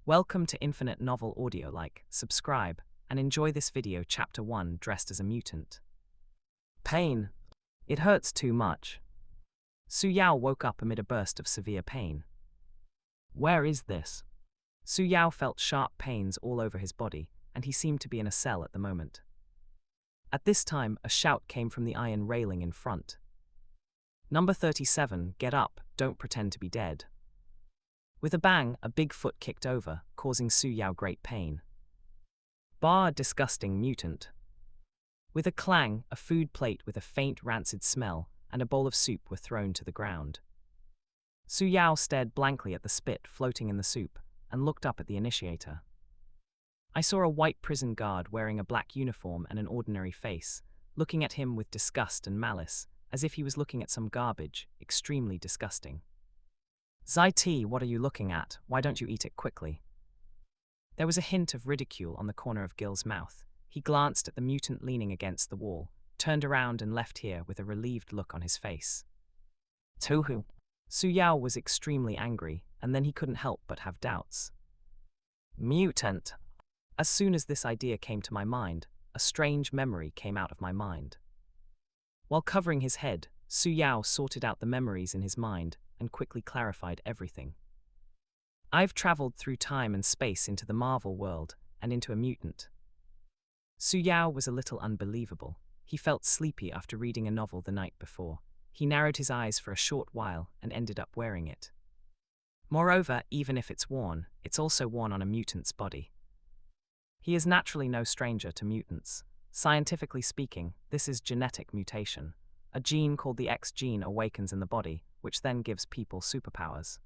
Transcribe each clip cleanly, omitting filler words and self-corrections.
Welcome to Infinite Novel Audio. Subscribe, and enjoy this video. Chapter 1, Dressed as a Mutant. Pain. It hurts too much. Su Yao woke up amid a burst of severe pain. Where is this? Su Yao felt sharp pains all over his body, and he seemed to be in a cell at the moment. At this time, a shout came from the iron railing in front. Number 37, get up, don't pretend to be dead. With a bang, a big foot kicked over, causing Su Yao great pain. Bah, disgusting mutant. With a clang, a food plate with a faint rancid smell and a bowl of soup were thrown to the ground. Su Yao stared blankly at the spit floating in the soup and looked up at the initiator. I saw a white prison guard wearing a black uniform and an ordinary face, looking at him with disgust and malice, as if he was looking at some garbage, extremely disgusting. Zai Ti, what are you looking at? Why don't you eat it quickly? There was a hint of ridicule on the corner of Gil's mouth. He glanced at the mutant leaning against the wall, turned around and left here with a relieved look on his face. Tuhu. Su Yao was extremely angry, and then he couldn't help but have doubts. Mutant. As soon as this idea came to my mind, a strange memory came out of my mind. While covering his head, Su Yao sorted out the memories in his mind and quickly clarified everything. I've traveled through time and space into the Marvel world and into a mutant. Su Yao was a little unbelievable. He felt sleepy after reading a novel the night before. He narrowed his eyes for a short while and ended up wearing it. Moreover, even if it's worn, it's also worn on a mutant's body. He is naturally no stranger to mutants. Scientifically speaking, this is genetic mutation. A gene called the X gene awakens in the body, which then gives people superpowers.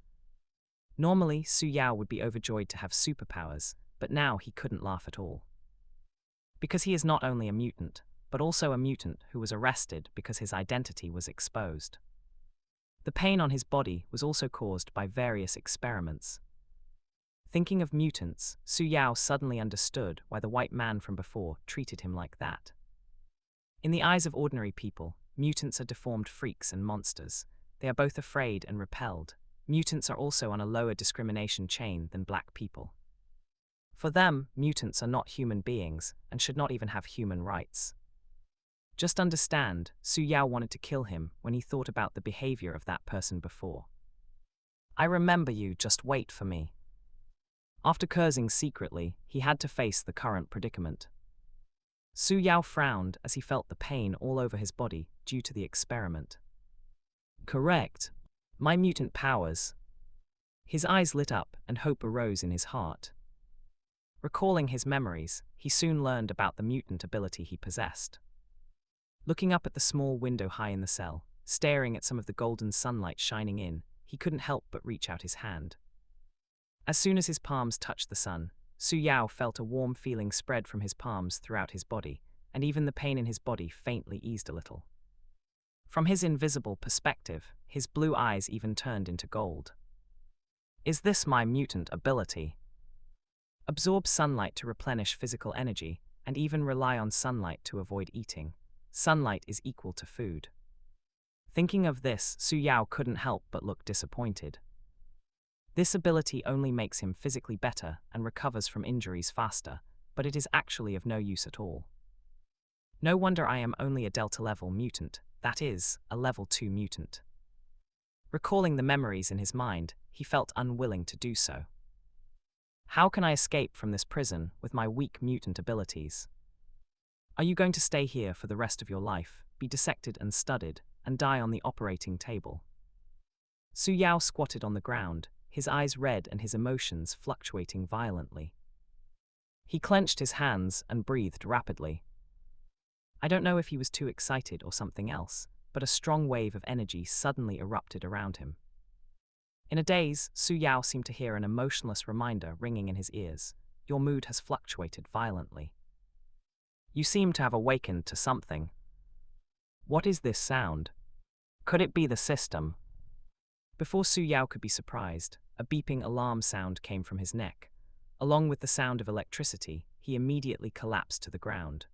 Normally, Su Yao would be overjoyed to have superpowers, but now he couldn't laugh at all. Because he is not only a mutant, but also a mutant who was arrested because his identity was exposed. The pain on his body was also caused by various experiments. Thinking of mutants, Su Yao suddenly understood why the white man from before treated him like that. In the eyes of ordinary people, mutants are deformed freaks and monsters. They are both afraid and repelled. Mutants are also on a lower discrimination chain than black people. For them, mutants are not human beings and should not even have human rights. Just understand, Su Yao wanted to kill him when he thought about the behavior of that person before. I remember you, just wait for me. After cursing secretly, he had to face the current predicament. Su Yao frowned as he felt the pain all over his body due to the experiment. Correct. My mutant powers. His eyes lit up and hope arose in his heart. Recalling his memories, he soon learned about the mutant ability he possessed. Looking up at the small window high in the cell, staring at some of the golden sunlight shining in, he couldn't help but reach out his hand. As soon as his palms touched the sun, Su Yao felt a warm feeling spread from his palms throughout his body, and even the pain in his body faintly eased a little. From his invisible perspective, his blue eyes even turned into gold. Is this my mutant ability? Absorb sunlight to replenish physical energy, and even rely on sunlight to avoid eating. Sunlight is equal to food. Thinking of this, Su Yao couldn't help but look disappointed. This ability only makes him physically better and recovers from injuries faster, but it is actually of no use at all. No wonder I am only a Delta-level mutant, that is, a level 2 mutant. Recalling the memories in his mind, he felt unwilling to do so. How can I escape from this prison with my weak mutant abilities? Are you going to stay here for the rest of your life, be dissected and studied, and die on the operating table? Su Yao squatted on the ground, his eyes red and his emotions fluctuating violently. He clenched his hands and breathed rapidly. I don't know if he was too excited or something else, but a strong wave of energy suddenly erupted around him. In a daze, Su Yao seemed to hear an emotionless reminder ringing in his ears. Your mood has fluctuated violently. You seem to have awakened to something. What is this sound? Could it be the system? Before Su Yao could be surprised, a beeping alarm sound came from his neck. Along with the sound of electricity, he immediately collapsed to the ground.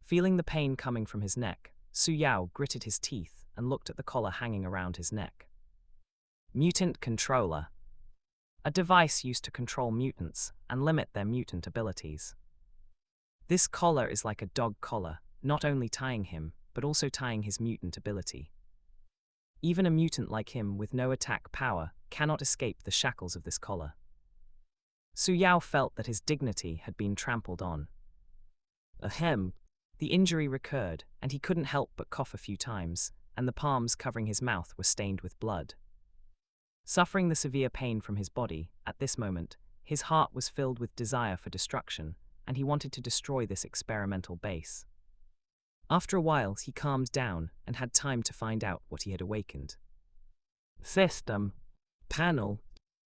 Feeling the pain coming from his neck, Su Yao gritted his teeth and looked at the collar hanging around his neck. Mutant controller. a device used to control mutants and limit their mutant abilities. This collar is like a dog collar, not only tying him, but also tying his mutant ability. Even a mutant like him with no attack power cannot escape the shackles of this collar. Su Yao felt that his dignity had been trampled on. Ahem. The injury recurred, and he couldn't help but cough a few times, and the palms covering his mouth were stained with blood. Suffering the severe pain from his body, at this moment, his heart was filled with desire for destruction, and he wanted to destroy this experimental base. After a while, he calmed down and had time to find out what he had awakened. System. Panel.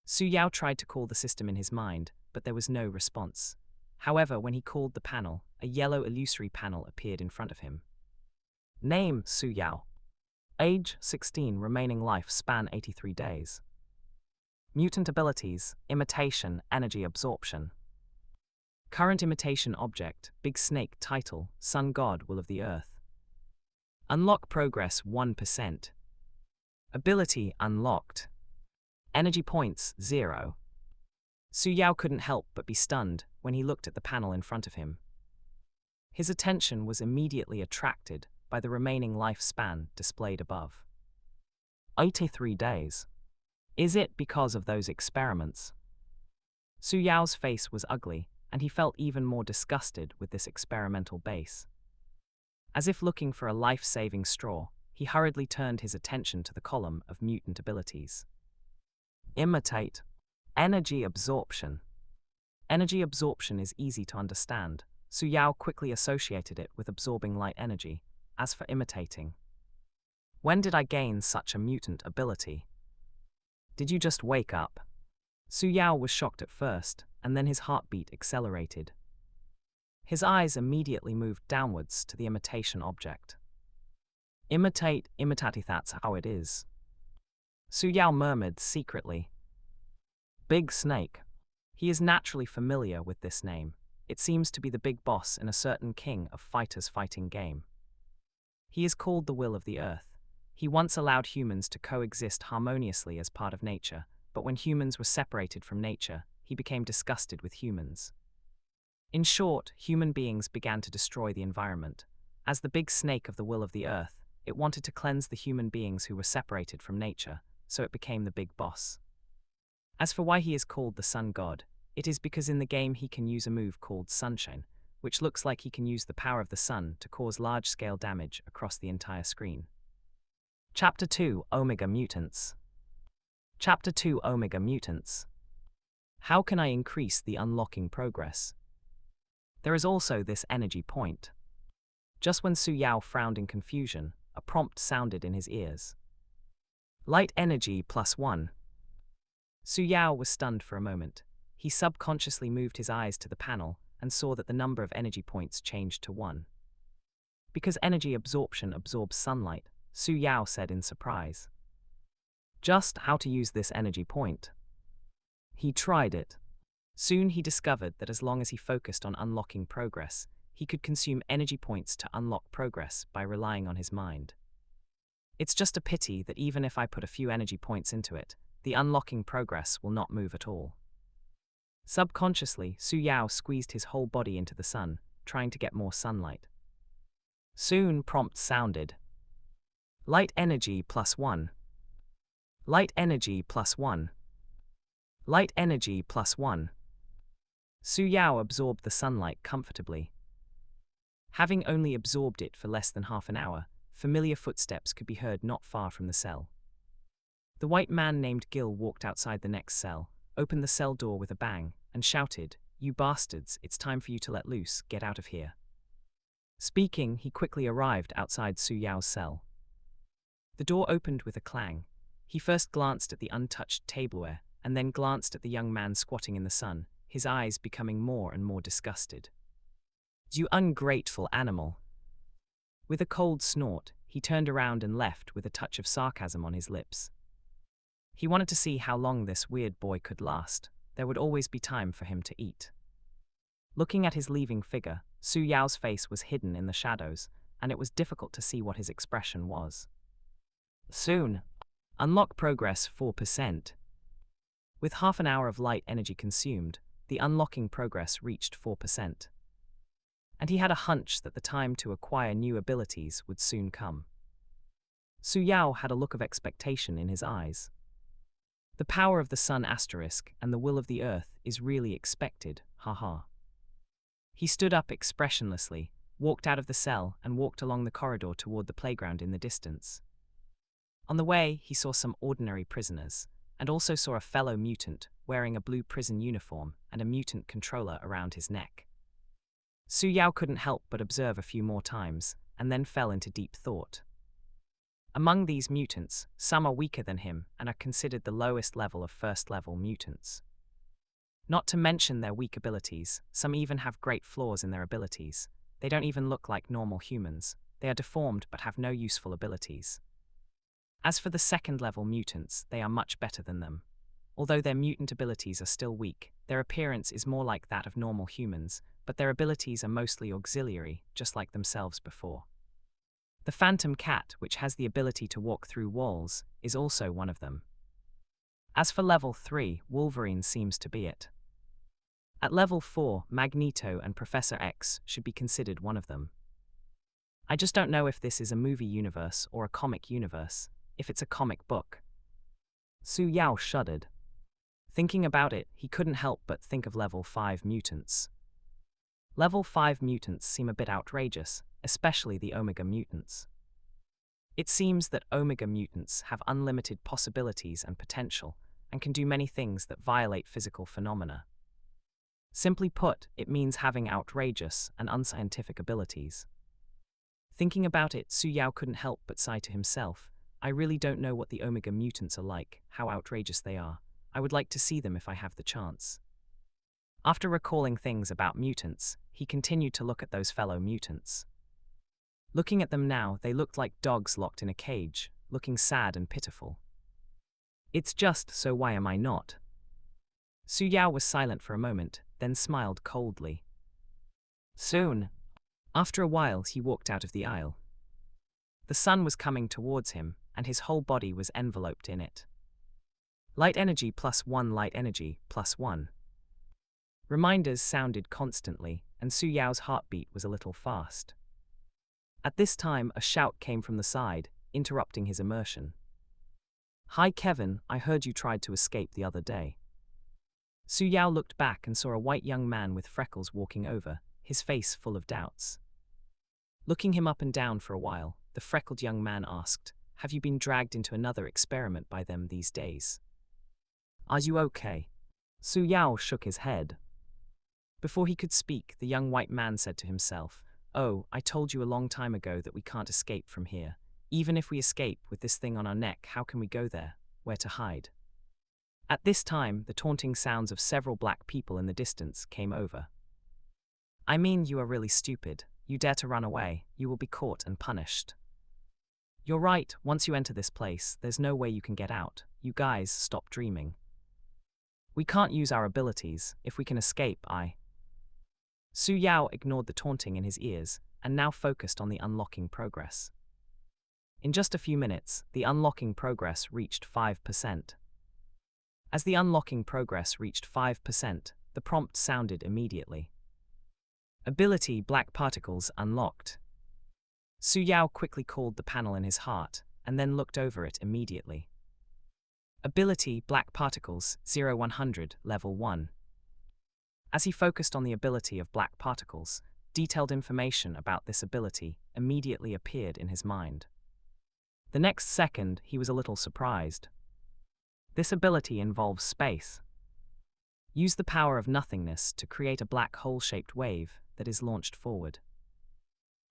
Su Yao tried to call the system in his mind, but there was no response. However, when he called the panel, a yellow illusory panel appeared in front of him. Name, Su Yao. Age, 16, remaining life span 83 days. Mutant abilities, imitation, energy absorption. Current imitation object, Big Snake title, Sun God Will of the Earth. Unlock progress 1%. Ability unlocked. Energy points 0. Su Yao couldn't help but be stunned when he looked at the panel in front of him. His attention was immediately attracted by the remaining lifespan displayed above. 83 days. Is it because of those experiments? Su Yao's face was ugly, and he felt even more disgusted with this experimental base. As if looking for a life-saving straw, he hurriedly turned his attention to the column of mutant abilities. Imitate. Energy absorption. Energy absorption is easy to understand. Su Yao quickly associated it with absorbing light energy. As for imitating, when did I gain such a mutant ability? Did you just wake up? Su Yao was shocked at first, and then his heartbeat accelerated. His eyes immediately moved downwards to the imitation object. Imitate, that's how it is. Su Yao murmured secretly. Big Snake. He is naturally familiar with this name. It seems to be the big boss in a certain king of fighters fighting game. He is called the Will of the Earth. He once allowed humans to coexist harmoniously as part of nature, but when humans were separated from nature, he became disgusted with humans. In short, human beings began to destroy the environment. As the big snake of the Will of the Earth, it wanted to cleanse the human beings who were separated from nature, so it became the big boss. As for why he is called the Sun God, it is because in the game he can use a move called Sunshine, which looks like he can use the power of the sun to cause large-scale damage across the entire screen. Chapter 2, Omega Mutants. Chapter 2, Omega Mutants. How can I increase the unlocking progress? There is also this energy point. Just when Su Yao frowned in confusion, a prompt sounded in his ears. Light energy +1. Su Yao was stunned for a moment. He subconsciously moved his eyes to the panel and saw that the number of energy points changed to 1. Because energy absorption absorbs sunlight, Su Yao said in surprise. Just how to use this energy point? He tried it. Soon he discovered that as long as he focused on unlocking progress, he could consume energy points to unlock progress by relying on his mind. It's just a pity that even if I put a few energy points into it, the unlocking progress will not move at all. Subconsciously, Su Yao squeezed his whole body into the sun, trying to get more sunlight. Soon prompts sounded. Light energy +1. Light energy +1. Light energy +1. Su Yao absorbed the sunlight comfortably. Having only absorbed it for less than half an hour, familiar footsteps could be heard not far from the cell. The white man named Gil walked outside the next cell, opened the cell door with a bang, and shouted, "You bastards, it's time for you to let loose, get out of here." Speaking, he quickly arrived outside Su Yao's cell. The door opened with a clang. He first glanced at the untouched tableware, and then glanced at the young man squatting in the sun, his eyes becoming more and more disgusted. "You ungrateful animal." With a cold snort, he turned around and left with a touch of sarcasm on his lips. He wanted to see how long this weird boy could last. There would always be time for him to eat. Looking at his leaving figure, Su Yao's face was hidden in the shadows, and it was difficult to see what his expression was. Soon. Unlock progress 4%. With half an hour of light energy consumed, the unlocking progress reached 4%. And he had a hunch that the time to acquire new abilities would soon come. Su Yao had a look of expectation in his eyes. The power of the sun asterisk and the will of the earth is really expected, haha. He stood up expressionlessly, walked out of the cell, and walked along the corridor toward the playground in the distance. On the way, he saw some ordinary prisoners, and also saw a fellow mutant wearing a blue prison uniform and a mutant controller around his neck. Su Yao couldn't help but observe a few more times, and then fell into deep thought. Among these mutants, some are weaker than him and are considered the lowest level of first-level mutants. Not to mention their weak abilities, some even have great flaws in their abilities. They don't even look like normal humans. They are deformed but have no useful abilities. As for the second-level mutants, they are much better than them. Although their mutant abilities are still weak, their appearance is more like that of normal humans, but their abilities are mostly auxiliary, just like themselves before. The Phantom Cat, which has the ability to walk through walls, is also one of them. As for level 3, Wolverine seems to be it. At level 4, Magneto and Professor X should be considered one of them. I just don't know if this is a movie universe or a comic universe, if it's a comic book. Su Yao shuddered. Thinking about it, he couldn't help but think of level 5 mutants. Level 5 mutants seem a bit outrageous, especially the Omega mutants. It seems that Omega mutants have unlimited possibilities and potential, and can do many things that violate physical phenomena. Simply put, it means having outrageous and unscientific abilities. Thinking about it, Su Yao couldn't help but sigh to himself. I really don't know what the Omega mutants are like, how outrageous they are. I would like to see them if I have the chance. After recalling things about mutants, he continued to look at those fellow mutants. Looking at them now, they looked like dogs locked in a cage, looking sad and pitiful. It's just, so why am I not? Su Yao was silent for a moment, then smiled coldly. Soon. After a while, he walked out of the aisle. The sun was coming towards him, and his whole body was enveloped in it. Light energy +1, light energy +1. Reminders sounded constantly, and Su Yao's heartbeat was a little fast. At this time, a shout came from the side, interrupting his immersion. Hi Kevin, I heard you tried to escape the other day. Su Yao looked back and saw a white young man with freckles walking over, his face full of doubts. Looking him up and down for a while, the freckled young man asked, Have you been dragged into another experiment by them these days? Are you okay? Su Yao shook his head. Before he could speak, the young white man said to himself, Oh, I told you a long time ago that we can't escape from here. Even if we escape with this thing on our neck, how can we go there? Where to hide? At this time, the taunting sounds of several black people in the distance came over. I mean, you are really stupid. You dare to run away, you will be caught and punished. You're right, once you enter this place, there's no way you can get out. You guys, stop dreaming. We can't use our abilities. If we can escape, Su Yao ignored the taunting in his ears, and now focused on the unlocking progress. In just a few minutes, the unlocking progress reached 5%. As the unlocking progress reached 5%, the prompt sounded immediately. Ability Black Particles unlocked. Su Yao quickly called the panel in his heart, and then looked over it immediately. Ability Black Particles 0-100 Level 1. As he focused on the ability of black particles, detailed information about this ability immediately appeared in his mind. The next second, he was a little surprised. This ability involves space. Use the power of nothingness to create a black hole-shaped wave that is launched forward.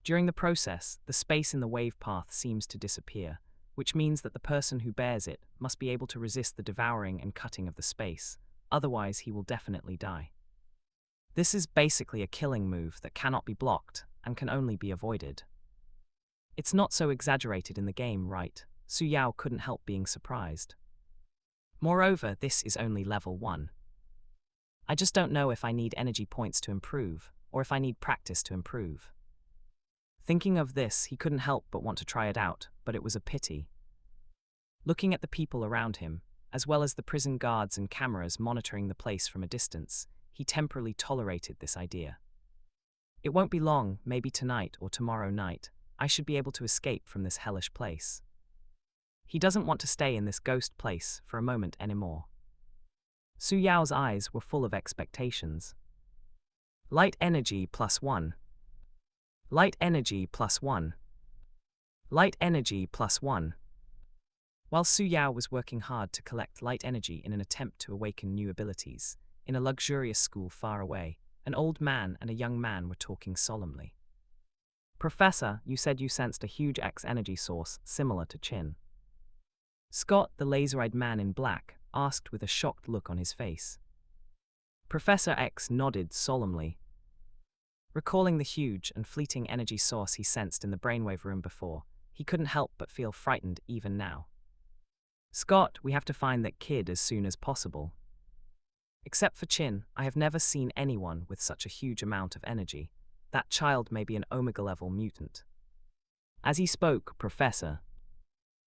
During the process, the space in the wave path seems to disappear, which means that the person who bears it must be able to resist the devouring and cutting of the space, otherwise he will definitely die. This is basically a killing move that cannot be blocked and can only be avoided. It's not so exaggerated in the game, right? Su Yao couldn't help being surprised. Moreover, this is only level 1. I just don't know if I need energy points to improve, or if I need practice to improve. Thinking of this, he couldn't help but want to try it out, but it was a pity. Looking at the people around him, as well as the prison guards and cameras monitoring the place from a distance, he temporarily tolerated this idea. It won't be long, maybe tonight or tomorrow night, I should be able to escape from this hellish place. He doesn't want to stay in this ghost place for a moment anymore. Su Yao's eyes were full of expectations. Light energy +1. Light energy +1. Light energy +1. While Su Yao was working hard to collect light energy in an attempt to awaken new abilities, in a luxurious school far away, an old man and a young man were talking solemnly. Professor, you said you sensed a huge X energy source similar to Qin. Scott, the laser-eyed man in black, asked with a shocked look on his face. Professor X nodded solemnly. Recalling the huge and fleeting energy source he sensed in the brainwave room before, he couldn't help but feel frightened even now. Scott, we have to find that kid as soon as possible. Except for Qin, I have never seen anyone with such a huge amount of energy. That child may be an Omega-level mutant. As he spoke, Professor.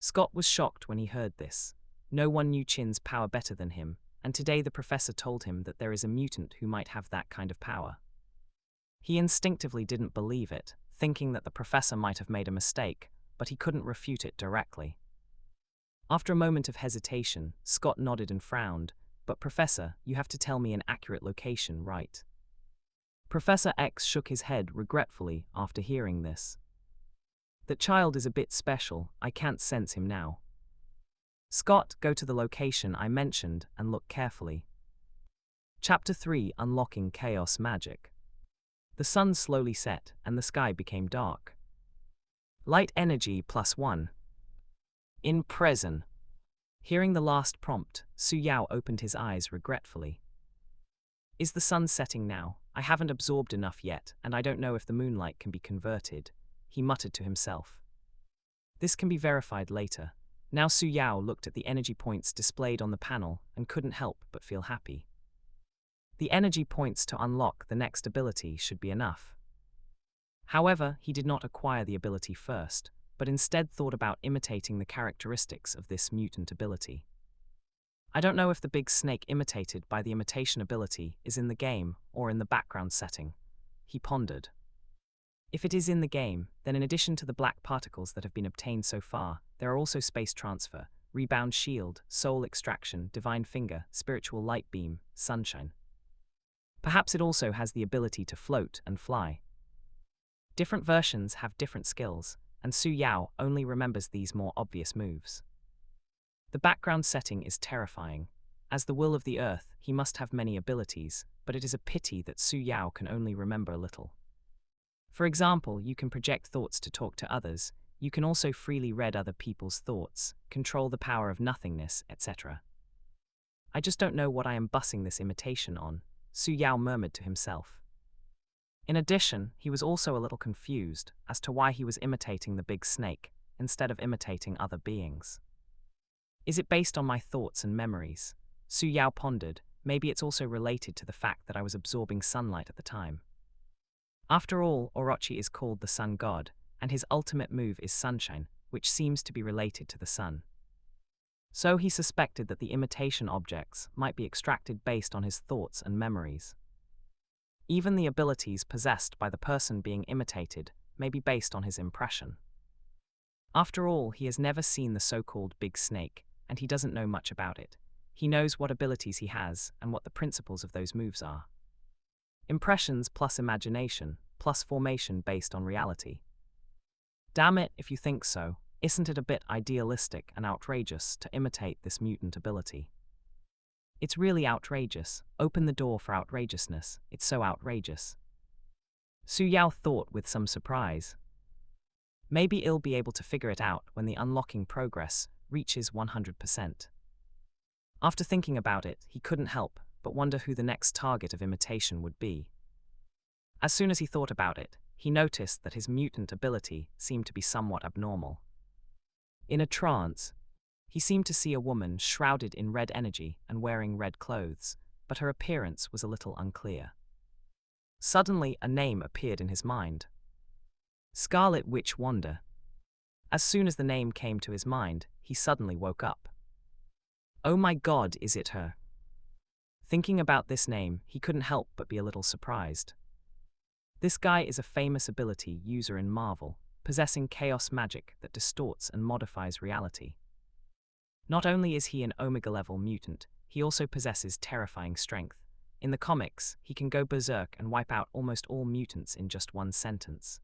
Scott was shocked when he heard this. No one knew Qin's power better than him, and today the professor told him that there is a mutant who might have that kind of power. He instinctively didn't believe it, thinking that the professor might have made a mistake, but he couldn't refute it directly. After a moment of hesitation, Scott nodded and frowned, but Professor, you have to tell me an accurate location, right? Professor X shook his head regretfully after hearing this. That child is a bit special, I can't sense him now. Scott, go to the location I mentioned and look carefully. Chapter 3: Unlocking Chaos Magic. The sun slowly set, and the sky became dark. Light energy +1. In prison. Hearing the last prompt, Su Yao opened his eyes regretfully. Is the sun setting now? I haven't absorbed enough yet, and I don't know if the moonlight can be converted, he muttered to himself. This can be verified later. Now Su Yao looked at the energy points displayed on the panel and couldn't help but feel happy. The energy points to unlock the next ability should be enough. However, he did not acquire the ability first, but instead thought about imitating the characteristics of this mutant ability. I don't know if the big snake imitated by the imitation ability is in the game or in the background setting, he pondered. If it is in the game, then in addition to the black particles that have been obtained so far, there are also space transfer, rebound shield, soul extraction, divine finger, spiritual light beam, sunshine. Perhaps it also has the ability to float and fly. Different versions have different skills, and Su Yao only remembers these more obvious moves. The background setting is terrifying. As the will of the earth, he must have many abilities, but it is a pity that Su Yao can only remember a little. For example, you can project thoughts to talk to others, you can also freely read other people's thoughts, control the power of nothingness, etc. I just don't know what I am bussing this imitation on, Su Yao murmured to himself. In addition, he was also a little confused as to why he was imitating the big snake instead of imitating other beings. Is it based on my thoughts and memories? Su Yao pondered. Maybe it's also related to the fact that I was absorbing sunlight at the time. After all, Orochi is called the sun god, and his ultimate move is sunshine, which seems to be related to the sun. So he suspected that the imitation objects might be extracted based on his thoughts and memories. Even the abilities possessed by the person being imitated may be based on his impression. After all, he has never seen the so-called big snake, and he doesn't know much about it. He knows what abilities he has and what the principles of those moves are. Impressions plus imagination, plus formation based on reality. Damn it, if you think so, isn't it a bit idealistic and outrageous to imitate this mutant ability? It's really outrageous. Open the door for outrageousness. It's so outrageous. Su Yao thought with some surprise. Maybe he'll be able to figure it out when the unlocking progress reaches 100%. After thinking about it, he couldn't help but wonder who the next target of imitation would be. As soon as he thought about it, he noticed that his mutant ability seemed to be somewhat abnormal. In a trance, he seemed to see a woman shrouded in red energy and wearing red clothes, but her appearance was a little unclear. Suddenly, a name appeared in his mind. Scarlet Witch Wanda. As soon as the name came to his mind, he suddenly woke up. Oh my god, is it her? Thinking about this name, he couldn't help but be a little surprised. This guy is a famous ability user in Marvel, possessing chaos magic that distorts and modifies reality. Not only is he an Omega-level mutant, he also possesses terrifying strength. In the comics, he can go berserk and wipe out almost all mutants in just one sentence.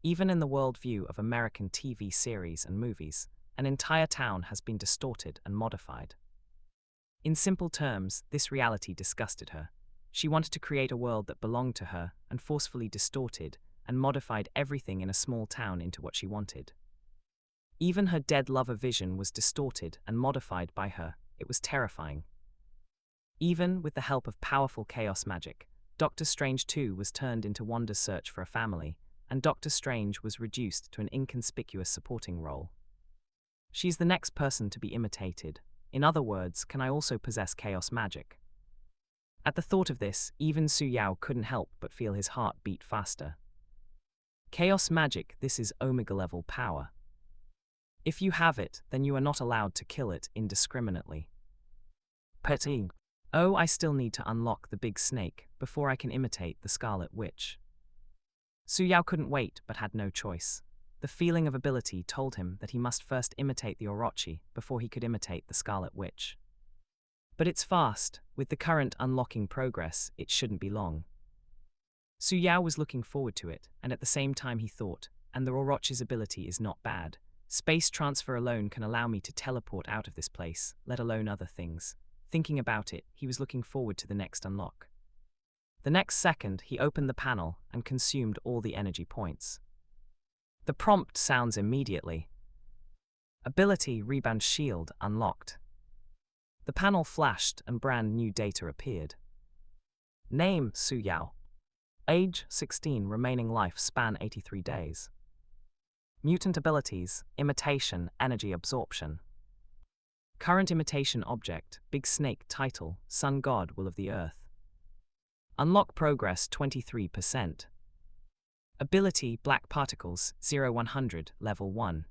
Even in the worldview of American TV series and movies, an entire town has been distorted and modified. In simple terms, this reality disgusted her. She wanted to create a world that belonged to her and forcefully distorted and modified everything in a small town into what she wanted. Even her dead lover Vision was distorted and modified by her. It was terrifying. Even with the help of powerful chaos magic, Doctor Strange too was turned into Wanda's search for a family, and Doctor Strange was reduced to an inconspicuous supporting role. She's the next person to be imitated. In other words, can I also possess chaos magic? At the thought of this, even Su Yao couldn't help but feel his heart beat faster. Chaos magic, this is Omega-level power. If you have it, then you are not allowed to kill it indiscriminately. Petting. Oh, I still need to unlock the big snake before I can imitate the Scarlet Witch. Su Yao couldn't wait but had no choice. The feeling of ability told him that he must first imitate the Orochi before he could imitate the Scarlet Witch. But it's fast. With the current unlocking progress, it shouldn't be long. Su Yao was looking forward to it, and at the same time he thought, and the Orochi's ability is not bad. Space transfer alone can allow me to teleport out of this place, let alone other things. Thinking about it, he was looking forward to the next unlock. The next second, he opened the panel and consumed all the energy points. The prompt sounds immediately. Ability Rebound Shield unlocked. The panel flashed and brand new data appeared. Name Su Yao. Age 16, remaining life span 83 days. Mutant abilities, imitation, energy absorption. Current imitation object, Big Snake. Title, Sun God, Will of the Earth. Unlock progress 23%. Ability, Black Particles, 0-100, level 1.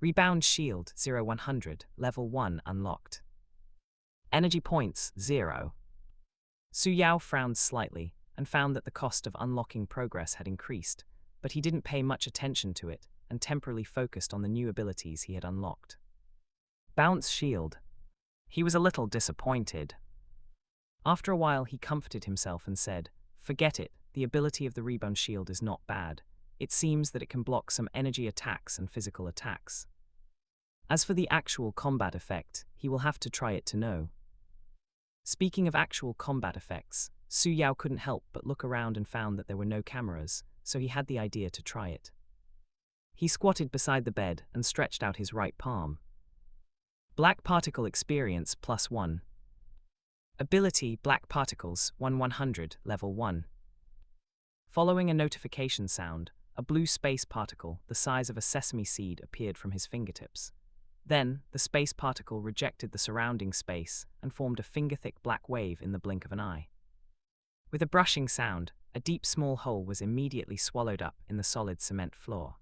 Rebound Shield, 0-100, level 1 unlocked. Energy points, 0. Su Yao frowned slightly and found that the cost of unlocking progress had increased, but he didn't pay much attention to it and temporarily focused on the new abilities he had unlocked. Bounce Shield. He was a little disappointed. After a while he comforted himself and said, "Forget it, the ability of the Rebound Shield is not bad. It seems that it can block some energy attacks and physical attacks. As for the actual combat effect, he will have to try it to know." Speaking of actual combat effects, Su Yao couldn't help but look around and found that there were no cameras, so he had the idea to try it. He squatted beside the bed and stretched out his right palm. Black Particle Experience +1. Ability Black Particles 1-100, level 1. Following a notification sound, a blue space particle the size of a sesame seed appeared from his fingertips. Then, the space particle rejected the surrounding space and formed a finger-thick black wave in the blink of an eye. With a brushing sound, a deep small hole was immediately swallowed up in the solid cement floor.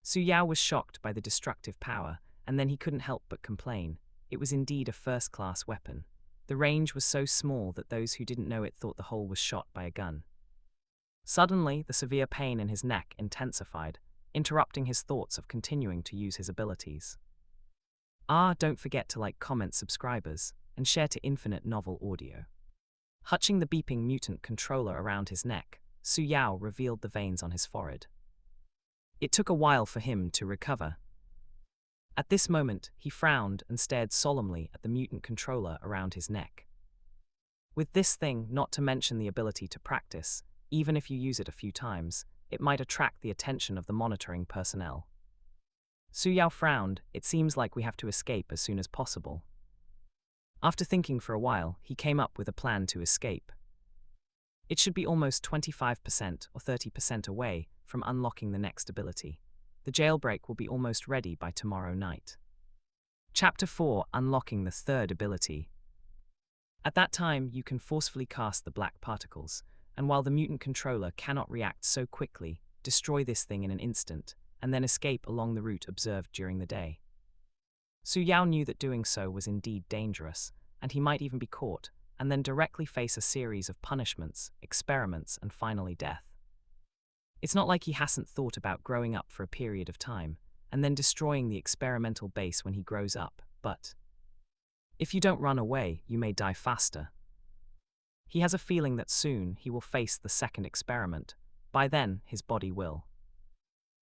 Su Yao was shocked by the destructive power, and then he couldn't help but complain. It was indeed a first-class weapon. The range was so small that those who didn't know it thought the hole was shot by a gun. Suddenly, the severe pain in his neck intensified, interrupting his thoughts of continuing to use his abilities. Don't forget to like, comment, subscribers, and share to Infinite Novel Audio. Hutching the beeping mutant controller around his neck, Su Yao revealed the veins on his forehead. It took a while for him to recover. At this moment, he frowned and stared solemnly at the mutant controller around his neck. With this thing, not to mention the ability to practice, even if you use it a few times, it might attract the attention of the monitoring personnel. Su Yao frowned. It seems like we have to escape as soon as possible. After thinking for a while, he came up with a plan to escape. It should be almost 25% or 30% away from unlocking the next ability. The jailbreak will be almost ready by tomorrow night. Chapter 4, Unlocking the third ability. At that time, you can forcefully cast the black particles, and while the mutant controller cannot react so quickly, destroy this thing in an instant, and then escape along the route observed during the day. Su Yao knew that doing so was indeed dangerous, and he might even be caught, and then directly face a series of punishments, experiments, and finally death. It's not like he hasn't thought about growing up for a period of time, and then destroying the experimental base when he grows up, but if you don't run away, you may die faster. He has a feeling that soon he will face the second experiment. By then, his body will.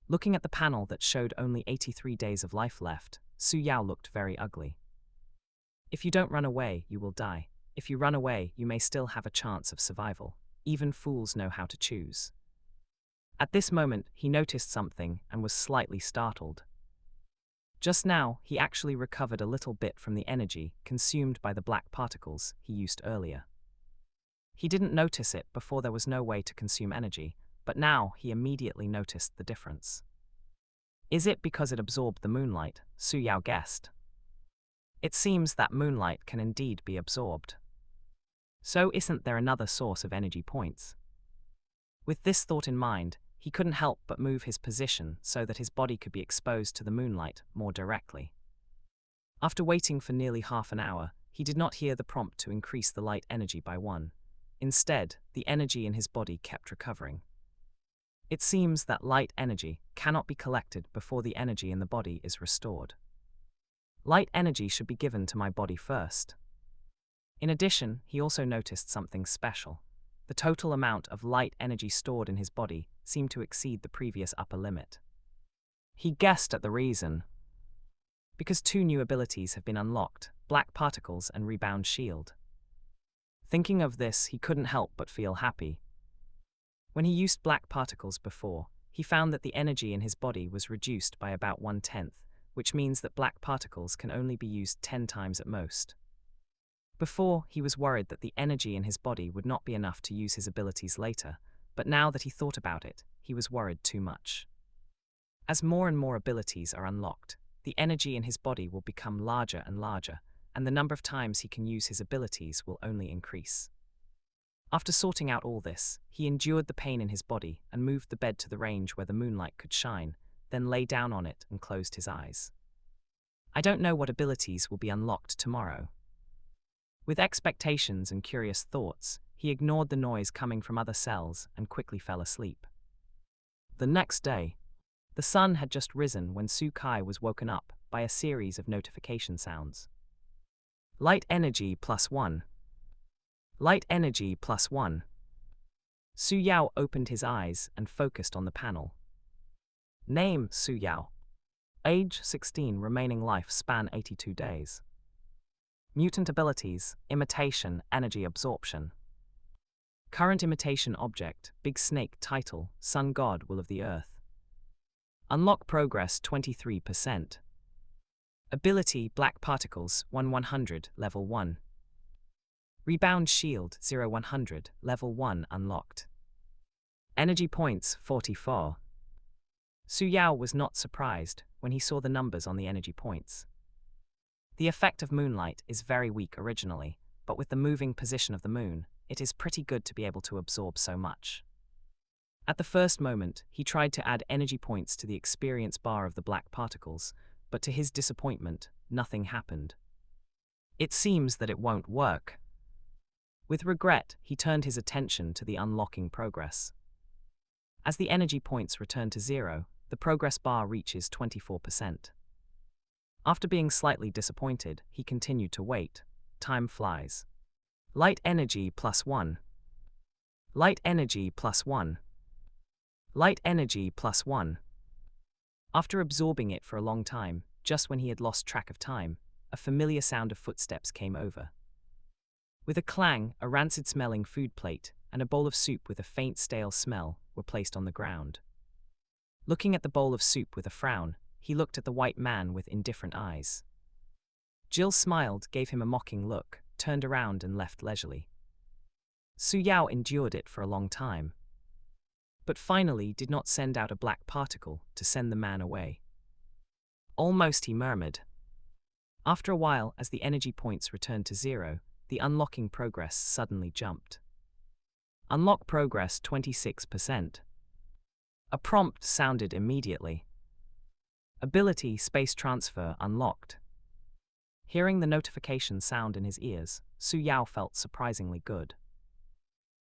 Looking at the panel that showed only 83 days of life left, Su Yao looked very ugly. If you don't run away, you will die. If you run away, you may still have a chance of survival. Even fools know how to choose. At this moment, he noticed something and was slightly startled. Just now, he actually recovered a little bit from the energy consumed by the black particles he used earlier. He didn't notice it before there was no way to consume energy, but now he immediately noticed the difference. Is it because it absorbed the moonlight? Su Yao guessed. It seems that moonlight can indeed be absorbed. So isn't there another source of energy points? With this thought in mind, he couldn't help but move his position so that his body could be exposed to the moonlight more directly. After waiting for nearly half an hour, he did not hear the prompt to increase the light energy by 1. Instead, the energy in his body kept recovering. It seems that light energy cannot be collected before the energy in the body is restored. Light energy should be given to my body first. In addition, he also noticed something special. The total amount of light energy stored in his body seemed to exceed the previous upper limit. He guessed at the reason. Because 2 new abilities have been unlocked, Black Particles and Rebound Shield. Thinking of this, he couldn't help but feel happy. When he used Black Particles before, he found that the energy in his body was reduced by about 1/10, which means that Black Particles can only be used 10 times at most. Before, he was worried that the energy in his body would not be enough to use his abilities later, but now that he thought about it, he was worried too much. As more and more abilities are unlocked, the energy in his body will become larger and larger, and the number of times he can use his abilities will only increase. After sorting out all this, he endured the pain in his body and moved the bed to the range where the moonlight could shine, then lay down on it and closed his eyes. I don't know what abilities will be unlocked tomorrow. With expectations and curious thoughts, he ignored the noise coming from other cells and quickly fell asleep. The next day, the sun had just risen when Su Kai was woken up by a series of notification sounds. Light energy +1. Light energy +1. Su Yao opened his eyes and focused on the panel. Name: Su Yao. Age: 16. Remaining life span: 82 days. Mutant abilities: Imitation, Energy Absorption. Current imitation object: Big Snake. Title: Sun God, Will of the Earth. Unlock progress: 23%. Ability: Black Particles 1/100, level 1. Rebound Shield 0/100, level 1 unlocked. Energy points 44. Su Yao was not surprised when he saw the numbers on the energy points. The effect of moonlight is very weak originally, but with the moving position of the moon, it is pretty good to be able to absorb so much. At the first moment, he tried to add energy points to the experience bar of the black particles, but to his disappointment, nothing happened. It seems that it won't work. With regret, he turned his attention to the unlocking progress. As the energy points return to 0, the progress bar reaches 24%. After being slightly disappointed, he continued to wait. Time flies. Light energy +1. Light energy +1. Light energy +1. After absorbing it for a long time, just when he had lost track of time, a familiar sound of footsteps came over. With a clang, a rancid-smelling food plate and a bowl of soup with a faint stale smell were placed on the ground. Looking at the bowl of soup with a frown, he looked at the white man with indifferent eyes. Jill smiled, gave him a mocking look, turned around and left leisurely. Su Yao endured it for a long time, but finally did not send out a black particle to send the man away. Almost, he murmured. After a while, as the energy points returned to 0, the unlocking progress suddenly jumped. Unlock progress 26%. A prompt sounded immediately. Ability: Space Transfer unlocked. Hearing the notification sound in his ears, Su Yao felt surprisingly good.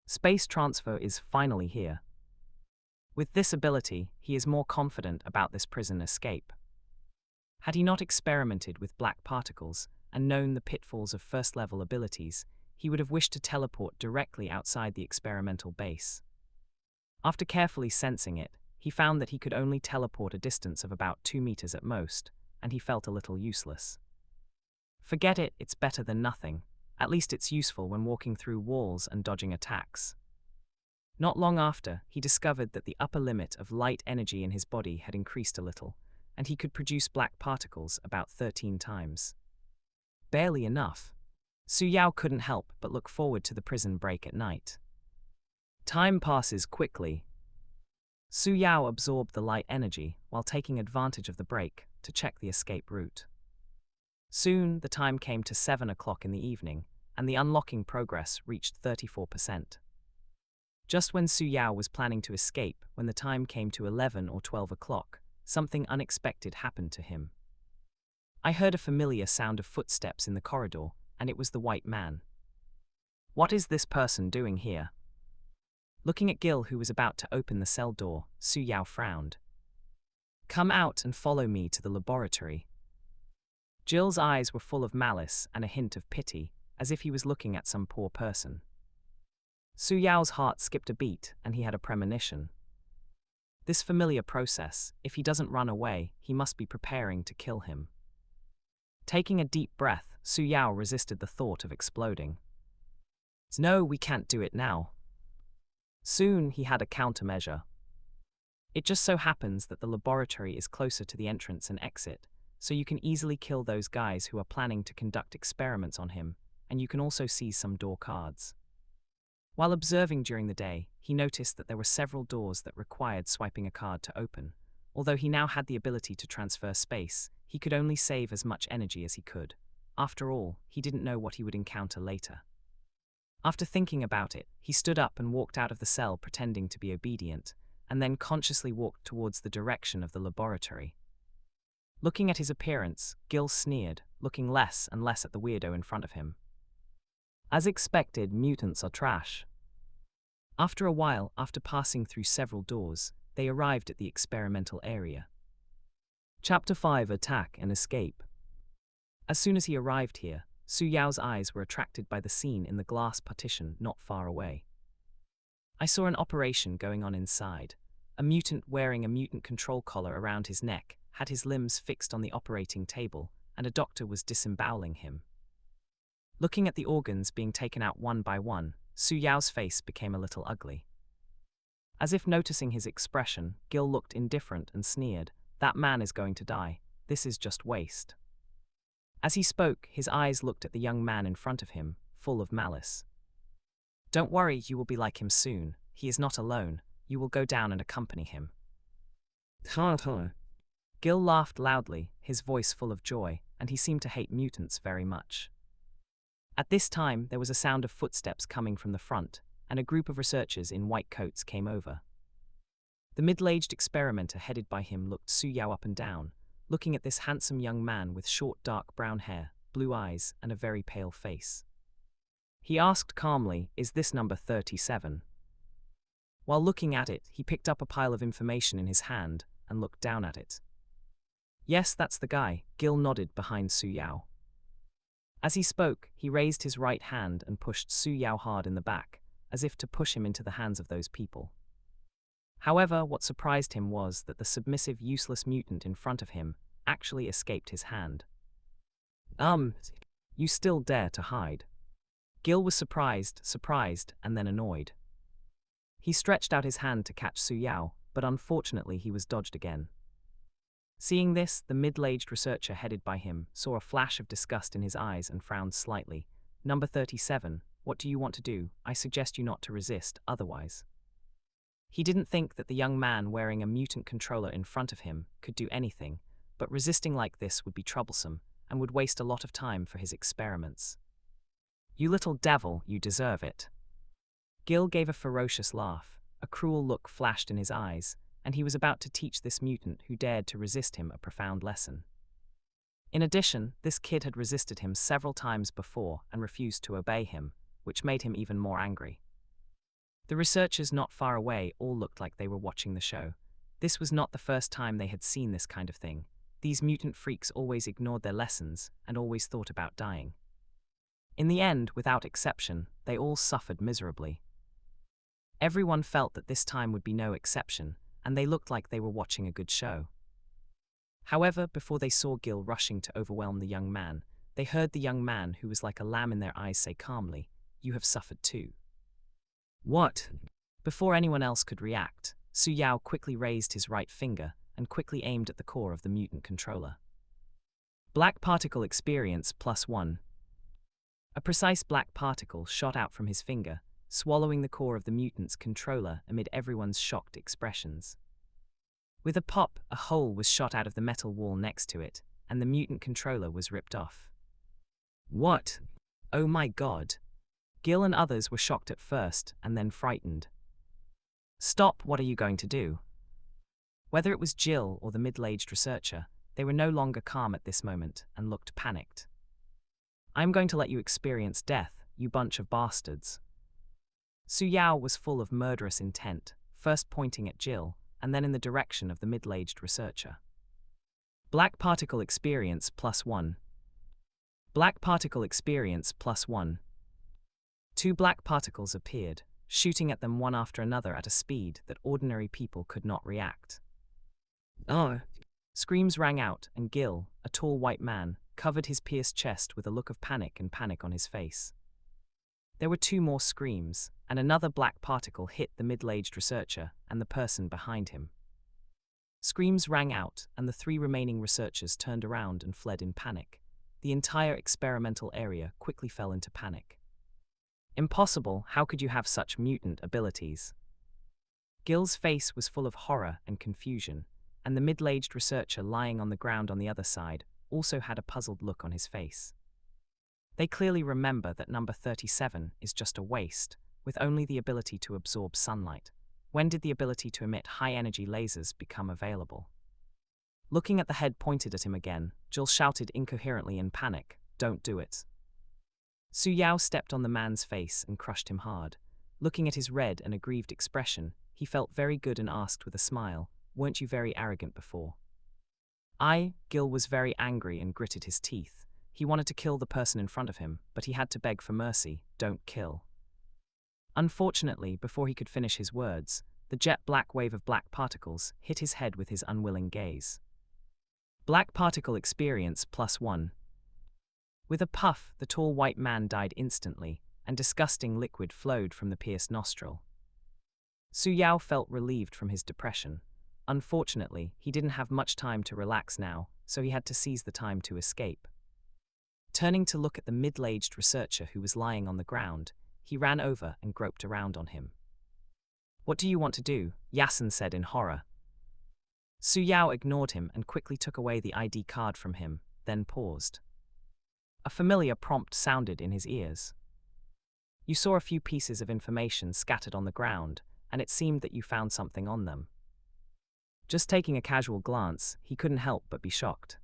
Space transfer is finally here. With this ability, he is more confident about this prison escape. Had he not experimented with black particles and known the pitfalls of first-level abilities, he would have wished to teleport directly outside the experimental base. After carefully sensing it, he found that he could only teleport a distance of about 2 meters at most, and he felt a little useless. Forget it, it's better than nothing. At least it's useful when walking through walls and dodging attacks. Not long after, he discovered that the upper limit of light energy in his body had increased a little, and he could produce black particles about 13 times. Barely enough. Su Yao couldn't help but look forward to the prison break at night. Time passes quickly. Su Yao absorbed the light energy while taking advantage of the break to check the escape route. Soon, the time came to 7 o'clock in the evening, and the unlocking progress reached 34%. Just when Su Yao was planning to escape, when the time came to 11 or 12 o'clock, something unexpected happened to him. I heard a familiar sound of footsteps in the corridor, and it was the white man. What is this person doing here? Looking at Gil, who was about to open the cell door, Su Yao frowned. Come out and follow me to the laboratory. Gil's eyes were full of malice and a hint of pity, as if he was looking at some poor person. Su Yao's heart skipped a beat, and he had a premonition. This familiar process, if he doesn't run away, he must be preparing to kill him. Taking a deep breath, Su Yao resisted the thought of exploding. No, we can't do it now. Soon he had a countermeasure. It just so happens that the laboratory is closer to the entrance and exit, so you can easily kill those guys who are planning to conduct experiments on him, and you can also seize some door cards. While observing during the day, he noticed that there were several doors that required swiping a card to open. Although he now had the ability to transfer space, he could only save as much energy as he could. After all, he didn't know what he would encounter later. After thinking about it, he stood up and walked out of the cell pretending to be obedient, and then consciously walked towards the direction of the laboratory. Looking at his appearance, Gil sneered, looking less and less at the weirdo in front of him. As expected, mutants are trash. After a while, after passing through several doors, they arrived at the experimental area. Chapter 5: Attack and Escape. As soon as he arrived here, Su Yao's eyes were attracted by the scene in the glass partition not far away. I saw an operation going on inside. A mutant wearing a mutant control collar around his neck had his limbs fixed on the operating table, and a doctor was disemboweling him. Looking at the organs being taken out one by one, Su Yao's face became a little ugly. As if noticing his expression, Gil looked indifferent and sneered, "That man is going to die. This is just waste." As he spoke, his eyes looked at the young man in front of him, full of malice. "Don't worry, you will be like him soon. He is not alone. You will go down and accompany him." Gil laughed loudly, his voice full of joy, and he seemed to hate mutants very much. At this time, there was a sound of footsteps coming from the front, and a group of researchers in white coats came over. The middle-aged experimenter headed by him looked Su Yao up and down, looking at this handsome young man with short dark brown hair, blue eyes, and a very pale face. He asked calmly, "Is this number 37? While looking at it, he picked up a pile of information in his hand and looked down at it. "Yes, that's the guy," Gil nodded behind Su Yao. As he spoke, he raised his right hand and pushed Su Yao hard in the back, as if to push him into the hands of those people. However, what surprised him was that the submissive, useless mutant in front of him actually escaped his hand. You still dare to hide?" Gil was surprised, and then annoyed. He stretched out his hand to catch Su Yao, but unfortunately he was dodged again. Seeing this, the middle-aged researcher headed by him saw a flash of disgust in his eyes and frowned slightly. "Number 37, what do you want to do? I suggest you not to resist, otherwise." He didn't think that the young man wearing a mutant controller in front of him could do anything, but resisting like this would be troublesome and would waste a lot of time for his experiments. "You little devil, you deserve it." Gil gave a ferocious laugh. A cruel look flashed in his eyes, and he was about to teach this mutant who dared to resist him a profound lesson. In addition, this kid had resisted him several times before and refused to obey him, which made him even more angry. The researchers not far away all looked like they were watching the show. This was not the first time they had seen this kind of thing. These mutant freaks always ignored their lessons and always thought about dying. In the end, without exception, they all suffered miserably. Everyone felt that this time would be no exception, and they looked like they were watching a good show. However, before they saw Gil rushing to overwhelm the young man, they heard the young man, who was like a lamb in their eyes, say calmly, "You have suffered too." "What?" Before anyone else could react, Su Yao quickly raised his right finger and quickly aimed at the core of the mutant controller. Black particle experience +1. A precise black particle shot out from his finger, swallowing the core of the mutant's controller amid everyone's shocked expressions. With a pop, a hole was shot out of the metal wall next to it, and the mutant controller was ripped off. "What? Oh my god." Gil and others were shocked at first and then frightened. "Stop, what are you going to do?" Whether it was Jill or the middle-aged researcher, they were no longer calm at this moment and looked panicked. "I'm going to let you experience death, you bunch of bastards." Su Yao was full of murderous intent, first pointing at Jill, and then in the direction of the middle-aged researcher. Black particle experience +1. Black particle experience +1. 2 black particles appeared, shooting at them one after another at a speed that ordinary people could not react. "Oh!" Screams rang out, and Gil, a tall white man, covered his pierced chest with a look of panic on his face. There were 2 more screams, and another black particle hit the middle-aged researcher and the person behind him. Screams rang out, and the 3 remaining researchers turned around and fled in panic. The entire experimental area quickly fell into panic. "Impossible, how could you have such mutant abilities?" Gil's face was full of horror and confusion, and the middle-aged researcher lying on the ground on the other side also had a puzzled look on his face. They clearly remember that number 37 is just a waste, with only the ability to absorb sunlight. When did the ability to emit high-energy lasers become available? Looking at the head pointed at him again, Jill shouted incoherently in panic, "Don't do it." Su Yao stepped on the man's face and crushed him hard. Looking at his red and aggrieved expression, he felt very good and asked with a smile, "Weren't you very arrogant before?" Gil was very angry and gritted his teeth. He wanted to kill the person in front of him, but he had to beg for mercy, "Don't kill." Unfortunately, before he could finish his words, the jet black wave of black particles hit his head with his unwilling gaze. Black particle experience +1. With a puff, the tall white man died instantly, and disgusting liquid flowed from the pierced nostril. Su Yao felt relieved from his depression. Unfortunately, he didn't have much time to relax now, so he had to seize the time to escape. Turning to look at the middle-aged researcher who was lying on the ground, he ran over and groped around on him. "What do you want to do?" Yasin said in horror. Su Yao ignored him and quickly took away the ID card from him, then paused. A familiar prompt sounded in his ears. "You saw a few pieces of information scattered on the ground, and it seemed that you found something on them." Just taking a casual glance, he couldn't help but be shocked.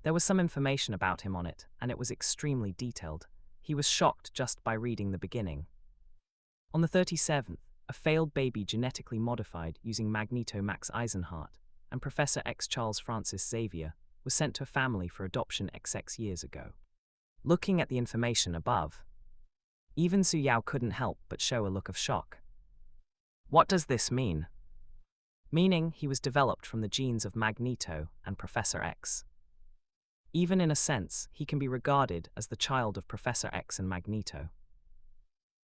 There was some information about him on it, and it was extremely detailed. He was shocked just by reading the beginning. On the 37th, a failed baby genetically modified using Magneto Max Eisenhardt and Professor X Charles Francis Xavier was sent to a family for adoption XX years ago. Looking at the information above, even Su Yao couldn't help but show a look of shock. What does this mean? Meaning he was developed from the genes of Magneto and Professor X. Even in a sense, he can be regarded as the child of Professor X and Magneto.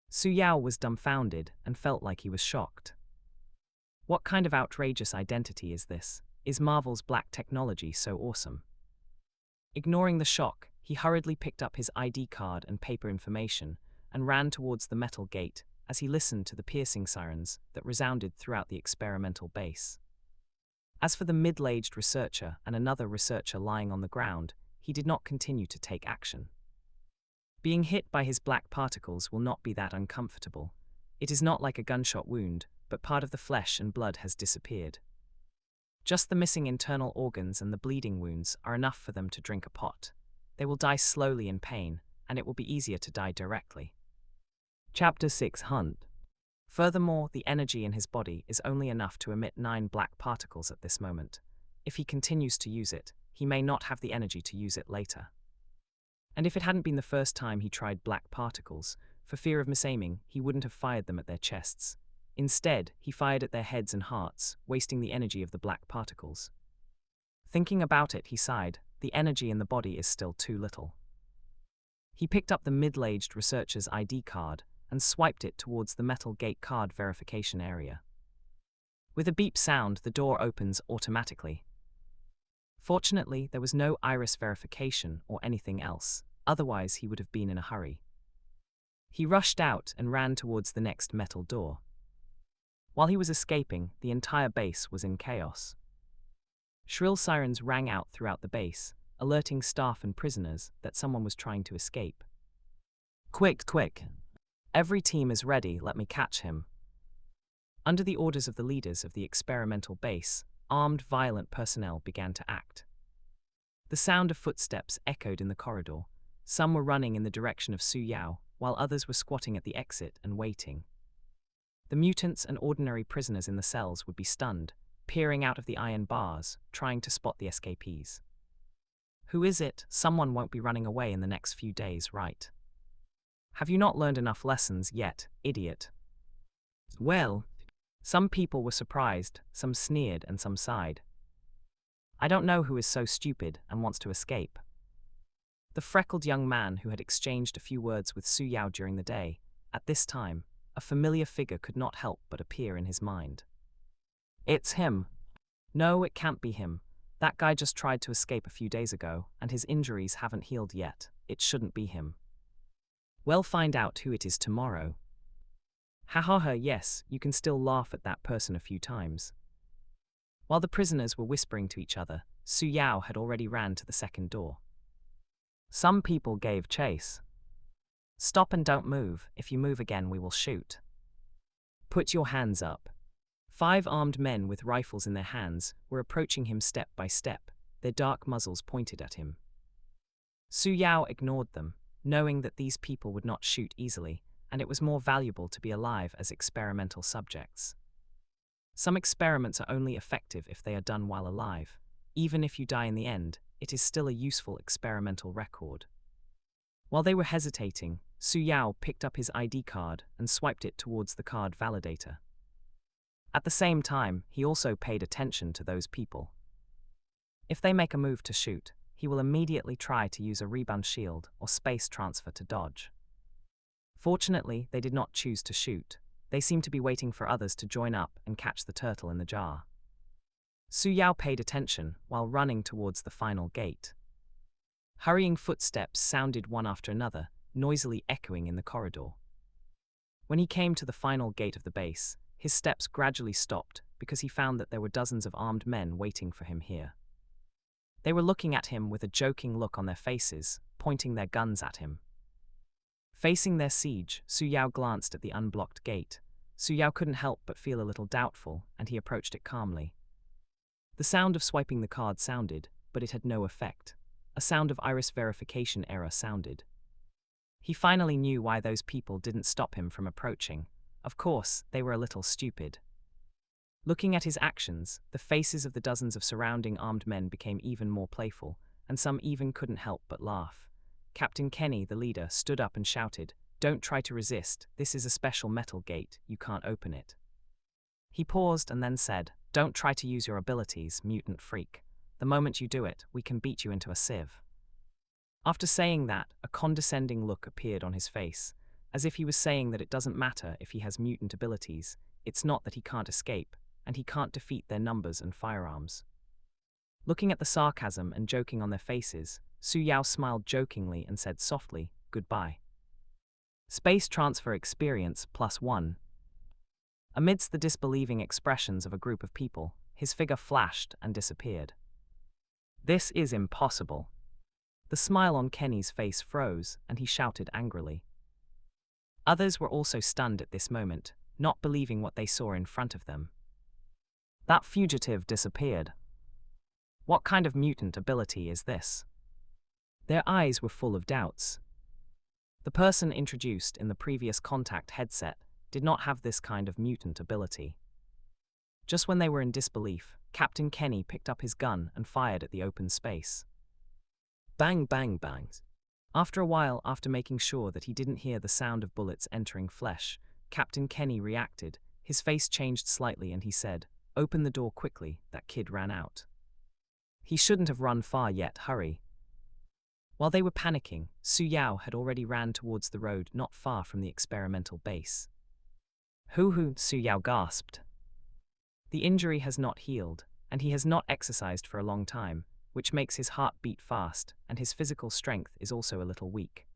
Su Yao was dumbfounded and felt like he was shocked. What kind of outrageous identity is this? Is Marvel's black technology so awesome? Ignoring the shock, he hurriedly picked up his ID card and paper information and ran towards the metal gate as he listened to the piercing sirens that resounded throughout the experimental base. As for the middle-aged researcher and another researcher lying on the ground, he did not continue to take action. Being hit by his black particles will not be that uncomfortable. It is not like a gunshot wound, but part of the flesh and blood has disappeared. Just the missing internal organs and the bleeding wounds are enough for them to drink a pot. They will die slowly in pain, and it will be easier to die directly. Chapter 6 Hunt. Furthermore, the energy in his body is only enough to emit 9 black particles at this moment. If he continues to use it, he may not have the energy to use it later. And if it hadn't been the first time he tried black particles, for fear of misaiming, he wouldn't have fired them at their chests. Instead, he fired at their heads and hearts, wasting the energy of the black particles. Thinking about it, he sighed. The energy in the body is still too little. He picked up the middle-aged researcher's ID card and swiped it towards the metal gate card verification area. With a beep sound, the door opens automatically. Fortunately, there was no iris verification or anything else, otherwise he would have been in a hurry. He rushed out and ran towards the next metal door. While he was escaping, the entire base was in chaos. Shrill sirens rang out throughout the base, alerting staff and prisoners that someone was trying to escape. Quick, quick! Every team is ready, let me catch him. Under the orders of the leaders of the experimental base, armed violent personnel began to act. The sound of footsteps echoed in the corridor. Some were running in the direction of Su Yao, while others were squatting at the exit and waiting. The mutants and ordinary prisoners in the cells would be stunned, peering out of the iron bars, trying to spot the escapees. Who is it? Someone won't be running away in the next few days, right? Have you not learned enough lessons yet, idiot? Well, some people were surprised, some sneered, and some sighed. I don't know who is so stupid and wants to escape. The freckled young man who had exchanged a few words with Su Yao during the day, at this time, a familiar figure could not help but appear in his mind. It's him. No, it can't be him. That guy just tried to escape a few days ago, and his injuries haven't healed yet. It shouldn't be him. We'll find out who it is tomorrow. Ha ha ha, yes, you can still laugh at that person a few times. While the prisoners were whispering to each other, Su Yao had already ran to the second door. Some people gave chase. Stop and don't move. If you move again, we will shoot. Put your hands up. 5 armed men with rifles in their hands were approaching him step by step, their dark muzzles pointed at him. Su Yao ignored them, knowing that these people would not shoot easily, and it was more valuable to be alive as experimental subjects. Some experiments are only effective if they are done while alive. Even if you die in the end, it is still a useful experimental record. While they were hesitating, Su Yao picked up his ID card and swiped it towards the card validator. At the same time, he also paid attention to those people. If they make a move to shoot, he will immediately try to use a rebound shield or space transfer to dodge. Fortunately, they did not choose to shoot. They seemed to be waiting for others to join up and catch the turtle in the jar. Su Yao paid attention while running towards the final gate. Hurrying footsteps sounded one after another, noisily echoing in the corridor. When he came to the final gate of the base, his steps gradually stopped because he found that there were dozens of armed men waiting for him here. They were looking at him with a joking look on their faces, pointing their guns at him. Facing their siege, Su Yao glanced at the unblocked gate. Su Yao couldn't help but feel a little doubtful, and he approached it calmly. The sound of swiping the card sounded, but it had no effect. A sound of iris verification error sounded. He finally knew why those people didn't stop him from approaching. Of course, they were a little stupid. Looking at his actions, the faces of the dozens of surrounding armed men became even more playful, and some even couldn't help but laugh. Captain Kenny, the leader, stood up and shouted, "Don't try to resist, this is a special metal gate, you can't open it." He paused and then said, "Don't try to use your abilities, mutant freak. The moment you do it, we can beat you into a sieve." After saying that, a condescending look appeared on his face, as if he was saying that it doesn't matter if he has mutant abilities, it's not that he can't escape, and he can't defeat their numbers and firearms. Looking at the sarcasm and joking on their faces, Su Yao smiled jokingly and said softly, "Goodbye. Space transfer experience +1. Amidst the disbelieving expressions of a group of people, his figure flashed and disappeared. This is impossible. The smile on Kenny's face froze, and he shouted angrily. Others were also stunned at this moment, not believing what they saw in front of them. That fugitive disappeared. What kind of mutant ability is this? Their eyes were full of doubts. The person introduced in the previous contact headset did not have this kind of mutant ability. Just when they were in disbelief, Captain Kenny picked up his gun and fired at the open space. Bang, bang, bangs. After a while, after making sure that he didn't hear the sound of bullets entering flesh, Captain Kenny reacted. His face changed slightly and he said, "Open the door quickly, that kid ran out." He shouldn't have run far yet, hurry. While they were panicking, Su Yao had already ran towards the road not far from the experimental base. Hoo-hoo, Su Yao gasped. The injury has not healed, and he has not exercised for a long time, which makes his heart beat fast, and his physical strength is also a little weak.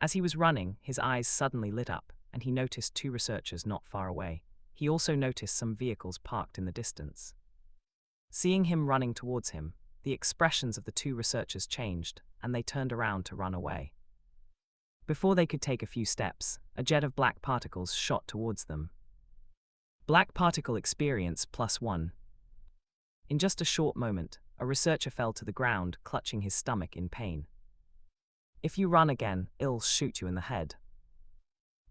As he was running, his eyes suddenly lit up, and he noticed two researchers not far away. He also noticed some vehicles parked in the distance. Seeing him running towards him, the expressions of the two researchers changed, and they turned around to run away. Before they could take a few steps, a jet of black particles shot towards them. Black particle experience +1. In just a short moment, a researcher fell to the ground, clutching his stomach in pain. If you run again, I'll shoot you in the head.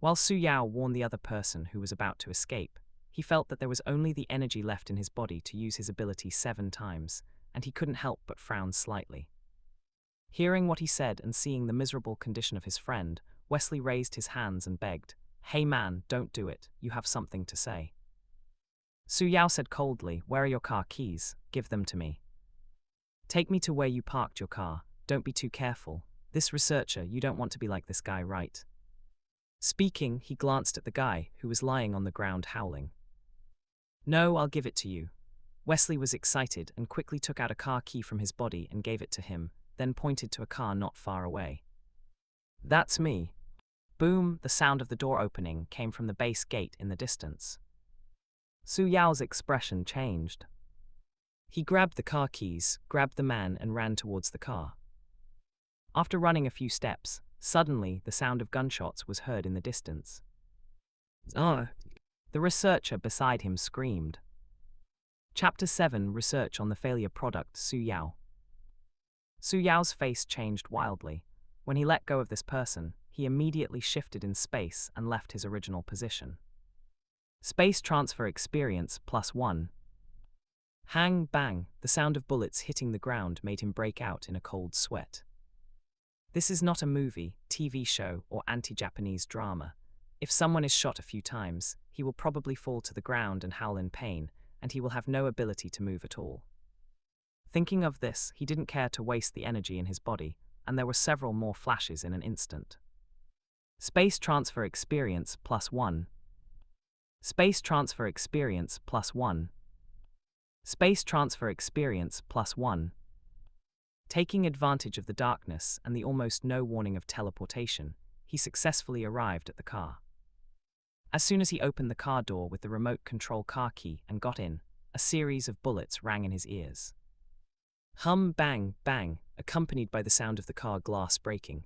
While Su Yao warned the other person who was about to escape, he felt that there was only the energy left in his body to use his ability 7 times, and he couldn't help but frown slightly. Hearing what he said and seeing the miserable condition of his friend, Wesley raised his hands and begged, "Hey man, don't do it, you have something to say." Su Yao said coldly, "Where are your car keys? Give them to me. Take me to where you parked your car, don't be too careful. This researcher, you don't want to be like this guy, right?" Speaking, he glanced at the guy, who was lying on the ground howling. "No, I'll give it to you." Wesley was excited and quickly took out a car key from his body and gave it to him, then pointed to a car not far away. "That's me." Boom, the sound of the door opening came from the base gate in the distance. Su Yao's expression changed. He grabbed the car keys, grabbed the man and ran towards the car. After running a few steps, suddenly the sound of gunshots was heard in the distance. "Ah!" The researcher beside him screamed. Chapter 7 Research on the Failure Product Su Yao. Su Yao's face changed wildly. When he let go of this person, he immediately shifted in space and left his original position. Space transfer experience +1. Hang, bang, the sound of bullets hitting the ground made him break out in a cold sweat. This is not a movie, TV show, or anti-Japanese drama. If someone is shot a few times, he will probably fall to the ground and howl in pain, and he will have no ability to move at all. Thinking of this, he didn't care to waste the energy in his body, and there were several more flashes in an instant. Space transfer experience +1. Space transfer experience +1. Space transfer experience +1. Taking advantage of the darkness and the almost no warning of teleportation, he successfully arrived at the car. As soon as he opened the car door with the remote control car key and got in, a series of bullets rang in his ears. Hum, bang, bang, accompanied by the sound of the car glass breaking.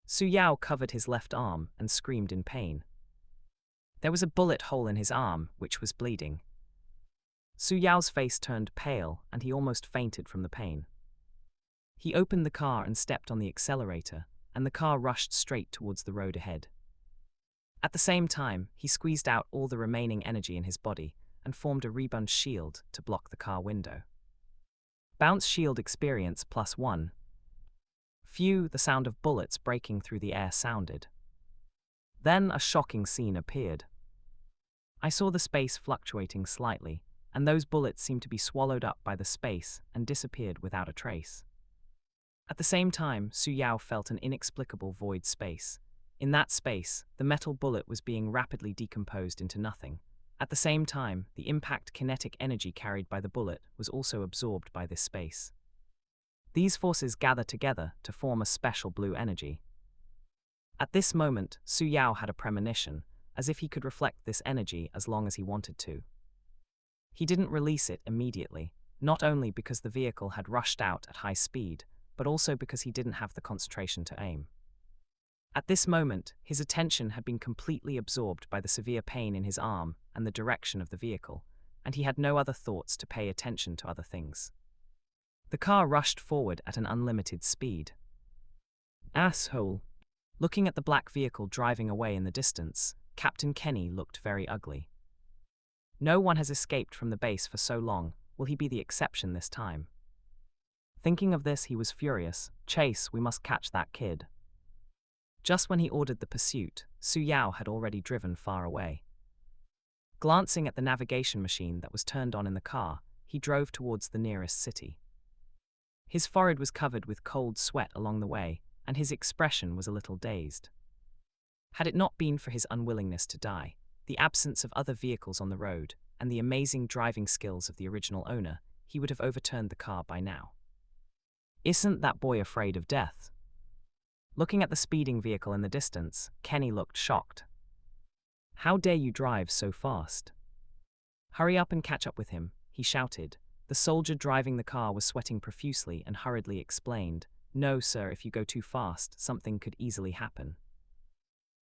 Su Yao covered his left arm and screamed in pain. There was a bullet hole in his arm, which was bleeding. Su Yao's face turned pale, and he almost fainted from the pain. He opened the car and stepped on the accelerator, and the car rushed straight towards the road ahead. At the same time, he squeezed out all the remaining energy in his body and formed a rebound shield to block the car window. Bounce shield experience +1. Phew, the sound of bullets breaking through the air sounded. Then a shocking scene appeared. I saw the space fluctuating slightly, and those bullets seemed to be swallowed up by the space and disappeared without a trace. At the same time, Su Yao felt an inexplicable void space. In that space, the metal bullet was being rapidly decomposed into nothing. At the same time, the impact kinetic energy carried by the bullet was also absorbed by this space. These forces gather together to form a special blue energy. At this moment, Su Yao had a premonition, as if he could reflect this energy as long as he wanted to. He didn't release it immediately, not only because the vehicle had rushed out at high speed, but also because he didn't have the concentration to aim. At this moment, his attention had been completely absorbed by the severe pain in his arm and the direction of the vehicle, and he had no other thoughts to pay attention to other things. The car rushed forward at an unlimited speed. Asshole. Looking at the black vehicle driving away in the distance, Captain Kenny looked very ugly. No one has escaped from the base for so long, will he be the exception this time? Thinking of this, he was furious. Chase, we must catch that kid. Just when he ordered the pursuit, Su Yao had already driven far away. Glancing at the navigation machine that was turned on in the car, he drove towards the nearest city. His forehead was covered with cold sweat along the way, and his expression was a little dazed. Had it not been for his unwillingness to die, the absence of other vehicles on the road, and the amazing driving skills of the original owner, he would have overturned the car by now. Isn't that boy afraid of death? Looking at the speeding vehicle in the distance, Kenny looked shocked. How dare you drive so fast? Hurry up and catch up with him, he shouted. The soldier driving the car was sweating profusely and hurriedly explained, No, sir, if you go too fast, something could easily happen.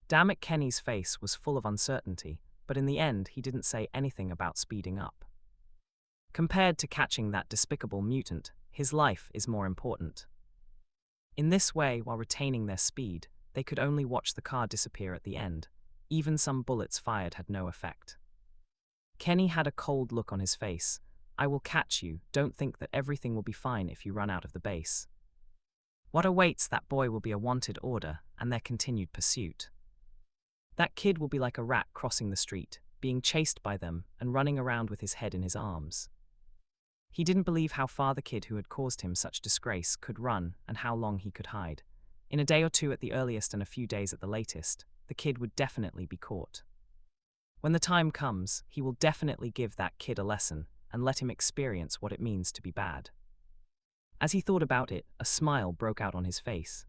Damn it, Kenny's face was full of uncertainty, but in the end he didn't say anything about speeding up. Compared to catching that despicable mutant, his life is more important. In this way, while retaining their speed, they could only watch the car disappear at the end. Even some bullets fired had no effect. Kenny had a cold look on his face. I will catch you, don't think that everything will be fine if you run out of the base. What awaits that boy will be a wanted order and their continued pursuit. That kid will be like a rat crossing the street, being chased by them and running around with his head in his arms. He didn't believe how far the kid who had caused him such disgrace could run and how long he could hide. In a day or two at the earliest and a few days at the latest, the kid would definitely be caught. When the time comes, he will definitely give that kid a lesson and let him experience what it means to be bad. As he thought about it, a smile broke out on his face.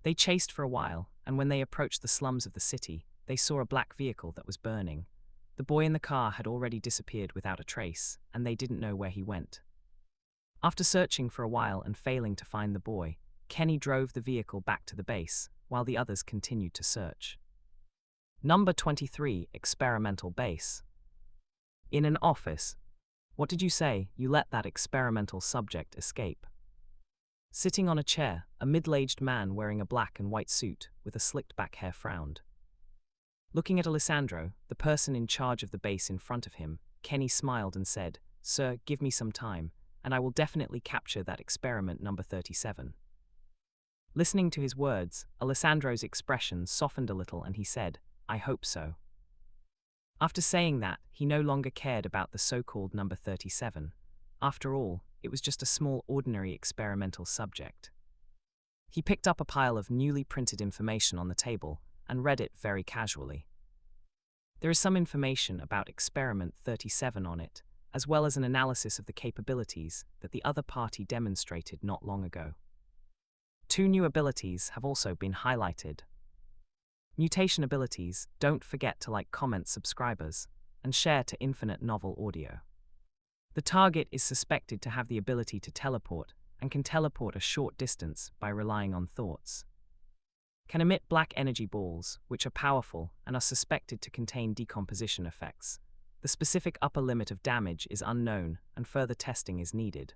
They chased for a while, and when they approached the slums of the city, they saw a black vehicle that was burning. The boy in the car had already disappeared without a trace, and they didn't know where he went. After searching for a while and failing to find the boy, Kenny drove the vehicle back to the base, while the others continued to search. Number 23, Experimental Base. In an office. What did you say? You let that experimental subject escape. Sitting on a chair, a middle-aged man wearing a black and white suit with a slicked-back hair frowned. Looking at Alessandro, the person in charge of the base in front of him, Kenny smiled and said, Sir, give me some time, and I will definitely capture that experiment number 37. Listening to his words, Alessandro's expression softened a little and he said, I hope so. After saying that, he no longer cared about the so-called number 37. After all, it was just a small ordinary experimental subject. He picked up a pile of newly printed information on the table and read it very casually. There is some information about experiment 37 on it, as well as an analysis of the capabilities that the other party demonstrated not long ago. 2 new abilities have also been highlighted. Mutation abilities, don't forget to like, comment, subscribers, and share to Infinite Novel Audio. The target is suspected to have the ability to teleport and can teleport a short distance by relying on thoughts. Can emit black energy balls, which are powerful and are suspected to contain decomposition effects. The specific upper limit of damage is unknown and further testing is needed.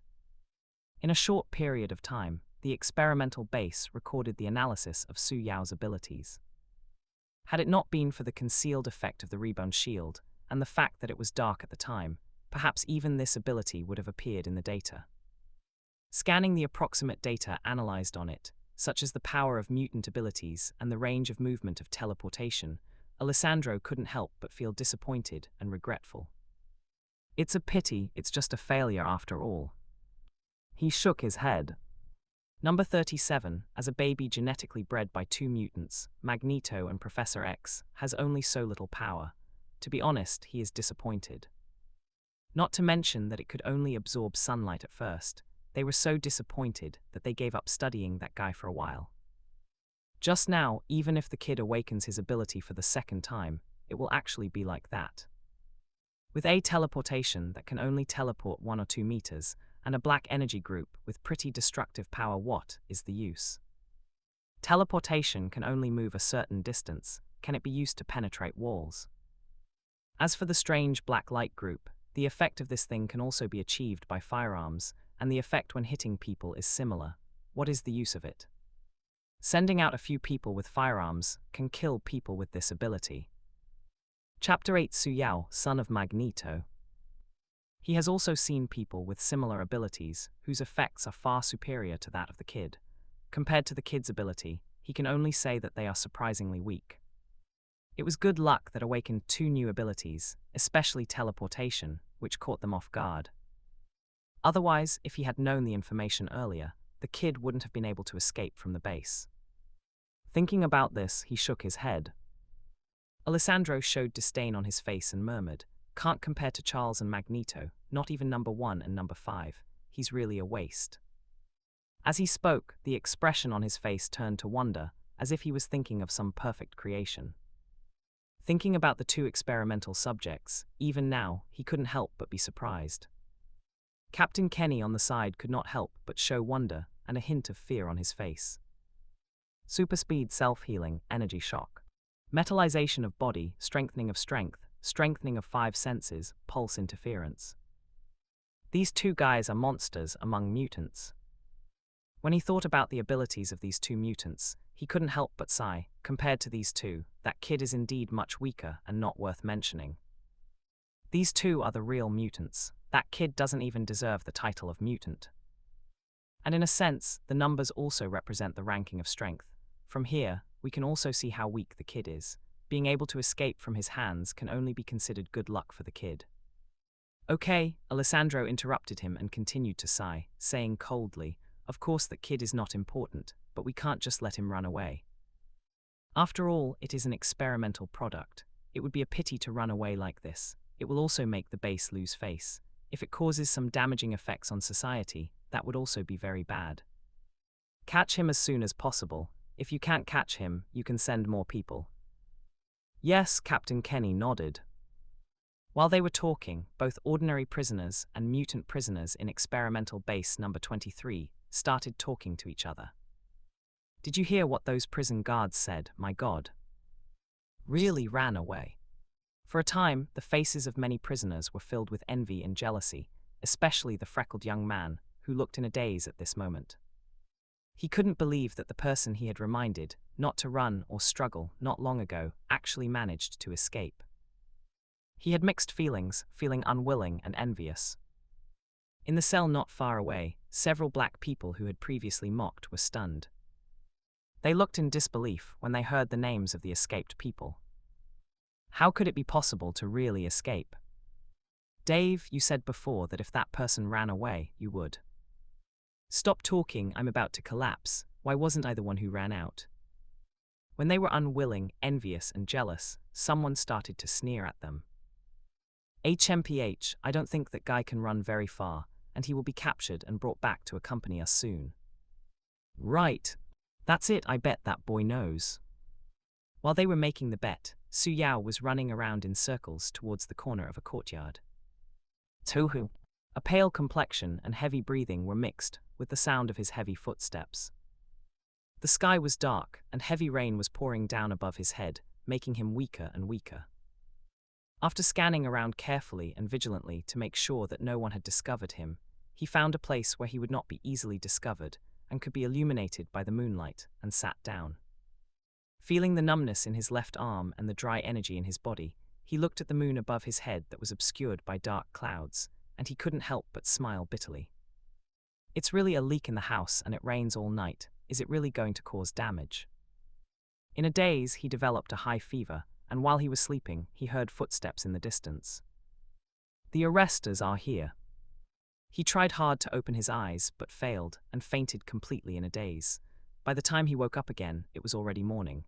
In a short period of time, the experimental base recorded the analysis of Su Yao's abilities. Had it not been for the concealed effect of the rebound shield and the fact that it was dark at the time, perhaps even this ability would have appeared in the data. Scanning the approximate data analyzed on it, such as the power of mutant abilities and the range of movement of teleportation, Alessandro couldn't help but feel disappointed and regretful. It's a pity, it's just a failure after all. He shook his head. Number 37, as a baby genetically bred by 2 mutants, Magneto and Professor X, has only so little power. To be honest, he is disappointed. Not to mention that it could only absorb sunlight at first. They were so disappointed that they gave up studying that guy for a while. Just now, even if the kid awakens his ability for the second time, it will actually be like that. With a teleportation that can only teleport 1 or 2 meters, and a black energy group with pretty destructive power, what is the use? Teleportation can only move a certain distance. Can it be used to penetrate walls? As for the strange black light group, The effect of this thing can also be achieved by firearms, and the effect when hitting people is similar. What is the use of it? Sending out a few people with firearms can kill people with this ability. Chapter 8 Suyao, son of Magneto. He has also seen people with similar abilities, whose effects are far superior to that of the kid. Compared to the kid's ability, he can only say that they are surprisingly weak. It was good luck that awakened 2 new abilities, especially teleportation, which caught them off guard. Otherwise, if he had known the information earlier, the kid wouldn't have been able to escape from the base. Thinking about this, he shook his head. Alessandro showed disdain on his face and murmured, "Can't compare to Charles and Magneto, not even number 1 and number 5. He's really a waste." As he spoke, the expression on his face turned to wonder, as if he was thinking of some perfect creation. Thinking about the 2 experimental subjects, even now, he couldn't help but be surprised. Captain Kenny on the side could not help but show wonder and a hint of fear on his face. Super speed, self-healing, energy shock. Metallization of body, strengthening of strength, strengthening of 5 senses, pulse interference. These 2 guys are monsters among mutants. When he thought about the abilities of these 2 mutants, he couldn't help but sigh. Compared to these 2, that kid is indeed much weaker and not worth mentioning. These 2 are the real mutants. That kid doesn't even deserve the title of mutant. And in a sense, the numbers also represent the ranking of strength. From here, we can also see how weak the kid is. Being able to escape from his hands can only be considered good luck for the kid. Okay, Alessandro interrupted him and continued to sigh, saying coldly, "Of course that kid is not important, but we can't just let him run away. After all, it is an experimental product. It would be a pity to run away like this. It will also make the base lose face. If it causes some damaging effects on society, that would also be very bad. Catch him as soon as possible. If you can't catch him, you can send more people." Yes, Captain Kenny nodded. While they were talking, both ordinary prisoners and mutant prisoners in experimental base number 23 started talking to each other. "Did you hear what those prison guards said, my God? Really ran away." For a time, the faces of many prisoners were filled with envy and jealousy, especially the freckled young man, who looked in a daze at this moment. He couldn't believe that the person he had reminded not to run or struggle not long ago actually managed to escape. He had mixed feelings, feeling unwilling and envious. In the cell not far away, several black people who had previously mocked were stunned. They looked in disbelief when they heard the names of the escaped people. How could it be possible to really escape? "Dave, you said before that if that person ran away, you would." "Stop talking, I'm about to collapse. Why wasn't I the one who ran out?" When they were unwilling, envious, and jealous, someone started to sneer at them. "HMPH, I don't think that guy can run very far, and he will be captured and brought back to accompany us soon." "Right. That's it, I bet that boy knows." While they were making the bet, Suyao was running around in circles towards the corner of a courtyard. Tohu. A pale complexion and heavy breathing were mixed with the sound of his heavy footsteps. The sky was dark, and heavy rain was pouring down above his head, making him weaker and weaker. After scanning around carefully and vigilantly to make sure that no one had discovered him, he found a place where he would not be easily discovered and could be illuminated by the moonlight, and sat down. Feeling the numbness in his left arm and the dry energy in his body, he looked at the moon above his head that was obscured by dark clouds, and he couldn't help but smile bitterly. "It's really a leak in the house and it rains all night. Is it really going to cause damage?" In a daze, he developed a high fever, and while he was sleeping, he heard footsteps in the distance. "The arresters are here." He tried hard to open his eyes, but failed, and fainted completely in a daze. By the time he woke up again, it was already morning.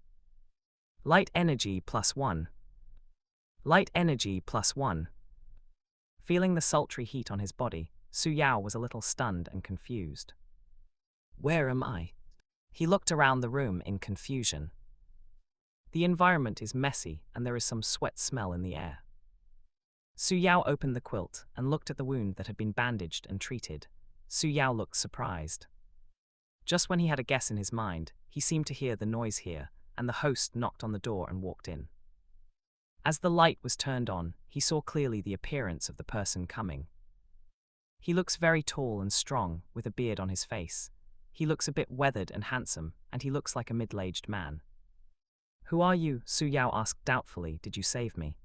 Light energy +1. Light energy +1. Feeling the sultry heat on his body, Suyao was a little stunned and confused. "Where am I?" He looked around the room in confusion. The environment is messy, and there is some sweat smell in the air. Suyao opened the quilt and looked at the wound that had been bandaged and treated. Suyao looked surprised. Just when he had a guess in his mind, he seemed to hear the noise here, and the host knocked on the door and walked in. As the light was turned on, he saw clearly the appearance of the person coming. He looks very tall and strong, with a beard on his face. He looks a bit weathered and handsome, and he looks like a middle-aged man. "Who are you?" Su Yao asked doubtfully. "Did you save me?"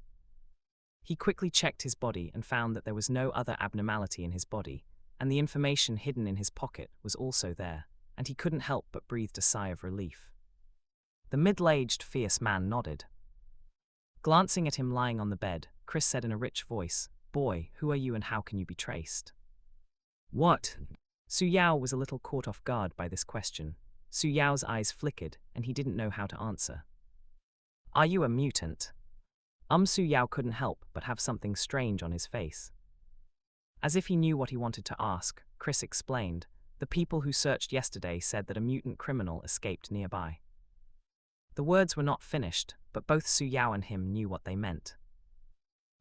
He quickly checked his body and found that there was no other abnormality in his body, and the information hidden in his pocket was also there, and he couldn't help but breathe a sigh of relief. The middle-aged, fierce man nodded. Glancing at him lying on the bed, Chris said in a rich voice, "Boy, who are you and how can you be traced?" "What?" Su Yao was a little caught off guard by this question. Su Yao's eyes flickered, and he didn't know how to answer. "Are you a mutant?" Su Yao couldn't help but have something strange on his face. As if he knew what he wanted to ask, Chris explained, "The people who searched yesterday said that a mutant criminal escaped nearby." The words were not finished, but both Su Yao and him knew what they meant.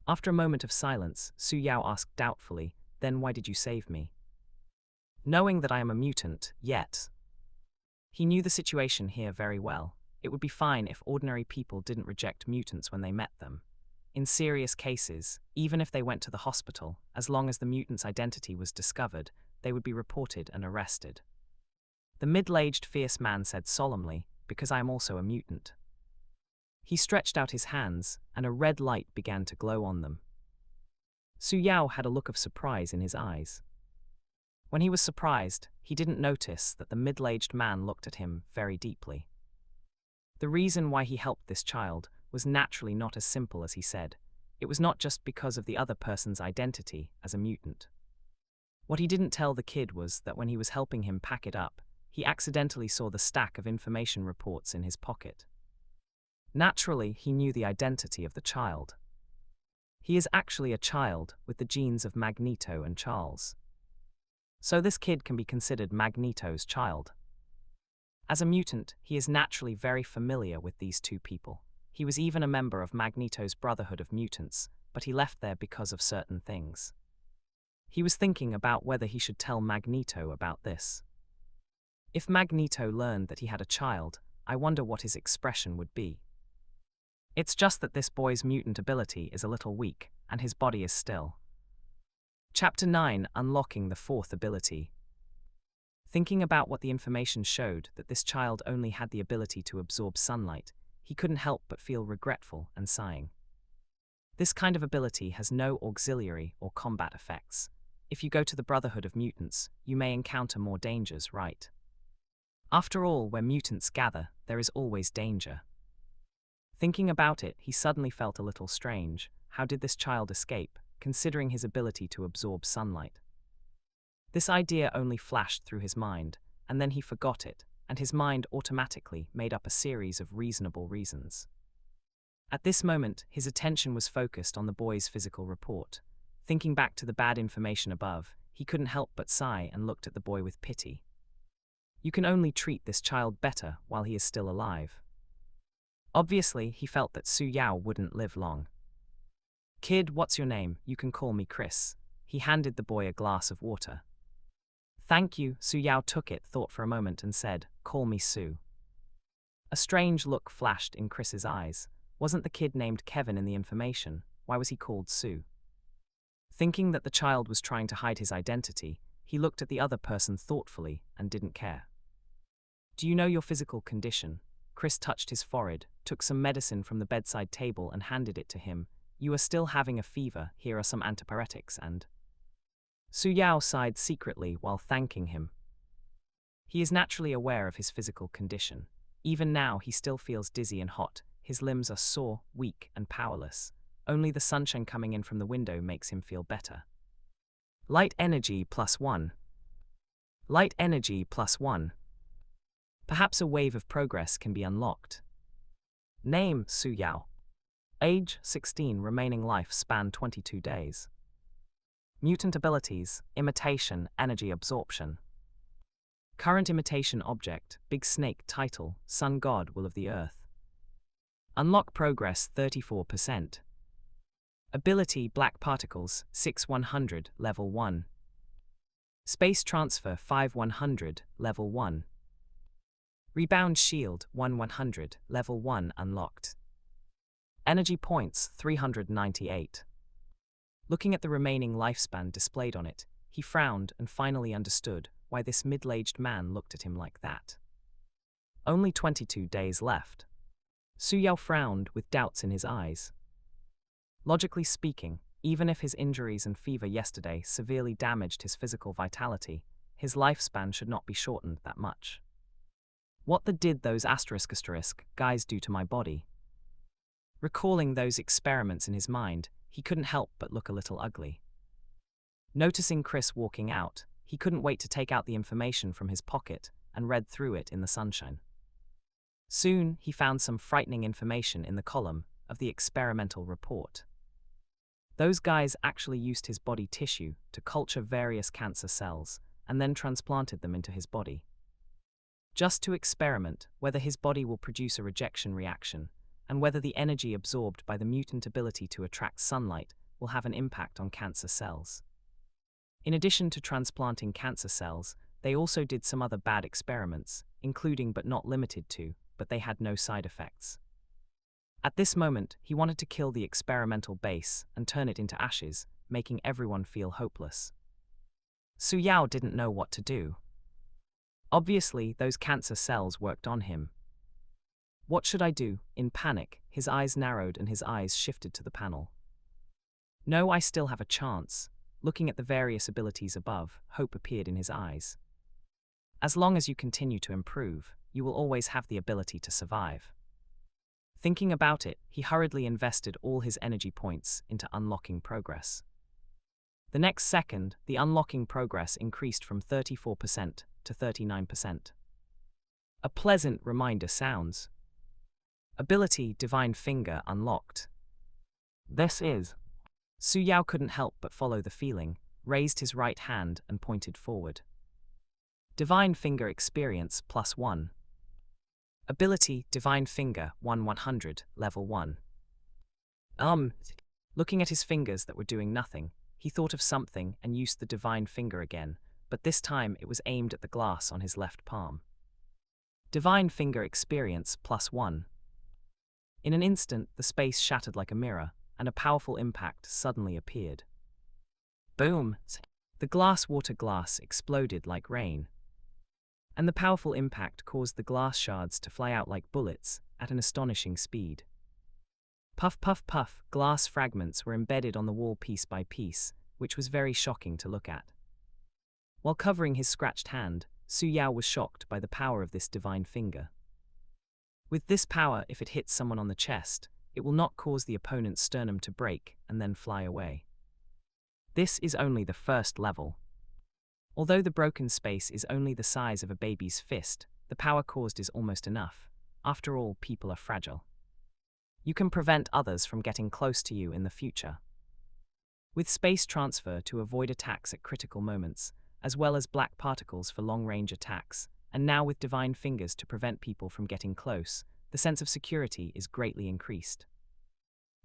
After a moment of silence, Su Yao asked doubtfully, "Then why did you save me?" "Knowing that I am a mutant, yet." He knew the situation here very well. It would be fine if ordinary people didn't reject mutants when they met them. In serious cases, even if they went to the hospital, as long as the mutant's identity was discovered, they would be reported and arrested. The middle-aged, fierce man said solemnly, "Because I am also a mutant." He stretched out his hands, and a red light began to glow on them. Su Yao had a look of surprise in his eyes. When he was surprised, he didn't notice that the middle-aged man looked at him very deeply. The reason why he helped this child was naturally not as simple as he said. It was not just because of the other person's identity as a mutant. What he didn't tell the kid was that when he was helping him pack it up, he accidentally saw the stack of information reports in his pocket. Naturally, he knew the identity of the child. He is actually a child with the genes of Magneto and Charles. So this kid can be considered Magneto's child. As a mutant, he is naturally very familiar with these two people. He was even a member of Magneto's Brotherhood of Mutants, but he left there because of certain things. He was thinking about whether he should tell Magneto about this. If Magneto learned that he had a child, I wonder what his expression would be. It's just that this boy's mutant ability is a little weak, and his body is still. Chapter 9: Unlocking the Fourth Ability. Thinking about what the information showed, that this child only had the ability to absorb sunlight, he couldn't help but feel regretful and sighing. This kind of ability has no auxiliary or combat effects. If you go to the Brotherhood of Mutants, you may encounter more dangers, right? After all, where mutants gather, there is always danger. Thinking about it, he suddenly felt a little strange. How did this child escape, considering his ability to absorb sunlight? This idea only flashed through his mind, and then he forgot it, and his mind automatically made up a series of reasonable reasons. At this moment, his attention was focused on the boy's physical report. Thinking back to the bad information above, he couldn't help but sigh and looked at the boy with pity. You can only treat this child better while he is still alive. Obviously, he felt that Su Yao wouldn't live long. "Kid, what's your name? You can call me Chris." He handed the boy a glass of water. "Thank you." Su Yao took it, thought for a moment, and said, "Call me Sue." A strange look flashed in Chris's eyes. Wasn't the kid named Kevin in the information? Why was he called Sue? Thinking that the child was trying to hide his identity, he looked at the other person thoughtfully and didn't care. "Do you know your physical condition?" Chris touched his forehead, took some medicine from the bedside table and handed it to him. "You are still having a fever. Here are some antipyretics and—" Su Yao sighed secretly while thanking him. He is naturally aware of his physical condition. Even now, he still feels dizzy and hot. His limbs are sore, weak, and powerless. Only the sunshine coming in from the window makes him feel better. Light energy +1. Light energy +1. Perhaps a wave of progress can be unlocked. Name: Su Yao. Age: 16. Remaining life span: 22 days. Mutant abilities: imitation, energy absorption. Current imitation object: Big Snake. Title: Sun God, Will of the Earth. Unlock progress: 34%. Ability: Black Particles, 6-100, level 1. Space Transfer, 5-100, level 1. Rebound Shield, 1-100, level 1 unlocked. Energy points 398. Looking at the remaining lifespan displayed on it, he frowned and finally understood why this middle-aged man looked at him like that. Only 22 days left. Su Yao frowned with doubts in his eyes. Logically speaking, even if his injuries and fever yesterday severely damaged his physical vitality, his lifespan should not be shortened that much. What did those *** guys do to my body? Recalling those experiments in his mind, he couldn't help but look a little ugly. Noticing Chris walking out, he couldn't wait to take out the information from his pocket and read through it in the sunshine. Soon, he found some frightening information in the column of the experimental report. Those guys actually used his body tissue to culture various cancer cells and then transplanted them into his body. Just to experiment whether his body will produce a rejection reaction and whether the energy absorbed by the mutant ability to attract sunlight will have an impact on cancer cells. In addition to transplanting cancer cells, they also did some other bad experiments, including but not limited to, but they had no side effects. At this moment, he wanted to kill the experimental base and turn it into ashes, making everyone feel hopeless. Su Yao didn't know what to do. Obviously, those cancer cells worked on him. What should I do? In panic, his eyes narrowed and his eyes shifted to the panel. No, I still have a chance. Looking at the various abilities above, hope appeared in his eyes. As long as you continue to improve, you will always have the ability to survive. Thinking about it, he hurriedly invested all his energy points into unlocking progress. The next second, the unlocking progress increased from 34% to 39%. A pleasant reminder sounds. Ability Divine Finger unlocked. This is. Su Yao couldn't help but follow the feeling, raised his right hand and pointed forward. Divine Finger experience +1. Ability Divine Finger 1/100, level 1. Looking at his fingers that were doing nothing, he thought of something and used the Divine Finger again, but this time it was aimed at the glass on his left palm. Divine Finger experience +1. In an instant, the space shattered like a mirror, and a powerful impact suddenly appeared. Boom! The water glass exploded like rain. And the powerful impact caused the glass shards to fly out like bullets at an astonishing speed. Puff, puff, puff, glass fragments were embedded on the wall piece by piece, which was very shocking to look at. While covering his scratched hand, Su Yao was shocked by the power of this Divine Finger. With this power, if it hits someone on the chest, it will not cause the opponent's sternum to break and then fly away. This is only the first level. Although the broken space is only the size of a baby's fist, the power caused is almost enough. After all, people are fragile. You can prevent others from getting close to you in the future. With space transfer to avoid attacks at critical moments, as well as black particles for long-range attacks, and now with Divine Fingers to prevent people from getting close, the sense of security is greatly increased.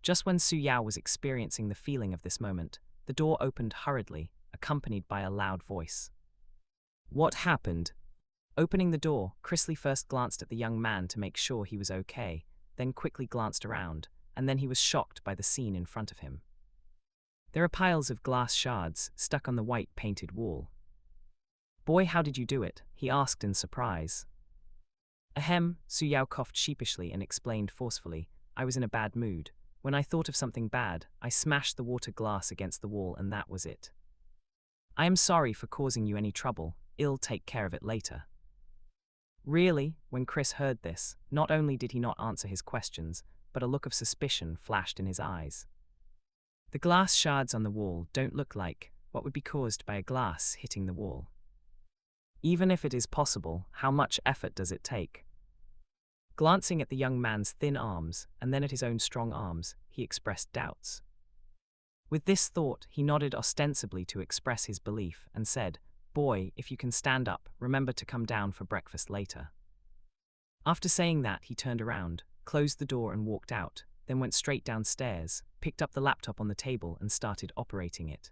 Just when Su Yao was experiencing the feeling of this moment, the door opened hurriedly, accompanied by a loud voice. What happened? Opening the door, Chrisley first glanced at the young man to make sure he was okay, then quickly glanced around, and then he was shocked by the scene in front of him. There are piles of glass shards stuck on the white painted wall. Boy, how did you do it? He asked in surprise. Ahem, Su Yao coughed sheepishly and explained forcefully, I was in a bad mood. When I thought of something bad, I smashed the water glass against the wall and that was it. I am sorry for causing you any trouble, I'll take care of it later. Really? When Chris heard this, not only did he not answer his questions, but a look of suspicion flashed in his eyes. The glass shards on the wall don't look like what would be caused by a glass hitting the wall. Even if it is possible, how much effort does it take? Glancing at the young man's thin arms, and then at his own strong arms, he expressed doubts. With this thought, he nodded ostensibly to express his belief, and said, Boy, if you can stand up, remember to come down for breakfast later. After saying that, he turned around, closed the door and walked out, then went straight downstairs, picked up the laptop on the table and started operating it.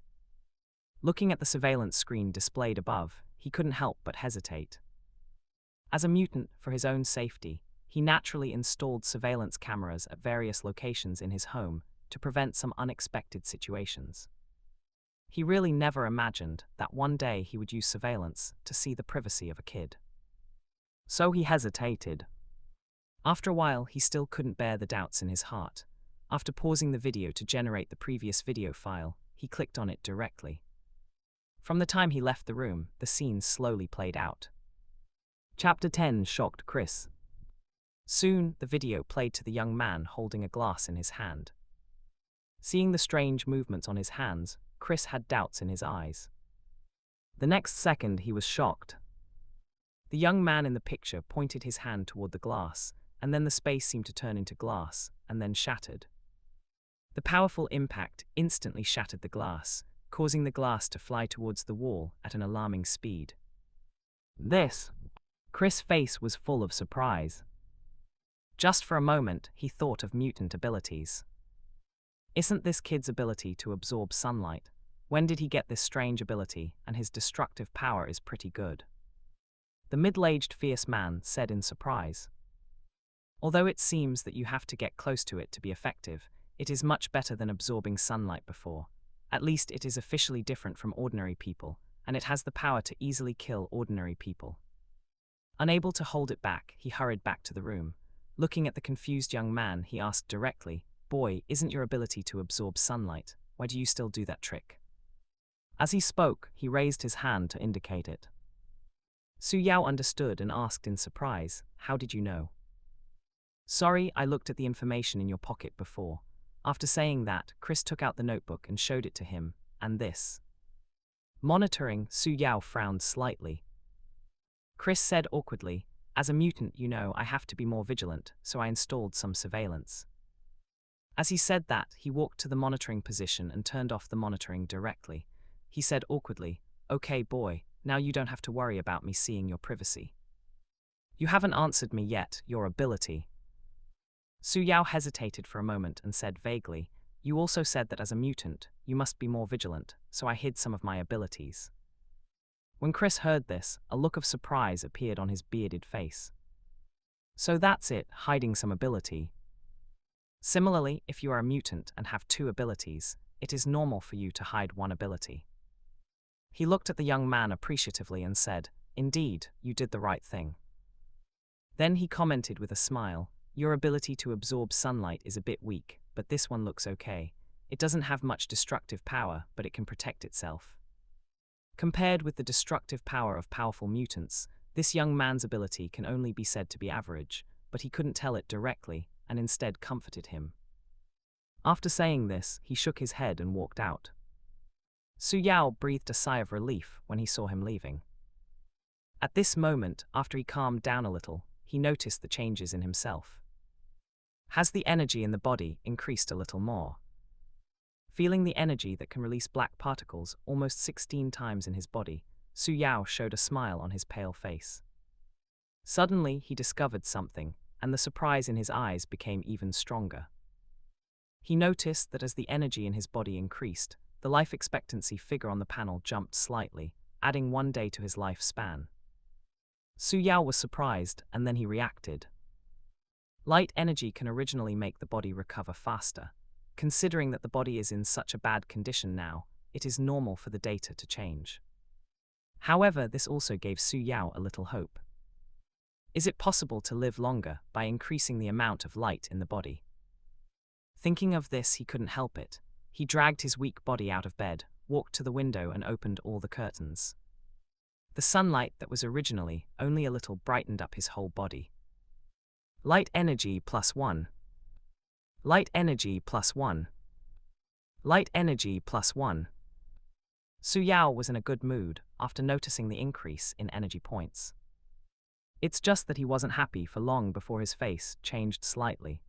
Looking at the surveillance screen displayed above, he couldn't help but hesitate. As a mutant, for his own safety, he naturally installed surveillance cameras at various locations in his home to prevent some unexpected situations. He really never imagined that one day he would use surveillance to see the privacy of a kid. So he hesitated. After a while, he still couldn't bear the doubts in his heart. After pausing the video to generate the previous video file, he clicked on it directly. From the time he left the room, the scene slowly played out. Chapter 10 shocked Chris. Soon, the video played to the young man holding a glass in his hand. Seeing the strange movements on his hands, Chris had doubts in his eyes. The next second, he was shocked. The young man in the picture pointed his hand toward the glass, and then the space seemed to turn into glass, and then shattered. The powerful impact instantly shattered the glass, causing the glass to fly towards the wall at an alarming speed. Chris' face was full of surprise. Just for a moment, he thought of mutant abilities. Isn't this kid's ability to absorb sunlight? When did he get this strange ability? And his destructive power is pretty good. The middle-aged fierce man said in surprise. Although it seems that you have to get close to it to be effective, it is much better than absorbing sunlight before. At least it is officially different from ordinary people, and it has the power to easily kill ordinary people. Unable to hold it back, he hurried back to the room. Looking at the confused young man, he asked directly, "Boy, isn't your ability to absorb sunlight? Why do you still do that trick?" As he spoke, he raised his hand to indicate it. Su Yao understood and asked in surprise, "How did you know?" "Sorry, I looked at the information in your pocket before." After saying that, Chris took out the notebook and showed it to him, and this. Monitoring, Su Yao frowned slightly. Chris said awkwardly, "As a mutant, you know, I have to be more vigilant, so I installed some surveillance." As he said that, he walked to the monitoring position and turned off the monitoring directly. He said awkwardly, "Okay, boy, now you don't have to worry about me seeing your privacy." "You haven't answered me yet, your ability." Su Yao hesitated for a moment and said vaguely, "You also said that as a mutant, you must be more vigilant, so I hid some of my abilities." When Chris heard this, a look of surprise appeared on his bearded face. "So that's it, hiding some ability. Similarly, if you are a mutant and have two abilities, it is normal for you to hide one ability." He looked at the young man appreciatively and said, "Indeed, you did the right thing." Then he commented with a smile, "Your ability to absorb sunlight is a bit weak, but this one looks okay. It doesn't have much destructive power, but it can protect itself." Compared with the destructive power of powerful mutants, this young man's ability can only be said to be average, but he couldn't tell it directly, and instead comforted him. After saying this, he shook his head and walked out. Su Yao breathed a sigh of relief when he saw him leaving. At this moment, after he calmed down a little, he noticed the changes in himself. Has the energy in the body increased a little more? Feeling the energy that can release black particles almost 16 times in his body, Su Yao showed a smile on his pale face. Suddenly, he discovered something, and the surprise in his eyes became even stronger. He noticed that as the energy in his body increased, the life expectancy figure on the panel jumped slightly, adding 1 day to his lifespan. Su Yao was surprised, and then he reacted. Light energy can originally make the body recover faster. Considering that the body is in such a bad condition now, it is normal for the data to change. However, this also gave Su Yao a little hope. Is it possible to live longer by increasing the amount of light in the body? Thinking of this, he couldn't help it. He dragged his weak body out of bed, walked to the window and opened all the curtains. The sunlight that was originally only a little brightened up his whole body. Light energy +1. Light energy +1. Light energy +1. Su Yao was in a good mood after noticing the increase in energy points. It's just that he wasn't happy for long before his face changed slightly.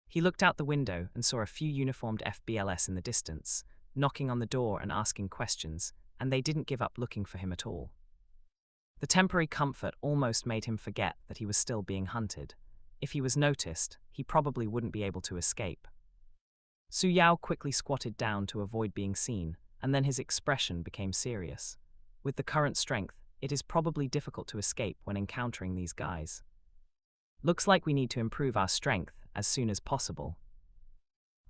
He looked out the window and saw a few uniformed FBLS in the distance, knocking on the door and asking questions, and they didn't give up looking for him at all. The temporary comfort almost made him forget that he was still being hunted. If he was noticed, he probably wouldn't be able to escape. Su Yao quickly squatted down to avoid being seen, and then his expression became serious. With the current strength, it is probably difficult to escape when encountering these guys. Looks like we need to improve our strength as soon as possible.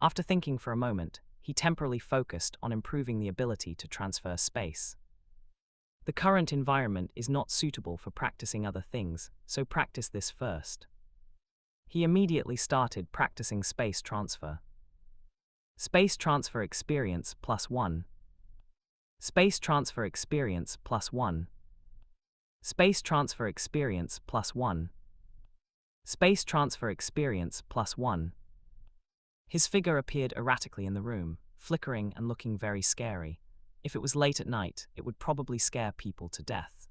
After thinking for a moment, he temporarily focused on improving the ability to transfer space. The current environment is not suitable for practicing other things, so practice this first. He immediately started practicing space transfer. Space transfer experience +1. Space transfer experience +1. Space transfer experience +1. Space transfer experience +1. His figure appeared erratically in the room, flickering and looking very scary. If it was late at night, it would probably scare people to death.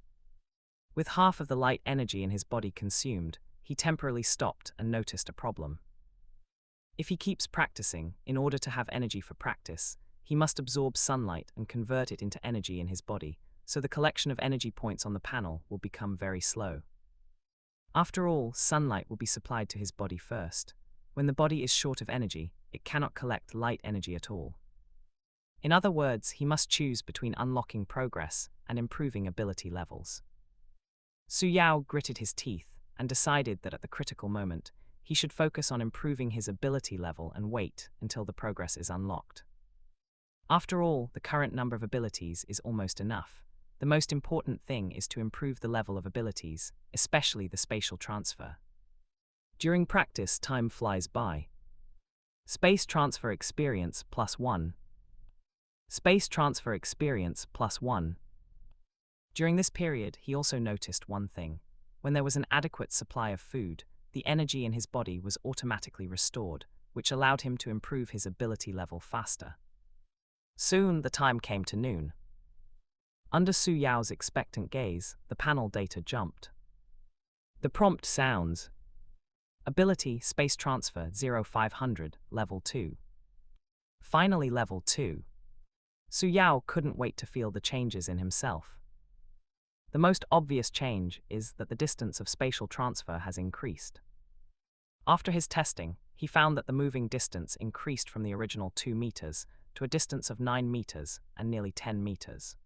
With half of the light energy in his body consumed, he temporarily stopped and noticed a problem. If he keeps practicing, in order to have energy for practice, he must absorb sunlight and convert it into energy in his body, so the collection of energy points on the panel will become very slow. After all, sunlight will be supplied to his body first. When the body is short of energy, it cannot collect light energy at all. In other words, he must choose between unlocking progress and improving ability levels. Su Yao gritted his teeth and decided that at the critical moment, he should focus on improving his ability level and wait until the progress is unlocked. After all, the current number of abilities is almost enough. The most important thing is to improve the level of abilities, especially the spatial transfer. During practice, time flies by. Space transfer experience +1. Space transfer experience +1. During this period, he also noticed one thing. When there was an adequate supply of food, the energy in his body was automatically restored, which allowed him to improve his ability level faster. Soon, the time came to noon. Under Su Yao's expectant gaze, the panel data jumped. The prompt sounds: Ability Space Transfer 0500, Level 2. Finally Level 2. Su Yao couldn't wait to feel the changes in himself. The most obvious change is that the distance of spatial transfer has increased. After his testing, he found that the moving distance increased from the original 2 meters to a distance of 9 meters and nearly 10 meters.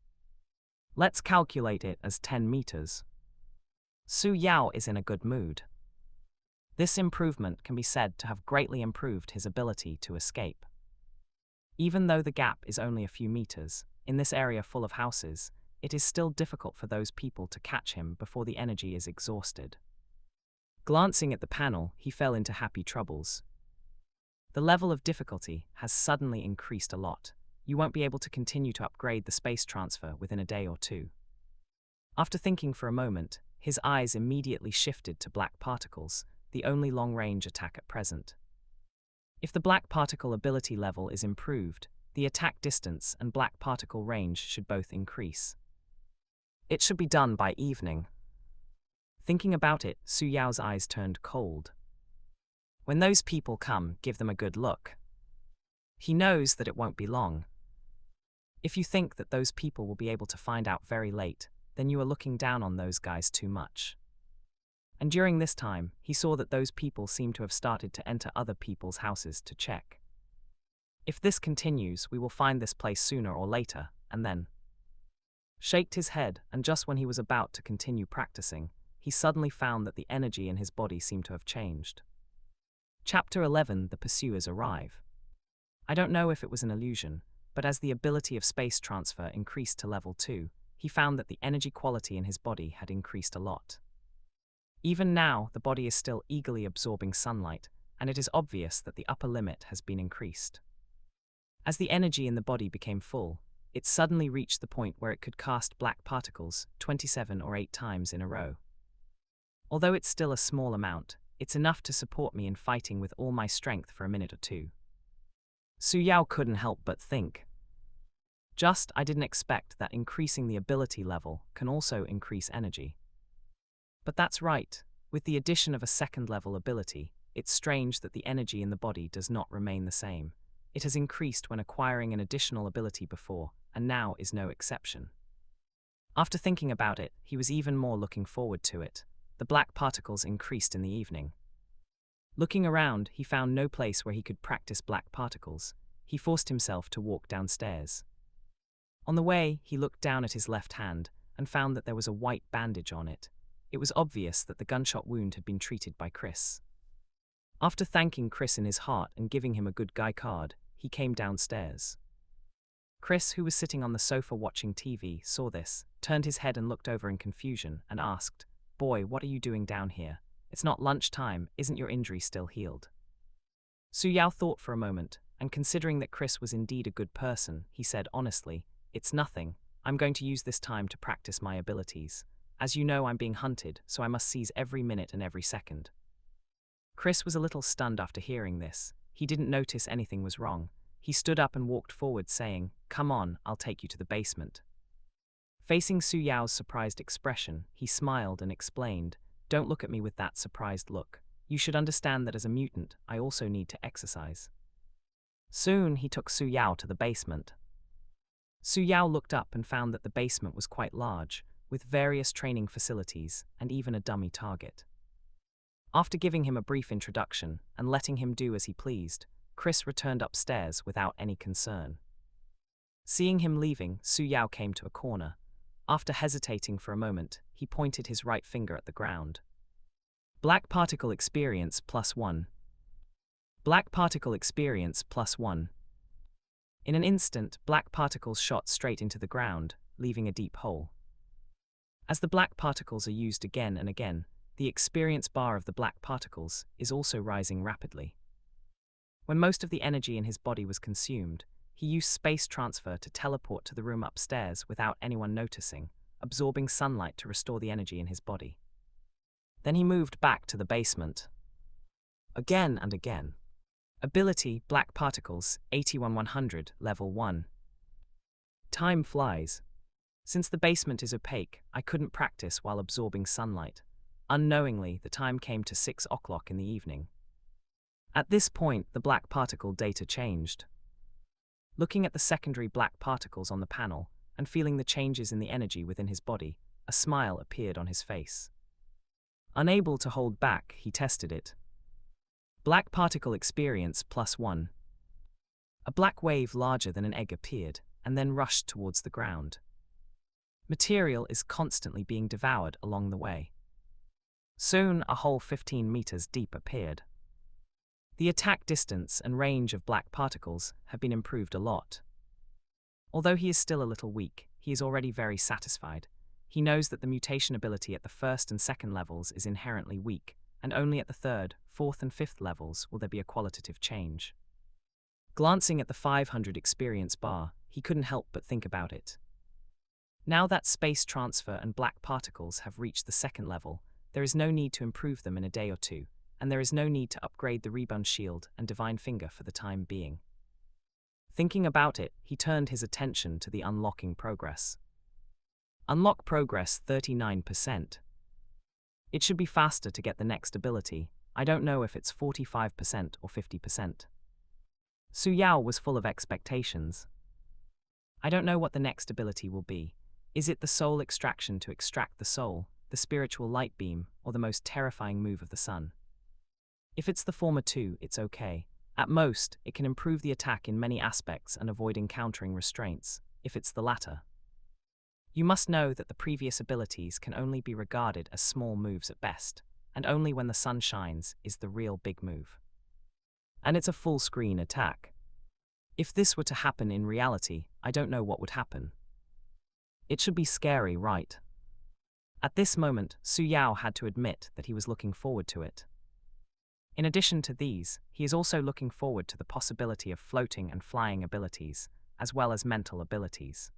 Let's calculate it as 10 meters. Su Yao is in a good mood. This improvement can be said to have greatly improved his ability to escape. Even though the gap is only a few meters, in this area full of houses, it is still difficult for those people to catch him before the energy is exhausted. Glancing at the panel, he fell into happy troubles. The level of difficulty has suddenly increased a lot. You won't be able to continue to upgrade the space transfer within a day or two. After thinking for a moment, his eyes immediately shifted to black particles, the only long-range attack at present. If the black particle ability level is improved, the attack distance and black particle range should both increase. It should be done by evening. Thinking about it, Su Yao's eyes turned cold. When those people come, give them a good look. He knows that it won't be long. If you think that those people will be able to find out very late, then you are looking down on those guys too much. And during this time, he saw that those people seem to have started to enter other people's houses to check. If this continues, we will find this place sooner or later, and then shaked his head, and just when he was about to continue practicing, he suddenly found that the energy in his body seemed to have changed. Chapter 11: The Pursuers Arrive. I don't know if it was an illusion, but as the ability of space transfer increased to level 2, he found that the energy quality in his body had increased a lot. Even now, the body is still eagerly absorbing sunlight, and it is obvious that the upper limit has been increased. As the energy in the body became full, it suddenly reached the point where it could cast black particles 27 or 8 times in a row. Although it's still a small amount, it's enough to support me in fighting with all my strength for a minute or two. Su Yao couldn't help but think. I didn't expect that increasing the ability level can also increase energy. But that's right, with the addition of a second level ability, it's strange that the energy in the body does not remain the same. It has increased when acquiring an additional ability before, and now is no exception. After thinking about it, he was even more looking forward to it. The black particles increased in the evening. Looking around, he found no place where he could practice black particles. He forced himself to walk downstairs. On the way, he looked down at his left hand and found that there was a white bandage on it. It was obvious that the gunshot wound had been treated by Chris. After thanking Chris in his heart and giving him a good guy card, he came downstairs. Chris, who was sitting on the sofa watching TV, saw this, turned his head and looked over in confusion, and asked, "Boy, what are you doing down here? It's not lunchtime, isn't your injury still healed?" Suyao thought for a moment, and considering that Chris was indeed a good person, he said honestly, "It's nothing. I'm going to use this time to practice my abilities. As you know, I'm being hunted, so I must seize every minute and every second." Chris was a little stunned after hearing this. He didn't notice anything was wrong. He stood up and walked forward, saying, "Come on, I'll take you to the basement." Facing Suyao's surprised expression, he smiled and explained, "Don't look at me with that surprised look. You should understand that as a mutant, I also need to exercise." Soon, he took Suyao to the basement. Suyao looked up and found that the basement was quite large, with various training facilities and even a dummy target. After giving him a brief introduction and letting him do as he pleased, Chris returned upstairs without any concern. Seeing him leaving, Suyao came to a corner. After hesitating for a moment, he pointed his right finger at the ground. Black particle experience +1. Black particle experience +1. In an instant, black particles shot straight into the ground, leaving a deep hole. As the black particles are used again and again, the experience bar of the black particles is also rising rapidly. When most of the energy in his body was consumed, he used space transfer to teleport to the room upstairs without anyone noticing, absorbing sunlight to restore the energy in his body. Then he moved back to the basement. Again and again. Ability, Black Particles, 81-100, Level 1. Time flies. Since the basement is opaque, I couldn't practice while absorbing sunlight. Unknowingly, the time came to 6 o'clock in the evening. At this point, the black particle data changed. Looking at the secondary black particles on the panel, and feeling the changes in the energy within his body, a smile appeared on his face. Unable to hold back, he tested it. Black particle experience +1. A black wave larger than an egg appeared, and then rushed towards the ground. Material is constantly being devoured along the way. Soon, a hole 15 meters deep appeared. The attack distance and range of black particles have been improved a lot. Although he is still a little weak, he is already very satisfied. He knows that the mutation ability at the first and second levels is inherently weak, and only at the third, fourth and fifth levels will there be a qualitative change. Glancing at the 500 experience bar, he couldn't help but think about it. Now that space transfer and black particles have reached the second level, there is no need to improve them in a day or two, and there is no need to upgrade the rebound shield and divine finger for the time being. Thinking about it, he turned his attention to the unlocking progress. Unlock progress 39%. It should be faster to get the next ability. I don't know if it's 45% or 50%. Suyao was full of expectations. I don't know what the next ability will be. Is it the soul extraction to extract the soul, the spiritual light beam, or the most terrifying move of the sun? If it's the former two, it's okay. At most, it can improve the attack in many aspects and avoid encountering restraints, if it's the latter. You must know that the previous abilities can only be regarded as small moves at best, and only when the sun shines is the real big move. And it's a full-screen attack. If this were to happen in reality, I don't know what would happen. It should be scary, right? At this moment, Suyao had to admit that he was looking forward to it. In addition to these, he is also looking forward to the possibility of floating and flying abilities, as well as mental abilities.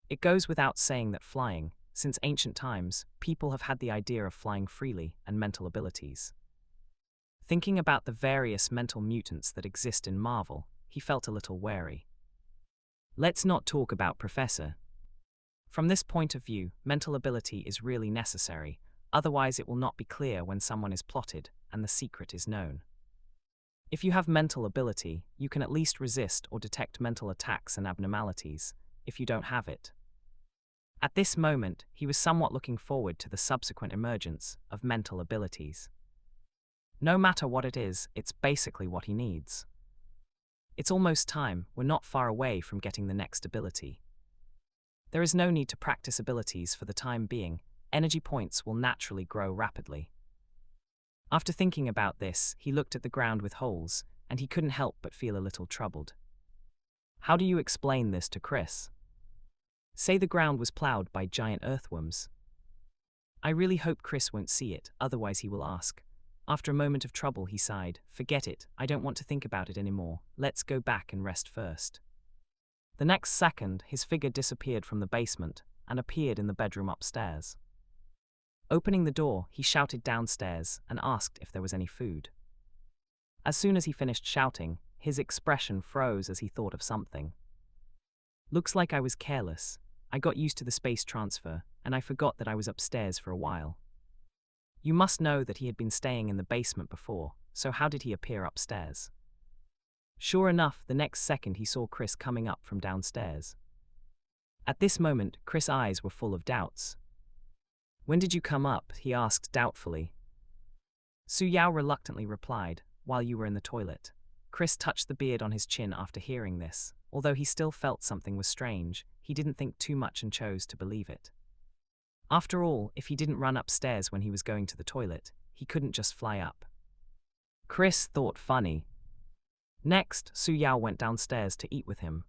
It goes without saying that flying, since ancient times, people have had the idea of flying freely and mental abilities. Thinking about the various mental mutants that exist in Marvel, he felt a little wary. Let's not talk about Professor. From this point of view, mental ability is really necessary, otherwise it will not be clear when someone is plotted and the secret is known. If you have mental ability, you can at least resist or detect mental attacks and abnormalities. If you don't have it. At this moment, he was somewhat looking forward to the subsequent emergence of mental abilities. No matter what it is, it's basically what he needs. It's almost time, we're not far away from getting the next ability. There is no need to practice abilities for the time being, energy points will naturally grow rapidly. After thinking about this, he looked at the ground with holes, and he couldn't help but feel a little troubled. How do you explain this to Chris? Say the ground was plowed by giant earthworms. I really hope Chris won't see it, otherwise he will ask. After a moment of trouble, he sighed. Forget it, I don't want to think about it anymore. Let's go back and rest first. The next second, his figure disappeared from the basement and appeared in the bedroom upstairs. Opening the door, he shouted downstairs and asked if there was any food. As soon as he finished shouting, his expression froze as he thought of something. Looks like I was careless. I got used to the space transfer, and I forgot that I was upstairs for a while. You must know that he had been staying in the basement before, so how did he appear upstairs? Sure enough, the next second he saw Chris coming up from downstairs. At this moment, Chris' eyes were full of doubts. When did you come up? He asked doubtfully. Su Yao reluctantly replied, while you were in the toilet. Chris touched the beard on his chin after hearing this. Although he still felt something was strange, he didn't think too much and chose to believe it. After all, if he didn't run upstairs when he was going to the toilet, he couldn't just fly up. Chris thought funny. Next, Su Yao went downstairs to eat with him.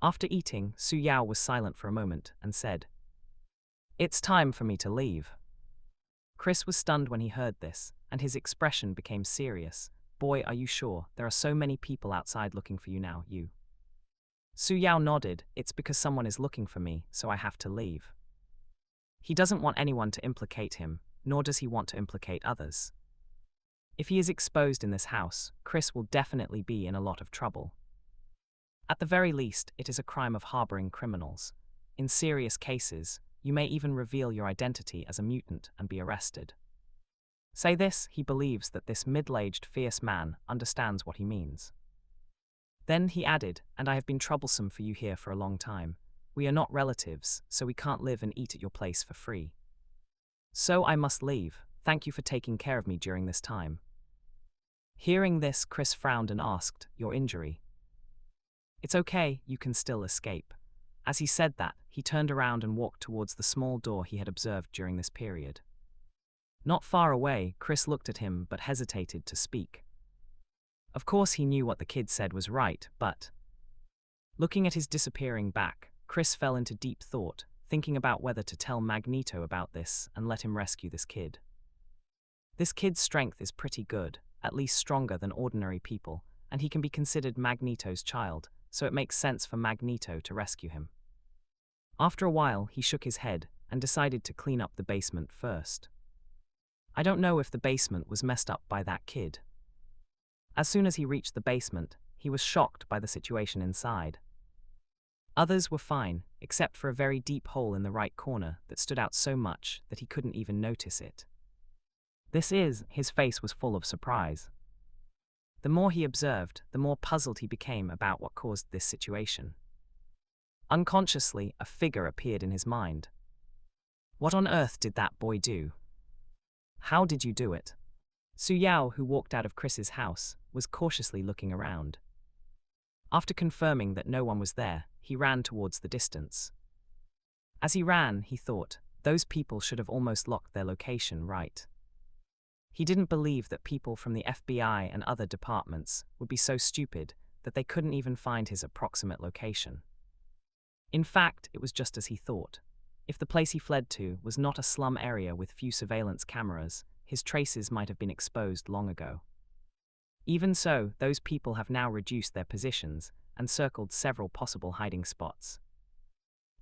After eating, Su Yao was silent for a moment and said, "It's time for me to leave." Chris was stunned when he heard this, and his expression became serious. Boy, are you sure? There are so many people outside looking for you now, you. Su Yao nodded. It's because someone is looking for me, so I have to leave. He doesn't want anyone to implicate him, nor does he want to implicate others. If he is exposed in this house, Chris will definitely be in a lot of trouble. At the very least, it is a crime of harboring criminals. In serious cases, you may even reveal your identity as a mutant and be arrested. Say this, he believes that this middle-aged, fierce man understands what he means. Then he added, and I have been troublesome for you here for a long time. We are not relatives, so we can't live and eat at your place for free. So I must leave. Thank you for taking care of me during this time. Hearing this, Chris frowned and asked, your injury? It's okay, you can still escape. As he said that, he turned around and walked towards the small door he had observed during this period. Not far away, Chris looked at him but hesitated to speak. Of course he knew what the kid said was right, but... Looking at his disappearing back, Chris fell into deep thought, thinking about whether to tell Magneto about this and let him rescue this kid. This kid's strength is pretty good, at least stronger than ordinary people, and he can be considered Magneto's child, so it makes sense for Magneto to rescue him. After a while, he shook his head and decided to clean up the basement first. I don't know if the basement was messed up by that kid. As soon as he reached the basement, he was shocked by the situation inside. Others were fine, except for a very deep hole in the right corner that stood out so much that he couldn't even notice it. His face was full of surprise. The more he observed, the more puzzled he became about what caused this situation. Unconsciously, a figure appeared in his mind. What on earth did that boy do? How did you do it? Su Yao, who walked out of Chris's house, was cautiously looking around. After confirming that no one was there, he ran towards the distance. As he ran, he thought, those people should have almost locked their location right. He didn't believe that people from the FBI and other departments would be so stupid that they couldn't even find his approximate location. In fact, it was just as he thought. If the place he fled to was not a slum area with few surveillance cameras, his traces might have been exposed long ago. Even so, those people have now reduced their positions and circled several possible hiding spots.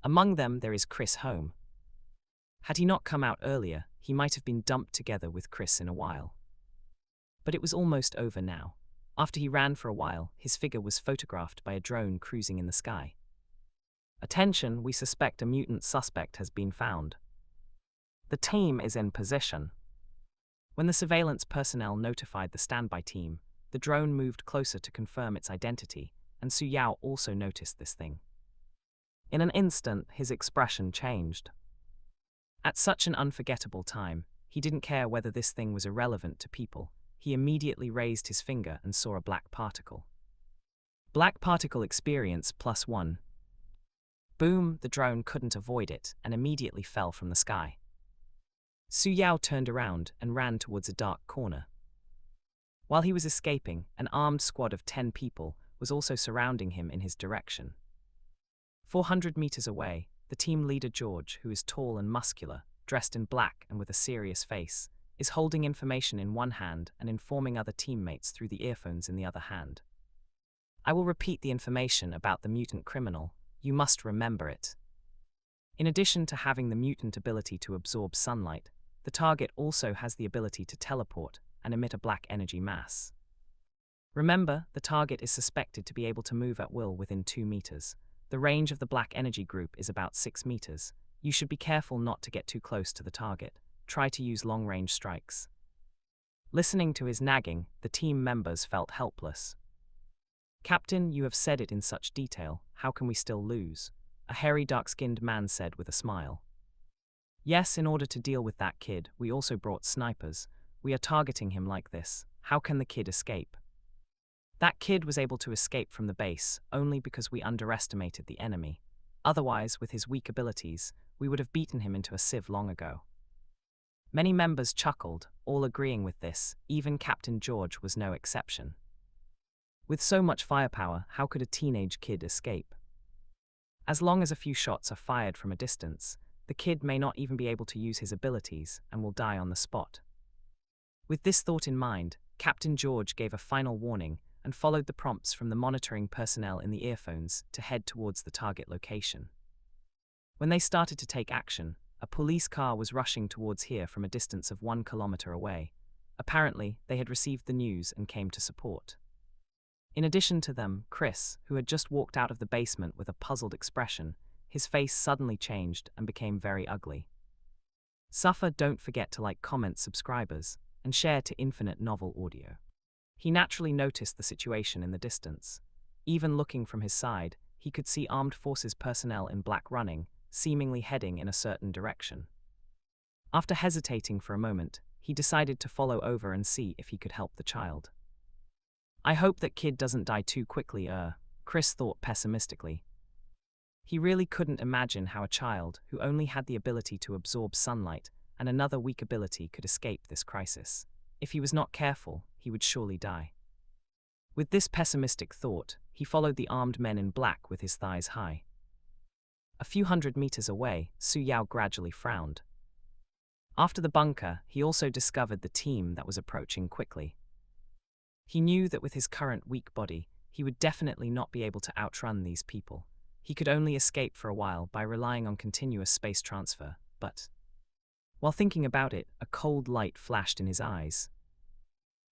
Among them, there is Chris' home. Had he not come out earlier, he might have been dumped together with Chris in a while. But it was almost over now. After he ran for a while, his figure was photographed by a drone cruising in the sky. Attention, we suspect a mutant suspect has been found. The team is in position. When the surveillance personnel notified the standby team, the drone moved closer to confirm its identity, and Su Yao also noticed this thing. In an instant, his expression changed. At such an unforgettable time, he didn't care whether this thing was irrelevant to people. He immediately raised his finger and saw a black particle. Black particle experience +1. Boom, the drone couldn't avoid it and immediately fell from the sky. Su Yao turned around and ran towards a dark corner. While he was escaping, an armed squad of 10 people was also surrounding him in his direction. 400 meters away, the team leader George, who is tall and muscular, dressed in black and with a serious face, is holding information in one hand and informing other teammates through the earphones in the other hand. I will repeat the information about the mutant criminal. You must remember it. In addition to having the mutant ability to absorb sunlight, the target also has the ability to teleport and emit a black energy mass. Remember, the target is suspected to be able to move at will within 2 meters. The range of the black energy group is about 6 meters. You should be careful not to get too close to the target. Try to use long-range strikes. Listening to his nagging, the team members felt helpless. Captain, you have said it in such detail. How can we still lose? A hairy, dark-skinned man said with a smile. Yes, in order to deal with that kid, we also brought snipers. We are targeting him like this. How can the kid escape? That kid was able to escape from the base only because we underestimated the enemy. Otherwise, with his weak abilities, we would have beaten him into a sieve long ago. Many members chuckled, all agreeing with this. Even Captain George was no exception. With so much firepower, how could a teenage kid escape? As long as a few shots are fired from a distance, the kid may not even be able to use his abilities and will die on the spot. With this thought in mind, Captain George gave a final warning and followed the prompts from the monitoring personnel in the earphones to head towards the target location. When they started to take action, a police car was rushing towards here from a distance of 1 kilometer away. Apparently, they had received the news and came to support. In addition to them, Chris, who had just walked out of the basement with a puzzled expression, his face suddenly changed and became very ugly. Don't forget to like, comment, subscribers, and share to Infinite Novel Audio. He naturally noticed the situation in the distance. Even looking from his side, he could see armed forces personnel in black running, seemingly heading in a certain direction. After hesitating for a moment, he decided to follow over and see if he could help the child. I hope that kid doesn't die too quickly, Chris thought pessimistically. He really couldn't imagine how a child who only had the ability to absorb sunlight and another weak ability could escape this crisis. If he was not careful, he would surely die. With this pessimistic thought, he followed the armed men in black with his thighs high. A few hundred meters away, Su Yao gradually frowned. After the bunker, he also discovered the team that was approaching quickly. He knew that with his current weak body, he would definitely not be able to outrun these people. He could only escape for a while by relying on continuous space transfer, but while thinking about it, a cold light flashed in his eyes.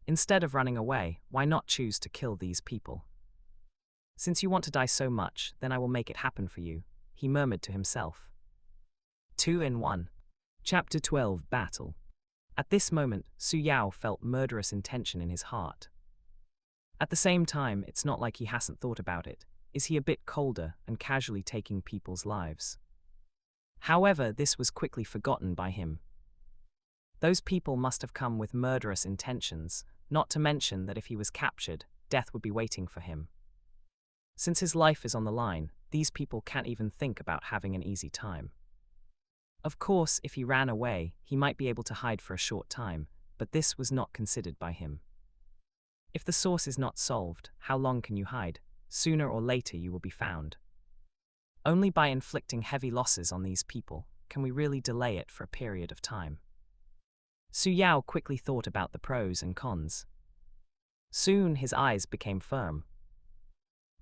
Instead of running away, why not choose to kill these people? Since you want to die so much, then I will make it happen for you, he murmured to himself. 2 in 1. Chapter 12 Battle. At this moment, Su Yao felt murderous intention in his heart. At the same time, it's not like he hasn't thought about it. Is he a bit colder and casually taking people's lives? However, this was quickly forgotten by him. Those people must have come with murderous intentions, not to mention that if he was captured, death would be waiting for him. Since his life is on the line, these people can't even think about having an easy time. Of course, if he ran away, he might be able to hide for a short time, but this was not considered by him. If the source is not solved, how long can you hide? Sooner or later you will be found. Only by inflicting heavy losses on these people can we really delay it for a period of time. Su Yao quickly thought about the pros and cons. Soon his eyes became firm.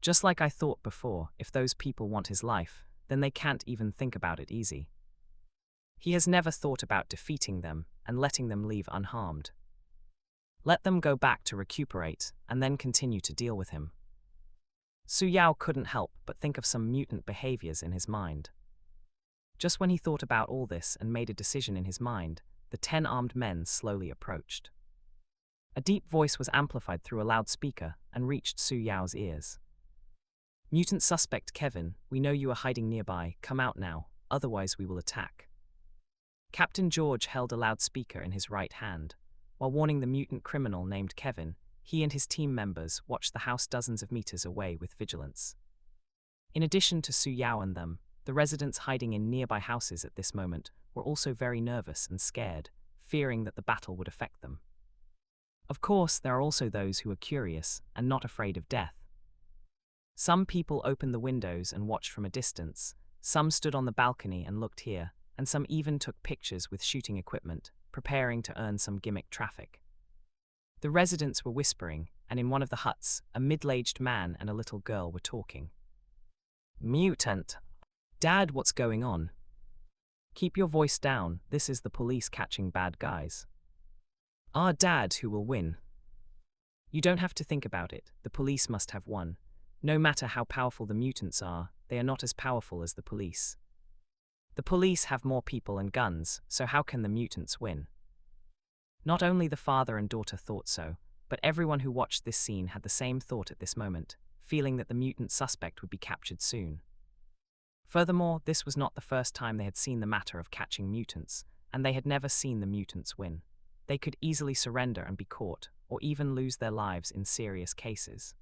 Just like I thought before, if those people want his life, then they can't even think about it easy. He has never thought about defeating them and letting them leave unharmed. Let them go back to recuperate and then continue to deal with him. Su Yao couldn't help but think of some mutant behaviors in his mind. Just when he thought about all this and made a decision in his mind, the 10 armed men slowly approached. A deep voice was amplified through a loudspeaker and reached Su Yao's ears. Mutant suspect Kevin, we know you are hiding nearby, come out now, otherwise we will attack. Captain George held a loudspeaker in his right hand. While warning the mutant criminal named Kevin, he and his team members watched the house dozens of meters away with vigilance. In addition to Su Yao and them, The residents hiding in nearby houses at this moment were also very nervous and scared, fearing that the battle would affect them. Of course, there are also those who are curious and not afraid of death. Some people opened the windows and watched from a distance, some stood on the balcony and looked here, and some even took pictures with shooting equipment, preparing to earn some gimmick traffic. The residents were whispering, and in one of the huts, a middle-aged man and a little girl were talking. "Mutant. Dad, what's going on? Keep your voice down, this is the police catching bad guys." "Our Dad, who will win?" "You don't have to think about it, the police must have won. No matter how powerful the mutants are, they are not as powerful as the police. The police have more people and guns, so how can the mutants win?" Not only the father and daughter thought so, but everyone who watched this scene had the same thought at this moment, feeling that the mutant suspect would be captured soon. Furthermore, this was not the first time they had seen the matter of catching mutants, and they had never seen the mutants win. They could easily surrender and be caught, or even lose their lives in serious cases.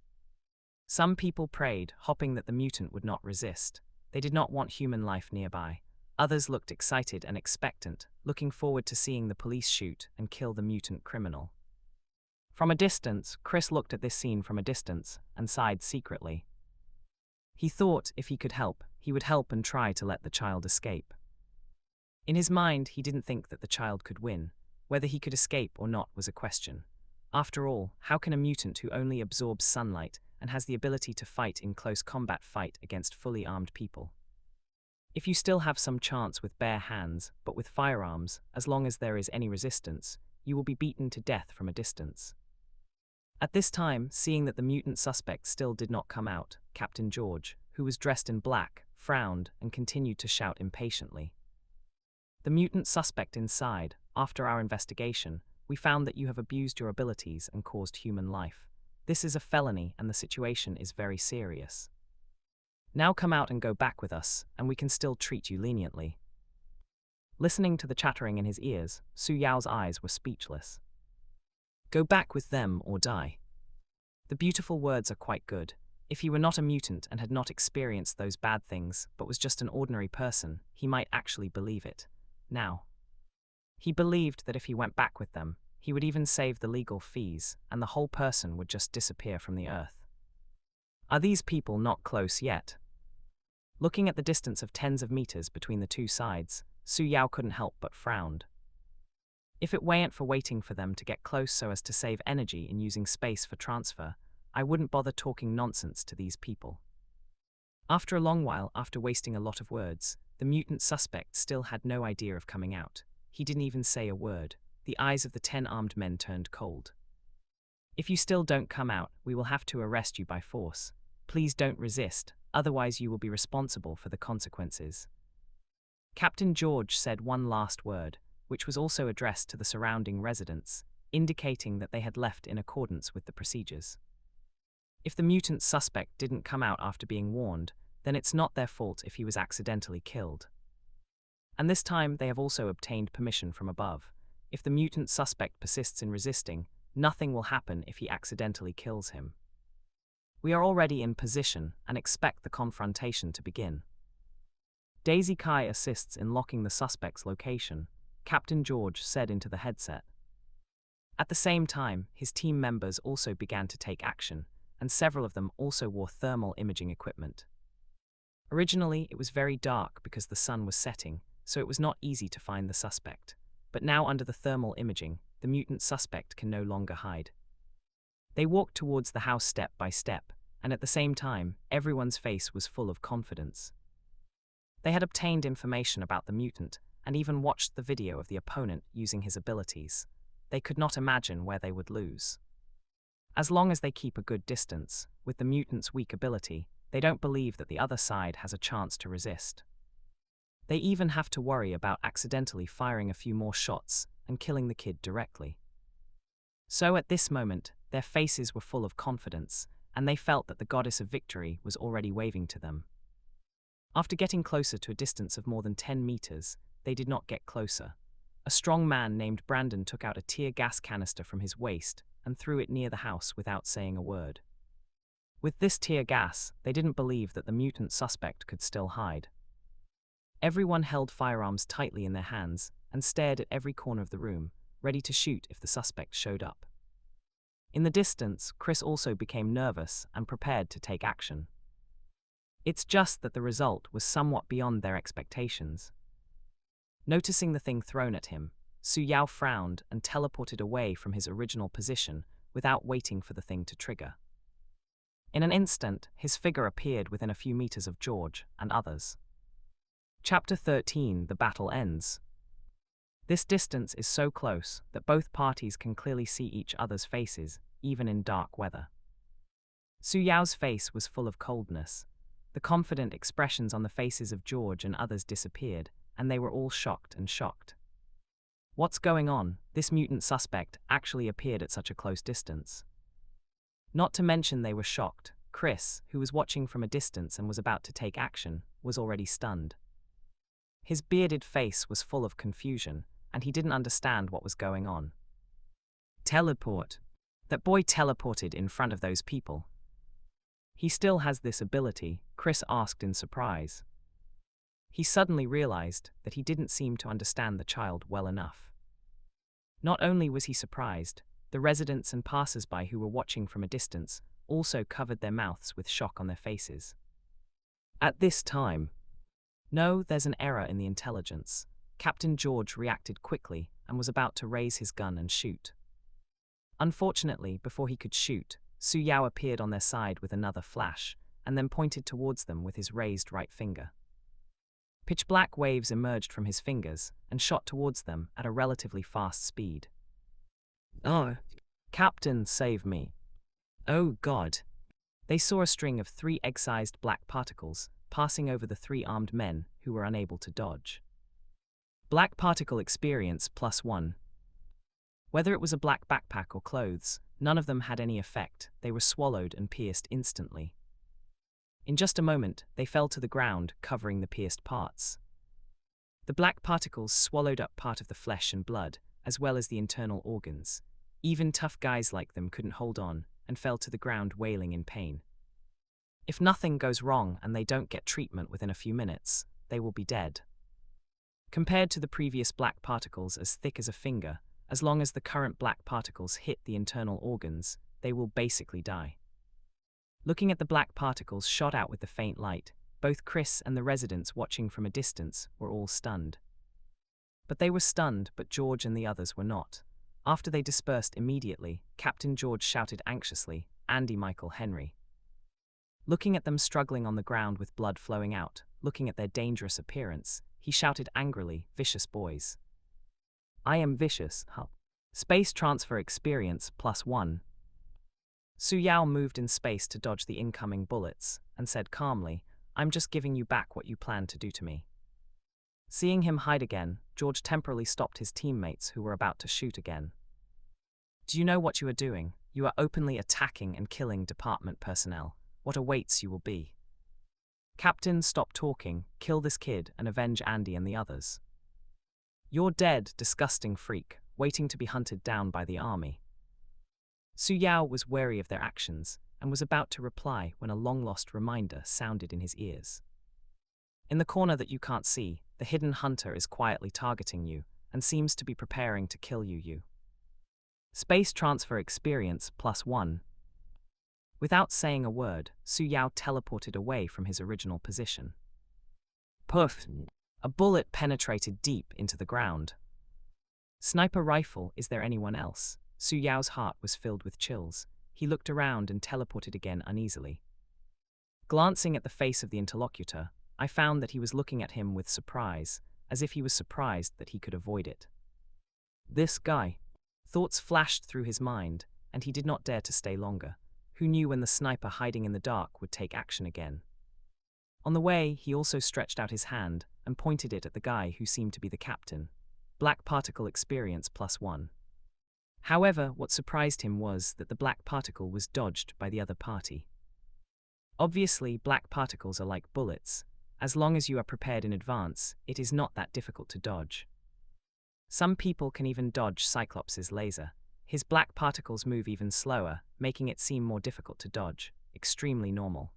Some people prayed, hoping that the mutant would not resist. They did not want human life nearby. Others looked excited and expectant, looking forward to seeing the police shoot and kill the mutant criminal. From a distance, Chris looked at this scene from a distance and sighed secretly. He thought if he could help, he would help and try to let the child escape. In his mind, he didn't think that the child could win. Whether he could escape or not was a question. After all, how can a mutant who only absorbs sunlight and has the ability to fight in close combat fight against fully armed people? If you still have some chance with bare hands, but with firearms, as long as there is any resistance, you will be beaten to death from a distance. At this time, seeing that the mutant suspect still did not come out, Captain George, who was dressed in black, frowned and continued to shout impatiently. "The mutant suspect inside, after our investigation, we found that you have abused your abilities and caused human life. This is a felony and the situation is very serious. Now come out and go back with us, and we can still treat you leniently." Listening to the chattering in his ears, Su Yao's eyes were speechless. Go back with them or die. The beautiful words are quite good. If he were not a mutant and had not experienced those bad things, but was just an ordinary person, he might actually believe it. Now, he believed that if he went back with them, he would even save the legal fees, and the whole person would just disappear from the earth. Are these people not close yet? Looking at the distance of tens of meters between the two sides, Su Yao couldn't help but frowned. If it weren't for waiting for them to get close so as to save energy in using space for transfer, I wouldn't bother talking nonsense to these people. After a long while, after wasting a lot of words, the mutant suspect still had no idea of coming out. He didn't even say a word. The eyes of the 10 armed men turned cold. "If you still don't come out, we will have to arrest you by force. Please don't resist, otherwise you will be responsible for the consequences." Captain George said one last word, which was also addressed to the surrounding residents, indicating that they had left in accordance with the procedures. If the mutant suspect didn't come out after being warned, then it's not their fault if he was accidentally killed. And this time they have also obtained permission from above. If the mutant suspect persists in resisting, nothing will happen if he accidentally kills him. We are already in position and expect the confrontation to begin. Daisy Kai assists in locking the suspect's location, Captain George said into the headset. At the same time, his team members also began to take action, and several of them also wore thermal imaging equipment. Originally, it was very dark because the sun was setting, so it was not easy to find the suspect. But now under the thermal imaging, the mutant suspect can no longer hide. They walked towards the house step by step, and at the same time, everyone's face was full of confidence. They had obtained information about the mutant, and even watched the video of the opponent using his abilities. They could not imagine where they would lose. As long as they keep a good distance, with the mutant's weak ability, they don't believe that the other side has a chance to resist. They even have to worry about accidentally firing a few more shots and killing the kid directly. So at this moment, their faces were full of confidence, and they felt that the goddess of victory was already waving to them. After getting closer to a distance of more than 10 meters, they did not get closer. A strong man named Brandon took out a tear gas canister from his waist and threw it near the house without saying a word. With this tear gas, they didn't believe that the mutant suspect could still hide. Everyone held firearms tightly in their hands and stared at every corner of the room, ready to shoot if the suspect showed up. In the distance, Chris also became nervous and prepared to take action. It's just that the result was somewhat beyond their expectations. Noticing the thing thrown at him, Su Yao frowned and teleported away from his original position without waiting for the thing to trigger. In an instant, his figure appeared within a few meters of George and others. Chapter 13: The Battle Ends. This distance is so close that both parties can clearly see each other's faces, even in dark weather. Su Yao's face was full of coldness. The confident expressions on the faces of George and others disappeared, and they were all shocked. What's going on? This mutant suspect actually appeared at such a close distance. Not to mention they were shocked. Chris, who was watching from a distance and was about to take action, was already stunned. His bearded face was full of confusion, and he didn't understand what was going on. Teleport. That boy teleported in front of those people. He still has this ability, Chris asked in surprise. He suddenly realized that he didn't seem to understand the child well enough. Not only was he surprised, the residents and passers-by who were watching from a distance also covered their mouths with shock on their faces. At this time, no, there's an error in the intelligence. Captain George reacted quickly and was about to raise his gun and shoot. Unfortunately, before he could shoot, Su Yao appeared on their side with another flash, and then pointed towards them with his raised right finger. Pitch-black waves emerged from his fingers and shot towards them at a relatively fast speed. Oh, Captain, save me. Oh God. They saw a string of 3 egg-sized black particles passing over the 3 armed men who were unable to dodge. Black particle experience +1. Whether it was a black backpack or clothes, none of them had any effect. They were swallowed and pierced instantly. In just a moment, they fell to the ground, covering the pierced parts. The black particles swallowed up part of the flesh and blood, as well as the internal organs. Even tough guys like them couldn't hold on, and fell to the ground wailing in pain. If nothing goes wrong and they don't get treatment within a few minutes, they will be dead. Compared to the previous black particles as thick as a finger, as long as the current black particles hit the internal organs, they will basically die. Looking at the black particles shot out with the faint light, both Chris and the residents watching from a distance were all stunned. But they were stunned, but George and the others were not. After they dispersed immediately, Captain George shouted anxiously, "Andy, Michael, Henry." Looking at them struggling on the ground with blood flowing out, looking at their dangerous appearance, he shouted angrily, "Vicious boys. I am vicious, huh? Space transfer experience +1. Su Yao moved in space to dodge the incoming bullets, and said calmly, "I'm just giving you back what you planned to do to me." Seeing him hide again, George temporarily stopped his teammates who were about to shoot again. "Do you know what you are doing? You are openly attacking and killing department personnel. What awaits you will be. Captain, stop talking, kill this kid and avenge Andy and the others. You're dead, disgusting freak, waiting to be hunted down by the army." Su Yao was wary of their actions and was about to reply when a long-lost reminder sounded in his ears. In the corner that you can't see, the hidden hunter is quietly targeting you and seems to be preparing to kill you. Space transfer experience +1. Without saying a word, Su Yao teleported away from his original position. Puff! A bullet penetrated deep into the ground. Sniper rifle, is there anyone else? Su Yao's heart was filled with chills. He looked around and teleported again uneasily. Glancing at the face of the interlocutor, I found that he was looking at him with surprise, as if he was surprised that he could avoid it. This guy. Thoughts flashed through his mind, and he did not dare to stay longer. Who knew when the sniper hiding in the dark would take action again? On the way, he also stretched out his hand and pointed it at the guy who seemed to be the captain. Black particle experience +1. However, what surprised him was that the black particle was dodged by the other party. Obviously, black particles are like bullets. As long as you are prepared in advance, it is not that difficult to dodge. Some people can even dodge Cyclops' laser. His black particles move even slower, making it seem more difficult to dodge. Extremely normal.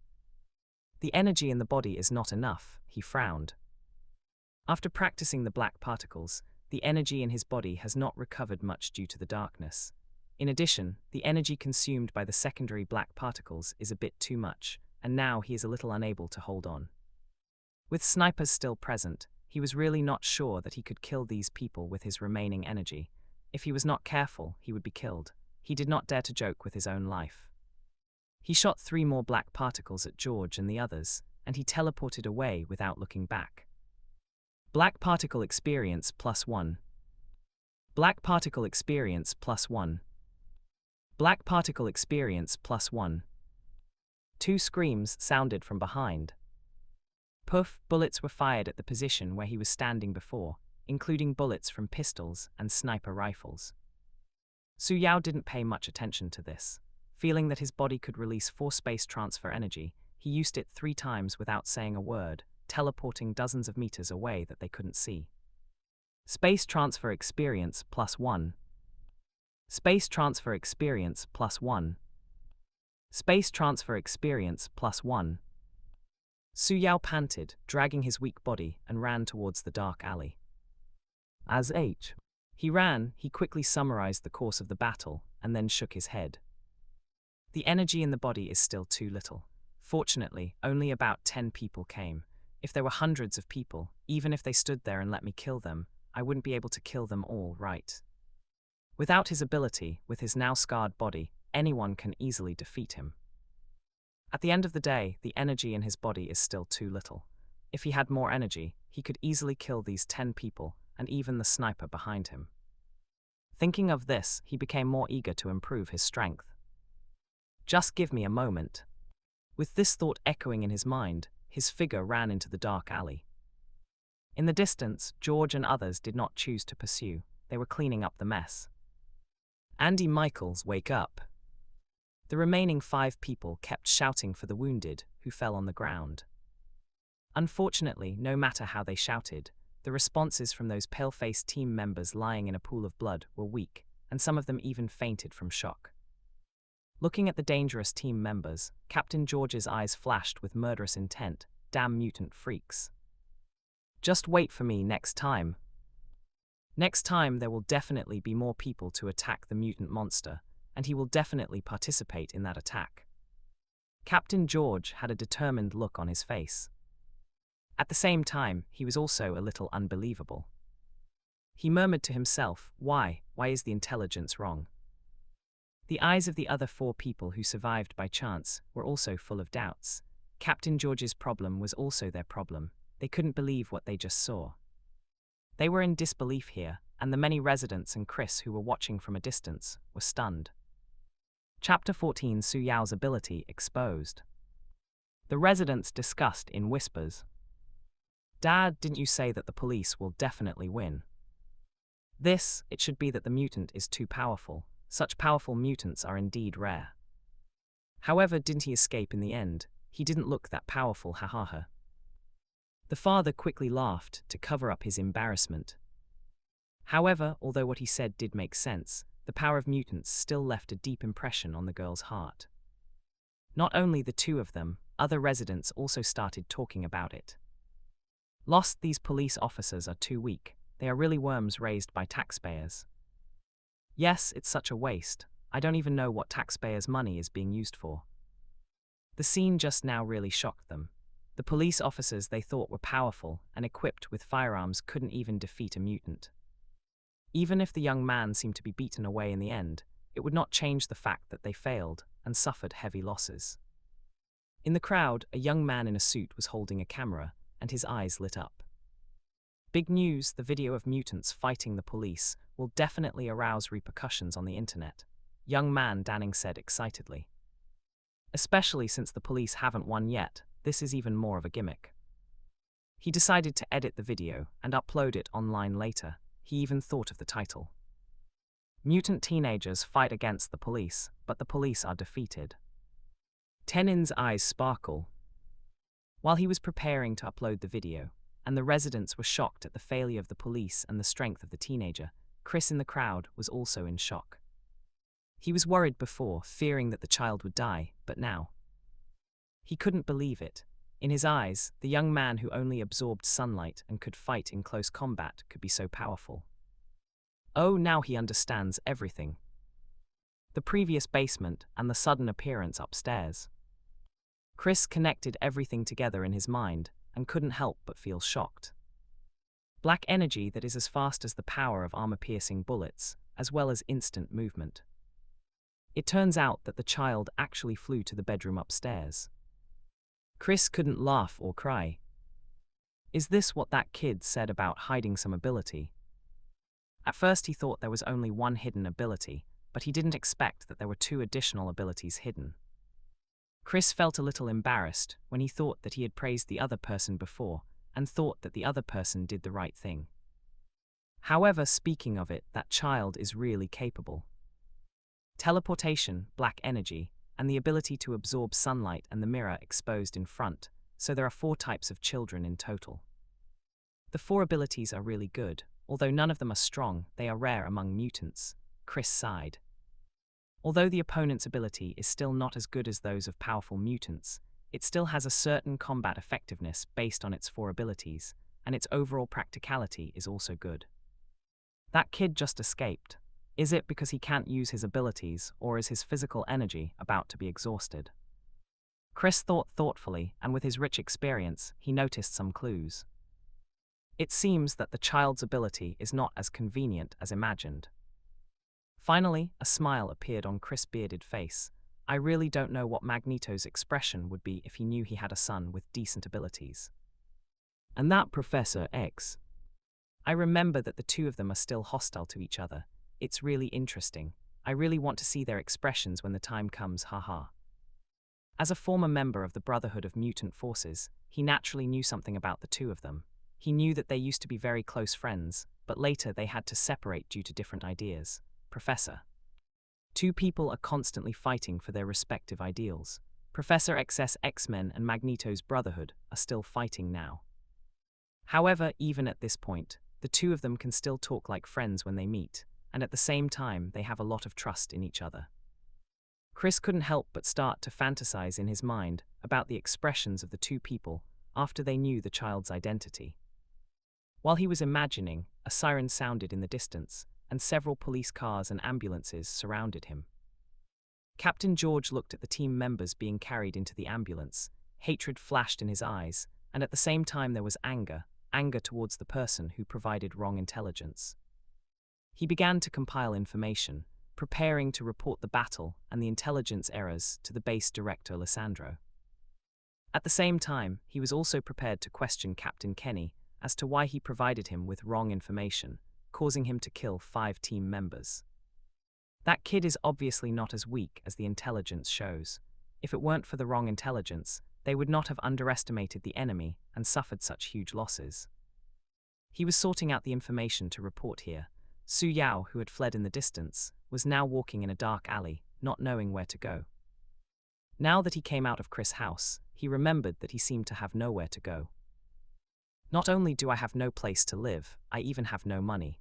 The energy in the body is not enough, he frowned. After practicing the black particles, the energy in his body has not recovered much due to the darkness. In addition, the energy consumed by the secondary black particles is a bit too much, and now he is a little unable to hold on. With snipers still present, he was really not sure that he could kill these people with his remaining energy. If he was not careful, he would be killed. He did not dare to joke with his own life. He shot 3 more black particles at George and the others, and he teleported away without looking back. Black particle experience +1. Black particle experience +1. Black particle experience +1. 2 screams sounded from behind. Poof, bullets were fired at the position where he was standing before, including bullets from pistols and sniper rifles. Su Yao didn't pay much attention to this. Feeling that his body could release 4 space transfer energy, he used it 3 times without saying a word, teleporting dozens of meters away that they couldn't see. Space transfer experience +1. Space transfer experience +1. Space transfer experience +1. Su Yao panted, dragging his weak body, and ran towards the dark alley. As he ran, he quickly summarized the course of the battle, and then shook his head. The energy in the body is still too little. Fortunately, only about 10 people came. If there were hundreds of people, even if they stood there and let me kill them, I wouldn't be able to kill them all, right? Without his ability, with his now scarred body, anyone can easily defeat him. At the end of the day, the energy in his body is still too little. If he had more energy, he could easily kill these 10 people, and even the sniper behind him. Thinking of this, he became more eager to improve his strength. Just give me a moment. With this thought echoing in his mind, his figure ran into the dark alley. In the distance, George and others did not choose to pursue. They were cleaning up the mess. Andy Michaels, wake up. The remaining 5 people kept shouting for the wounded, who fell on the ground. Unfortunately, no matter how they shouted, the responses from those pale-faced team members lying in a pool of blood were weak, and some of them even fainted from shock. Looking at the dangerous team members, Captain George's eyes flashed with murderous intent. Damn mutant freaks. Just wait for me next time. Next time there will definitely be more people to attack the mutant monster, and he will definitely participate in that attack. Captain George had a determined look on his face. At the same time, he was also a little unbelievable. He murmured to himself, why is the intelligence wrong? The eyes of the other 4 people who survived by chance were also full of doubts. Captain George's problem was also their problem. They couldn't believe what they just saw. They were in disbelief here, and the many residents and Chris who were watching from a distance were stunned. Chapter 14: Su Yao's ability exposed. The residents discussed in whispers. Dad, didn't you say that the police will definitely win? It should be that the mutant is too powerful. Such powerful mutants are indeed rare. However, didn't he escape in the end? He didn't look that powerful, hahaha. The father quickly laughed to cover up his embarrassment. However, although what he said did make sense, the power of mutants still left a deep impression on the girl's heart. Not only the 2 of them, other residents also started talking about it. Lost, these police officers are too weak. They are really worms raised by taxpayers. Yes, it's such a waste. I don't even know what taxpayers' money is being used for. The scene just now really shocked them. The police officers they thought were powerful and equipped with firearms couldn't even defeat a mutant. Even if the young man seemed to be beaten away in the end, it would not change the fact that they failed and suffered heavy losses. In the crowd, a young man in a suit was holding a camera, and his eyes lit up. Big news, the video of mutants fighting the police will definitely arouse repercussions on the internet, young man Danning said excitedly. Especially since the police haven't won yet, this is even more of a gimmick. He decided to edit the video and upload it online later. He even thought of the title. Mutant teenagers fight against the police, but the police are defeated. Tenin's eyes sparkle. While he was preparing to upload the video, and the residents were shocked at the failure of the police and the strength of the teenager, Chris in the crowd was also in shock. He was worried before, fearing that the child would die, but now he couldn't believe it. In his eyes, the young man who only absorbed sunlight and could fight in close combat could be so powerful. Oh, now he understands everything. The previous basement and the sudden appearance upstairs. Chris connected everything together in his mind and couldn't help but feel shocked. Black energy that is as fast as the power of armor-piercing bullets, as well as instant movement. It turns out that the child actually flew to the bedroom upstairs. Chris couldn't laugh or cry. Is this what that kid said about hiding some ability? At first he thought there was only one hidden ability, but he didn't expect that there were two additional abilities hidden. Chris felt a little embarrassed when he thought that he had praised the other person before and thought that the other person did the right thing. However, speaking of it, that child is really capable. Teleportation, black energy, and the ability to absorb sunlight and the mirror exposed in front, so there are 4 types of children in total. The 4 abilities are really good, although none of them are strong, they are rare among mutants. Chris sighed. Although the opponent's ability is still not as good as those of powerful mutants, it still has a certain combat effectiveness based on its 4 abilities, and its overall practicality is also good. That kid just escaped. Is it because he can't use his abilities, or is his physical energy about to be exhausted? Chris thought thoughtfully, and with his rich experience, he noticed some clues. It seems that the child's ability is not as convenient as imagined. Finally, a smile appeared on Chris' bearded face. I really don't know what Magneto's expression would be if he knew he had a son with decent abilities. And that Professor X. I remember that the two of them are still hostile to each other. It's really interesting. I really want to see their expressions when the time comes, haha. As a former member of the Brotherhood of Mutant Forces, he naturally knew something about the two of them. He knew that they used to be very close friends, but later they had to separate due to different ideas. Professor. 2 people are constantly fighting for their respective ideals. Professor X's X-Men and Magneto's Brotherhood are still fighting now. However, even at this point, the two of them can still talk like friends when they meet, and at the same time they have a lot of trust in each other. Chris couldn't help but start to fantasize in his mind about the expressions of the 2 people after they knew the child's identity. While he was imagining, a siren sounded in the distance, and several police cars and ambulances surrounded him. Captain George looked at the team members being carried into the ambulance. Hatred flashed in his eyes, and at the same time there was anger towards the person who provided wrong intelligence. He began to compile information, preparing to report the battle and the intelligence errors to the base director Lissandro. At the same time, he was also prepared to question Captain Kenny as to why he provided him with wrong information, causing him to kill 5 team members. That kid is obviously not as weak as the intelligence shows. If it weren't for the wrong intelligence, they would not have underestimated the enemy and suffered such huge losses. He was sorting out the information to report here. Su Yao, who had fled in the distance, was now walking in a dark alley, not knowing where to go. Now that he came out of Chris' house, he remembered that he seemed to have nowhere to go. Not only do I have no place to live, I even have no money.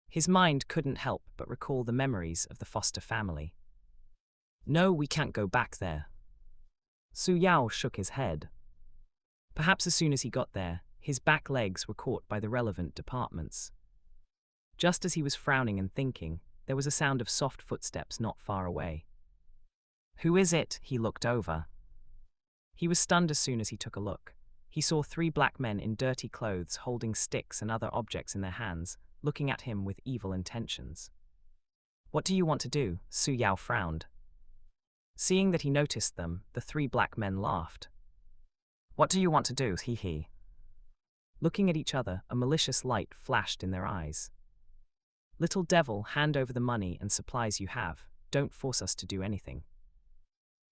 His mind couldn't help but recall the memories of the foster family. No, we can't go back there. Su Yao shook his head. Perhaps as soon as he got there, his back legs were caught by the relevant departments. Just as he was frowning and thinking, there was a sound of soft footsteps not far away. Who is it? He looked over. He was stunned as soon as he took a look. He saw 3 black men in dirty clothes holding sticks and other objects in their hands, looking at him with evil intentions. What do you want to do? Su Yao frowned. Seeing that he noticed them, the 3 black men laughed. What do you want to do? He. Looking at each other, a malicious light flashed in their eyes. Little devil, hand over the money and supplies you have. Don't force us to do anything.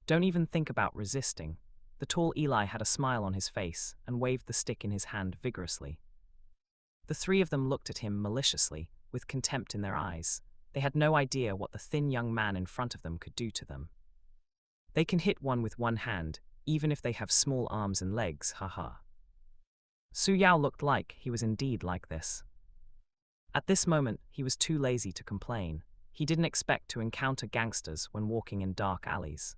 Don't even think about resisting. The tall Eli had a smile on his face and waved the stick in his hand vigorously. The 3 of them looked at him maliciously, with contempt in their eyes. They had no idea what the thin young man in front of them could do to them. They can hit one with one hand, even if they have small arms and legs, haha. Su Yao looked like he was indeed like this. At this moment, he was too lazy to complain. He didn't expect to encounter gangsters when walking in dark alleys.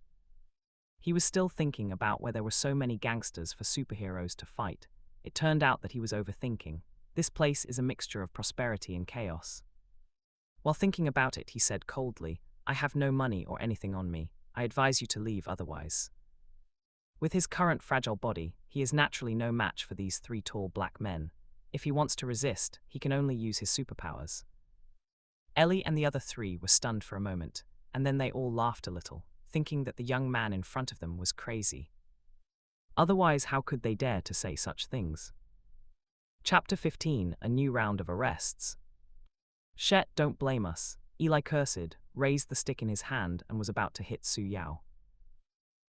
He was still thinking about where there were so many gangsters for superheroes to fight. It turned out that he was overthinking. This place is a mixture of prosperity and chaos. While thinking about it, he said coldly, "I have no money or anything on me. I advise you to leave otherwise." With his current fragile body, he is naturally no match for these three tall black men. If he wants to resist, he can only use his superpowers. Ellie and the other three were stunned for a moment, and then they all laughed a little, thinking that the young man in front of them was crazy. Otherwise, how could they dare to say such things? Chapter 15, A New Round of Arrests. "Shet, don't blame us," Eli cursed, raised the stick in his hand and was about to hit Su Yao.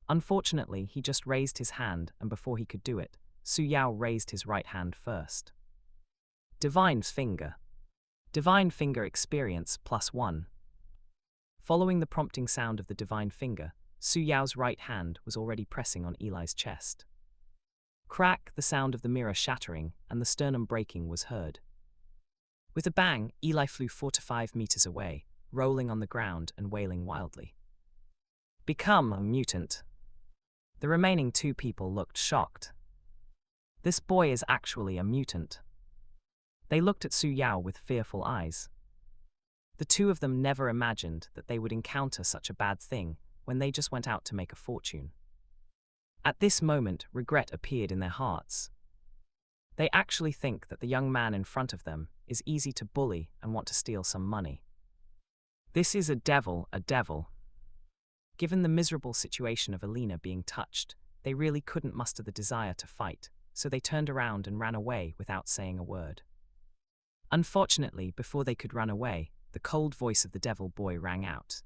Unfortunately, he just raised his hand, and before he could do it, Su Yao raised his right hand first. Divine Finger. Divine Finger experience +1. Following the prompting sound of the Divine Finger, Su Yao's right hand was already pressing on Eli's chest. Crack, the sound of the mirror shattering and the sternum breaking was heard. With a bang, Eli flew 4 to 5 meters away, rolling on the ground and wailing wildly. Become a mutant. The remaining 2 people looked shocked. This boy is actually a mutant. They looked at Su Yao with fearful eyes. The 2 of them never imagined that they would encounter such a bad thing when they just went out to make a fortune. At this moment, regret appeared in their hearts. They actually think that the young man in front of them is easy to bully and want to steal some money. This is a devil. Given the miserable situation of Alina being touched, they really couldn't muster the desire to fight, so they turned around and ran away without saying a word. Unfortunately, before they could run away, the cold voice of the devil boy rang out.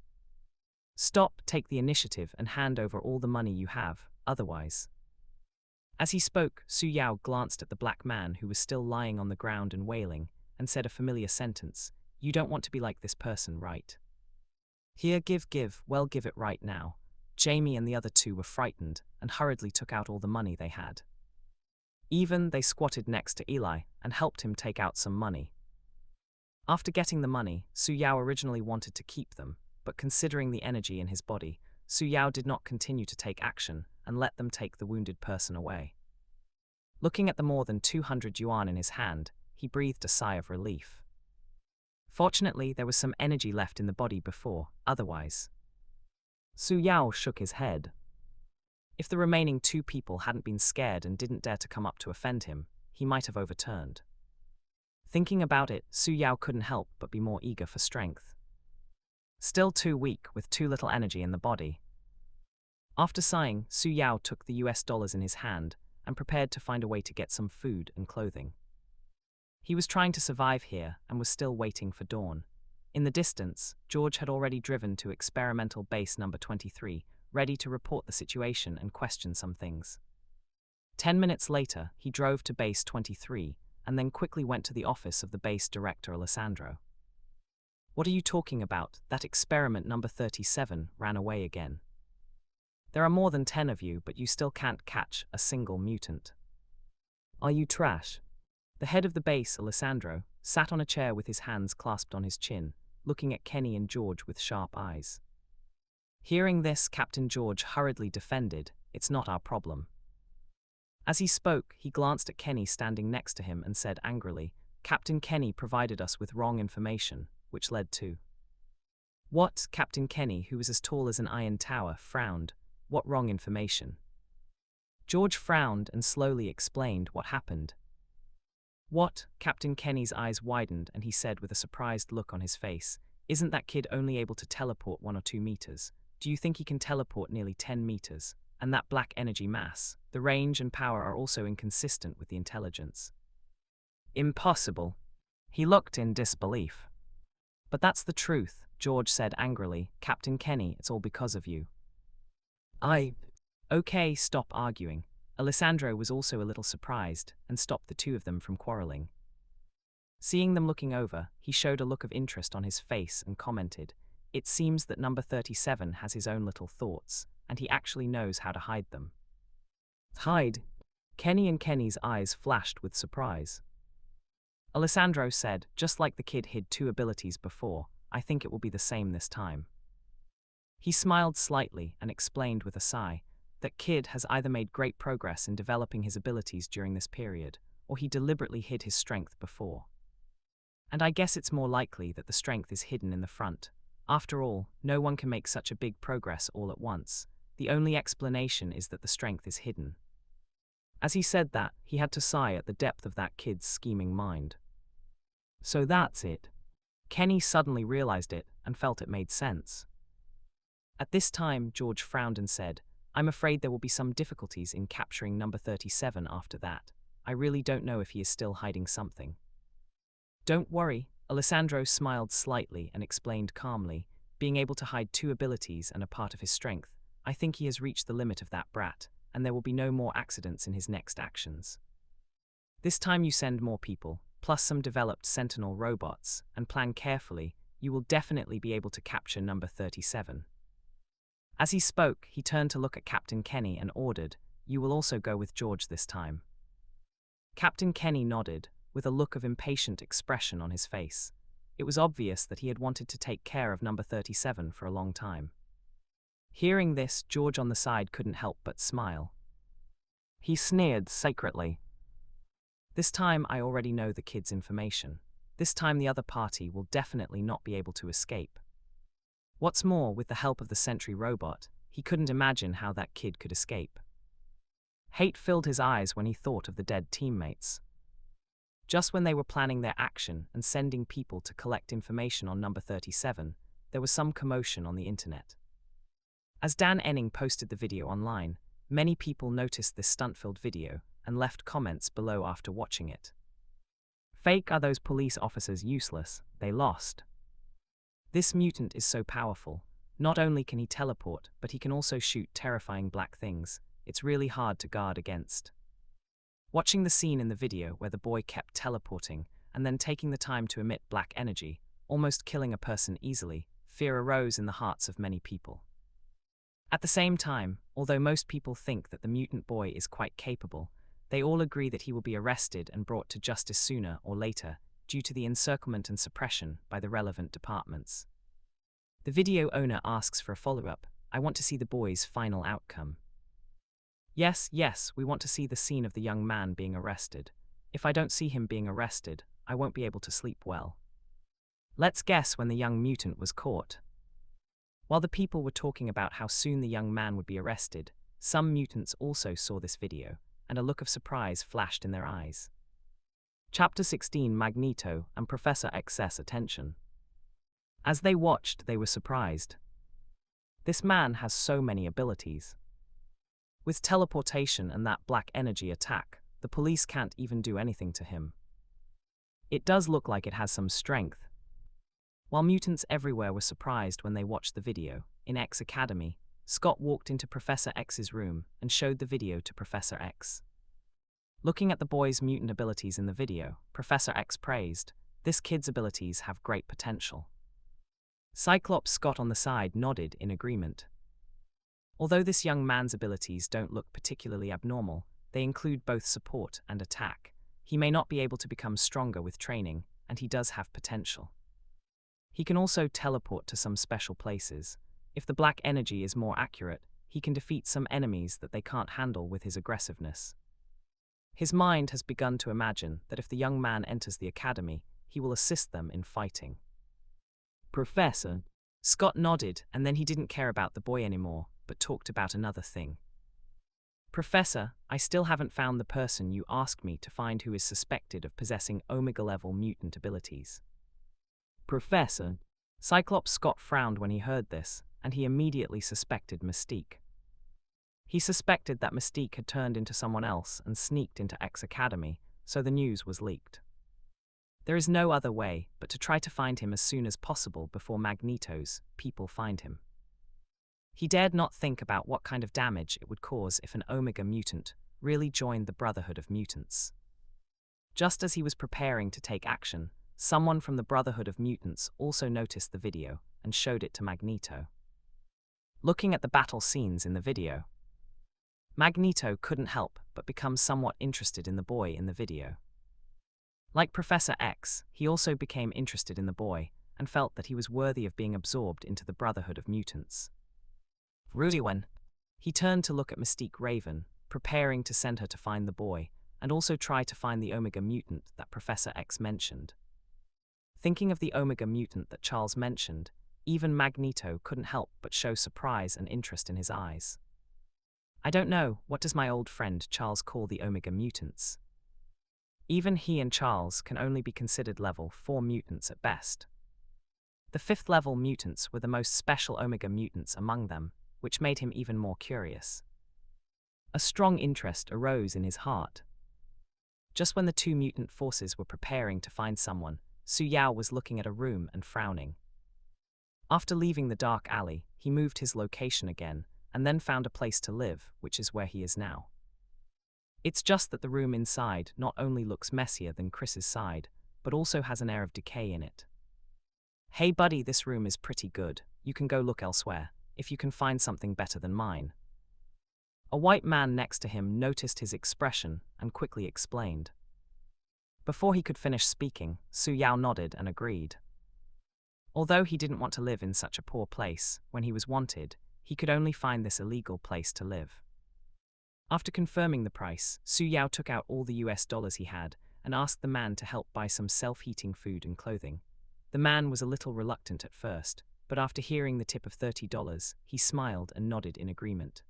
"Stop, take the initiative and hand over all the money you have, otherwise." As he spoke, Su Yao glanced at the black man who was still lying on the ground and wailing, and said a familiar sentence, "You don't want to be like this person, right?" "Here, give, well, give it right now." Jamie and the other 2 were frightened and hurriedly took out all the money they had. Even they squatted next to Eli and helped him take out some money. After getting the money, Su Yao originally wanted to keep them, but considering the energy in his body, Su Yao did not continue to take action and let them take the wounded person away. Looking at the more than 200 yuan in his hand, he breathed a sigh of relief. Fortunately, there was some energy left in the body before, otherwise. Su Yao shook his head. If the remaining 2 people hadn't been scared and didn't dare to come up to offend him, he might have overturned. Thinking about it, Su Yao couldn't help but be more eager for strength. Still too weak, with too little energy in the body. After sighing, Su Yao took the US dollars in his hand and prepared to find a way to get some food and clothing. He was trying to survive here and was still waiting for dawn. In the distance, George had already driven to experimental base number 23, ready to report the situation and question some things. 10 minutes later, he drove to base 23 and then quickly went to the office of the base director Alessandro. "What are you talking about? That experiment number 37 ran away again. There are more than 10 of you, but you still can't catch a single mutant. Are you trash?" The head of the base, Alessandro, sat on a chair with his hands clasped on his chin, looking at Kenny and George with sharp eyes. Hearing this, Captain George hurriedly defended, "It's not our problem." As he spoke, he glanced at Kenny standing next to him and said angrily, "Captain Kenny provided us with wrong information, which led to..." "What?" Captain Kenny, who was as tall as an iron tower, frowned. "What wrong information?" George frowned and slowly explained what happened. "What?" Captain Kenny's eyes widened and he said with a surprised look on his face, "Isn't that kid only able to teleport 1 or 2 meters? Do you think he can teleport nearly 10 meters? And that black energy mass, the range and power are also inconsistent with the intelligence." "Impossible." He looked in disbelief. "But that's the truth," George said angrily. "Captain Kenny, it's all because of you." Okay, stop arguing." Alessandro was also a little surprised and stopped the 2 of them from quarreling. Seeing them looking over, he showed a look of interest on his face and commented, "It seems that number 37 has his own little thoughts, and he actually knows how to hide them." "Hide?" Kenny and Kenny's eyes flashed with surprise. Alessandro said, "Just like the kid hid 2 abilities before, I think it will be the same this time." He smiled slightly and explained with a sigh, That kid has either made great progress in developing his abilities during this period, or he deliberately hid his strength before. And I guess it's more likely that the strength is hidden in the front. After all, no one can make such a big progress all at once. The only explanation is that the strength is hidden. As he said that, he had to sigh at the depth of that kid's scheming mind. So that's it. Kenny suddenly realized it and felt it made sense. At this time, George frowned and said, "I'm afraid there will be some difficulties in capturing number 37 after that. I really don't know if he is still hiding something." "Don't worry," Alessandro smiled slightly and explained calmly, "being able to hide 2 abilities and a part of his strength, I think he has reached the limit of that brat, and there will be no more accidents in his next actions. This time you send more people, plus some developed Sentinel robots, and plan carefully, you will definitely be able to capture number 37. As he spoke, he turned to look at Captain Kenny and ordered, "You will also go with George this time." Captain Kenny nodded, with a look of impatient expression on his face. It was obvious that he had wanted to take care of number 37 for a long time. Hearing this, George on the side couldn't help but smile. He sneered secretly. "This time I already know the kid's information. This time the other party will definitely not be able to escape. What's more, with the help of the sentry robot, he couldn't imagine how that kid could escape." Hate filled his eyes when he thought of the dead teammates. Just when they were planning their action and sending people to collect information on number 37, there was some commotion on the internet. As Dan Enning posted the video online, many people noticed this stunt-filled video and left comments below after watching it. "Fake are those police officers useless, they lost. This mutant is so powerful. Not only can he teleport, but he can also shoot terrifying black things. It's really hard to guard against." Watching the scene in the video where the boy kept teleporting and then taking the time to emit black energy, almost killing a person easily, fear arose in the hearts of many people. At the same time, although most people think that the mutant boy is quite capable, they all agree that he will be arrested and brought to justice sooner or later, due to the encirclement and suppression by the relevant departments. The video owner asks for a follow-up, "I want to see the boy's final outcome." Yes, we want to see the scene of the young man being arrested. If I don't see him being arrested, I won't be able to sleep well. Let's guess when the young mutant was caught. While the people were talking about how soon the young man would be arrested, some mutants also saw this video, and a look of surprise flashed in their eyes. Chapter 16: Magneto and Professor X's attention. As they watched, they were surprised. This man has so many abilities. With teleportation and that black energy attack, the police can't even do anything to him. It does look like it has some strength. While mutants everywhere were surprised when they watched the video, in X Academy, Scott walked into Professor X's room and showed the video to Professor X. Looking at the boy's mutant abilities in the video, Professor X praised, "This kid's abilities have great potential." Cyclops Scott on the side nodded in agreement. Although this young man's abilities don't look particularly abnormal, they include both support and attack. He may not be able to become stronger with training, and he does have potential. He can also teleport to some special places. If the black energy is more accurate, he can defeat some enemies that they can't handle with his aggressiveness. His mind has begun to imagine that if the young man enters the academy, he will assist them in fighting. "Professor?" Scott nodded, and then he didn't care about the boy anymore, but talked about another thing. "Professor, I still haven't found the person you asked me to find who is suspected of possessing Omega-level mutant abilities." "Professor?" Cyclops Scott frowned when he heard this, and he immediately suspected Mystique. He suspected that Mystique had turned into someone else and sneaked into X Academy, so the news was leaked. There is no other way but to try to find him as soon as possible before Magneto's people find him. He dared not think about what kind of damage it would cause if an Omega mutant really joined the Brotherhood of Mutants. Just as he was preparing to take action, someone from the Brotherhood of Mutants also noticed the video and showed it to Magneto. Looking at the battle scenes in the video, Magneto couldn't help but become somewhat interested in the boy in the video. Like Professor X, he also became interested in the boy and felt that he was worthy of being absorbed into the Brotherhood of Mutants. "Rudiwan," He turned to look at Mystique Raven, preparing to send her to find the boy, and also try to find the Omega mutant that Professor X mentioned. Thinking of the Omega mutant that Charles mentioned, even Magneto couldn't help but show surprise and interest in his eyes. I don't know, what does my old friend Charles call the Omega mutants? Even he and Charles can only be considered level 4 mutants at best. The 5th level mutants were the most special Omega mutants among them, which made him even more curious. A strong interest arose in his heart. Just when the two mutant forces were preparing to find someone, Su Yao was looking at a room and frowning. After leaving the dark alley, he moved his location again, and then found a place to live, which is where he is now. It's just that the room inside not only looks messier than Chris's side, but also has an air of decay in it. Hey buddy, this room is pretty good, you can go look elsewhere, if you can find something better than mine. A white man next to him noticed his expression and quickly explained. Before he could finish speaking, Su Yao nodded and agreed. Although he didn't want to live in such a poor place, when he was wanted, he could only find this illegal place to live. After confirming the price, Su Yao took out all the US dollars he had and asked the man to help buy some self-heating food and clothing. The man was a little reluctant at first, but after hearing the tip of $30, he smiled and nodded in agreement.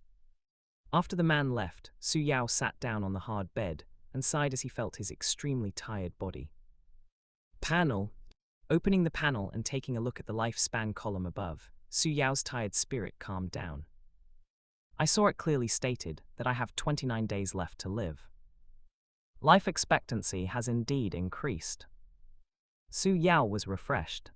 After the man left, Su Yao sat down on the hard bed and sighed as he felt his extremely tired body. Panel. Opening the panel and taking a look at the lifespan column above, Su Yao's tired spirit calmed down. I saw it clearly stated that I have 29 days left to live. Life expectancy has indeed increased. Su Yao was refreshed.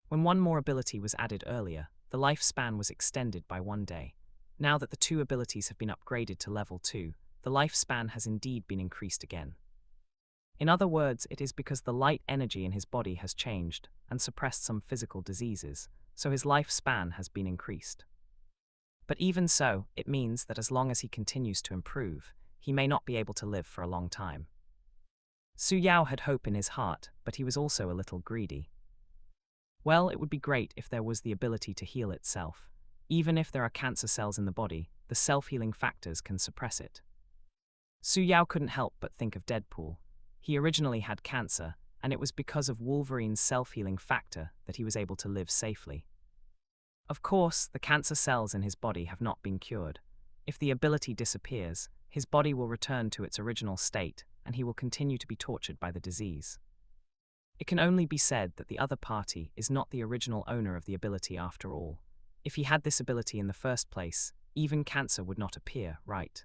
When one more ability was added earlier, the lifespan was extended by 1 day. Now that the two abilities have been upgraded to level 2, the lifespan has indeed been increased again. In other words, it is because the light energy in his body has changed and suppressed some physical diseases, so his lifespan has been increased. But even so, it means that as long as he continues to improve, he may not be able to live for a long time. Su Yao had hope in his heart, but he was also a little greedy. Well, it would be great if there was the ability to heal itself. Even if there are cancer cells in the body, the self-healing factors can suppress it. Su Yao couldn't help but think of Deadpool. He originally had cancer, and it was because of Wolverine's self-healing factor that he was able to live safely. Of course, the cancer cells in his body have not been cured. If the ability disappears, his body will return to its original state, and he will continue to be tortured by the disease. It can only be said that the other party is not the original owner of the ability after all. If he had this ability in the first place, even cancer would not appear, right?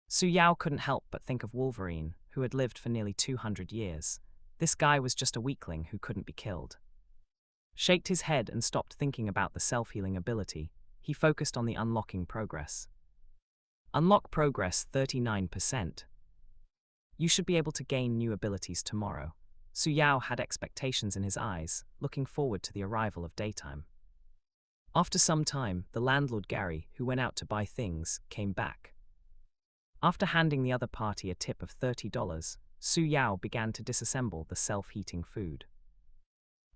Su Yao couldn't help but think of Wolverine, who had lived for nearly 200 years. This guy was just a weakling who couldn't be killed. Shaked his head and stopped thinking about the self-healing ability. He focused on the unlocking progress. Unlock progress 39%. You should be able to gain new abilities tomorrow. Su Yao had expectations in his eyes, looking forward to the arrival of daytime. After some time, the landlord Gary, who went out to buy things, came back. After handing the other party a tip of $30, Su Yao began to disassemble the self-heating food.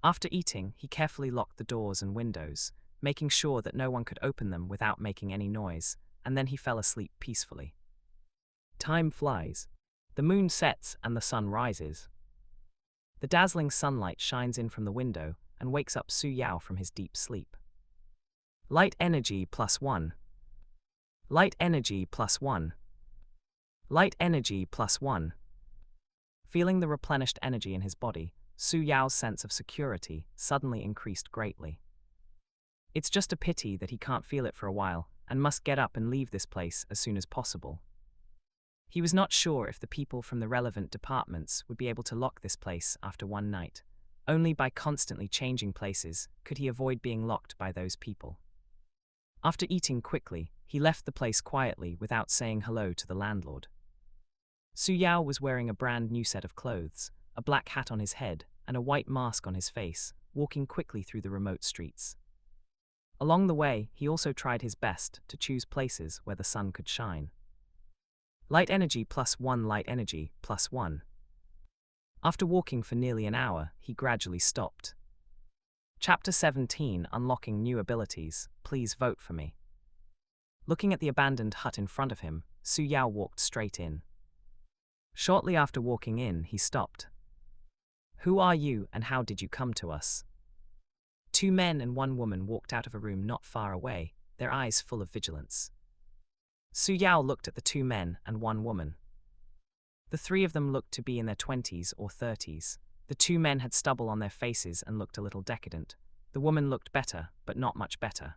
After eating, he carefully locked the doors and windows, making sure that no one could open them without making any noise, and then he fell asleep peacefully. Time flies. The moon sets and the sun rises. The dazzling sunlight shines in from the window and wakes up Su Yao from his deep sleep. Light energy +1. Light energy +1. Light energy +1. Feeling the replenished energy in his body, Su Yao's sense of security suddenly increased greatly. It's just a pity that he can't feel it for a while and must get up and leave this place as soon as possible. He was not sure if the people from the relevant departments would be able to lock this place after one night. Only by constantly changing places could he avoid being locked by those people. After eating quickly, he left the place quietly without saying hello to the landlord. Su Yao was wearing a brand new set of clothes, a black hat on his head, and a white mask on his face, walking quickly through the remote streets. Along the way, he also tried his best to choose places where the sun could shine. Light energy +1. Light energy +1. After walking for nearly an hour, he gradually stopped. Chapter 17, Unlocking New Abilities. Please vote for me. Looking at the abandoned hut in front of him, Su Yao walked straight in. Shortly after walking in, he stopped. "Who are you and how did you come to us?" Two men and one woman walked out of a room not far away, their eyes full of vigilance. Su Yao looked at the two men and one woman. The three of them looked to be in their 20s or 30s. The two men had stubble on their faces and looked a little decadent. The woman looked better, but not much better.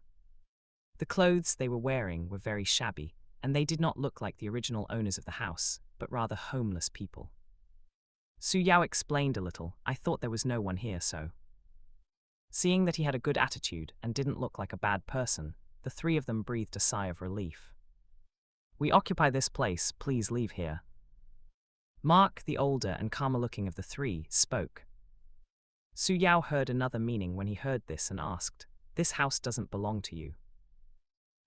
The clothes they were wearing were very shabby, and they did not look like the original owners of the house, but rather homeless people. Su Yao explained a little. "I thought there was no one here, so." Seeing that he had a good attitude and didn't look like a bad person, the three of them breathed a sigh of relief. "We occupy this place, please leave here." Mark, the older and calmer-looking of the three, spoke. Su Yao heard another meaning when he heard this and asked, "This house doesn't belong to you."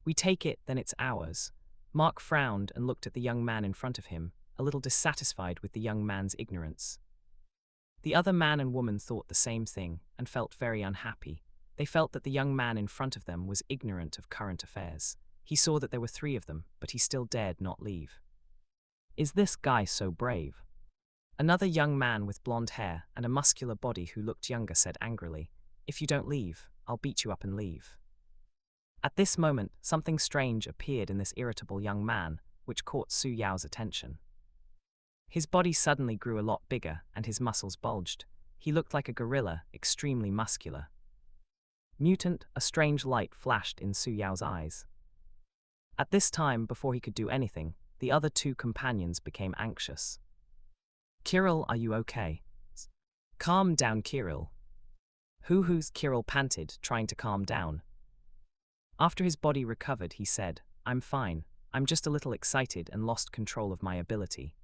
"We take it, then it's ours." Mark frowned and looked at the young man in front of him, a little dissatisfied with the young man's ignorance. The other man and woman thought the same thing and felt very unhappy. They felt that the young man in front of them was ignorant of current affairs. He saw that there were three of them, but he still dared not leave. "Is this guy so brave?" Another young man with blonde hair and a muscular body who looked younger said angrily, "If you don't leave, I'll beat you up and leave." At this moment, something strange appeared in this irritable young man, which caught Su Yao's attention. His body suddenly grew a lot bigger and his muscles bulged. He looked like a gorilla, extremely muscular. Mutant, a strange light flashed in Su Yao's eyes. At this time, before he could do anything, the other two companions became anxious. "Kirill, are you okay?" "Calm down, Kirill." "Who's Kirill panted, trying to calm down. After his body recovered, he said, "I'm fine. I'm just a little excited and lost control of my ability."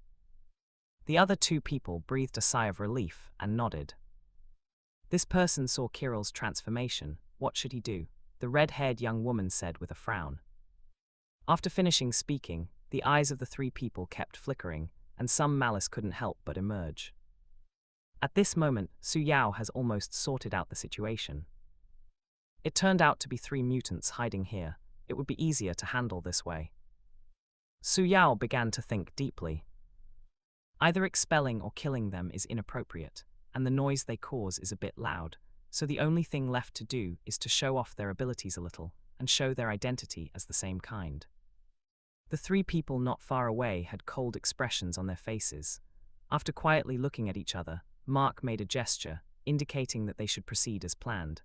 The other two people breathed a sigh of relief and nodded. This person saw Kirill's transformation. What should he do? The red-haired young woman said with a frown. After finishing speaking, the eyes of the three people kept flickering, and some malice couldn't help but emerge. At this moment, Su Yao has almost sorted out the situation. It turned out to be three mutants hiding here. It would be easier to handle this way. Su Yao began to think deeply. Either expelling or killing them is inappropriate, and the noise they cause is a bit loud, so the only thing left to do is to show off their abilities a little, and show their identity as the same kind. The three people not far away had cold expressions on their faces. After quietly looking at each other, Mark made a gesture, indicating that they should proceed as planned.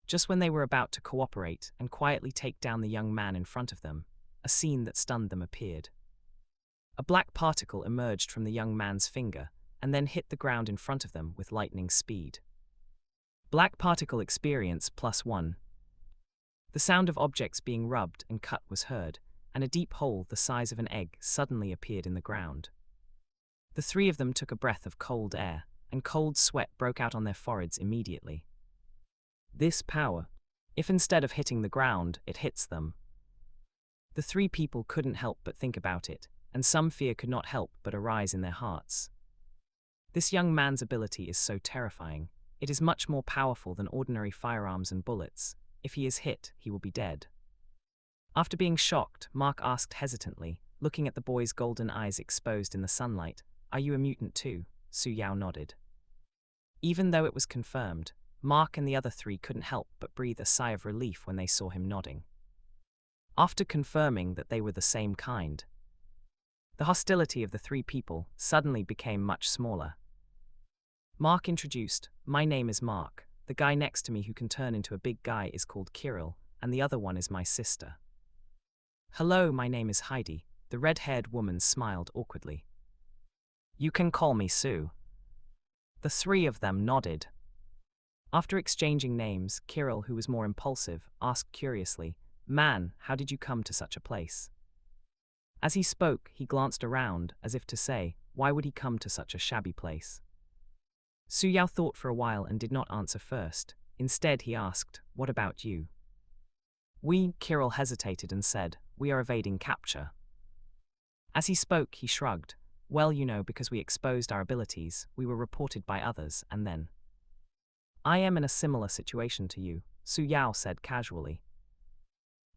Just when they were about to cooperate and quietly take down the young man in front of them, a scene that stunned them appeared. A black particle emerged from the young man's finger and then hit the ground in front of them with lightning speed. Black particle experience +1. The sound of objects being rubbed and cut was heard, and a deep hole the size of an egg suddenly appeared in the ground. The three of them took a breath of cold air, and cold sweat broke out on their foreheads immediately. This power, if instead of hitting the ground, it hits them. The three people couldn't help but think about it, and some fear could not help but arise in their hearts. This young man's ability is so terrifying. It is much more powerful than ordinary firearms and bullets. If he is hit, he will be dead. After being shocked, Mark asked hesitantly, looking at the boy's golden eyes exposed in the sunlight, "Are you a mutant too?" Su Yao nodded. Even though it was confirmed, Mark and the other three couldn't help but breathe a sigh of relief when they saw him nodding. After confirming that they were the same kind, the hostility of the three people suddenly became much smaller. Mark introduced, "My name is Mark. The guy next to me who can turn into a big guy is called Kirill, and the other one is my sister." "Hello, my name is Heidi." The red-haired woman smiled awkwardly. "You can call me Sue." The three of them nodded. After exchanging names, Kirill, who was more impulsive, asked curiously, "Man, how did you come to such a place?" As he spoke, he glanced around, as if to say, why would he come to such a shabby place? Su Yao thought for a while and did not answer first. Instead, he asked, "What about you?" Kirill hesitated and said, "We are evading capture." As he spoke, he shrugged. "Well, because we exposed our abilities, we were reported by others, and then." "I am in a similar situation to you," Su Yao said casually.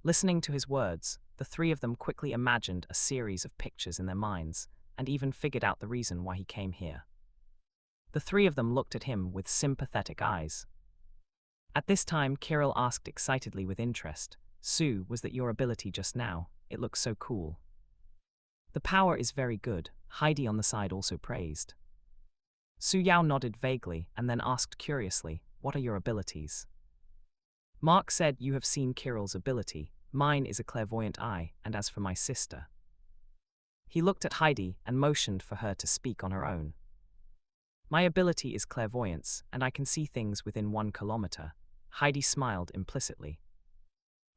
Listening to his words, the three of them quickly imagined a series of pictures in their minds, and even figured out the reason why he came here. The three of them looked at him with sympathetic eyes. At this time, Kirill asked excitedly with interest, "Sue, was that your ability just now? It looks so cool." "The power is very good," Heidi on the side also praised. Su Yao nodded vaguely and then asked curiously, "What are your abilities?" Mark said, "You have seen Kirill's ability. Mine is a clairvoyant eye, and as for my sister." He looked at Heidi and motioned for her to speak on her own. "My ability is clairvoyance, and I can see things within 1 kilometer. Heidi smiled implicitly.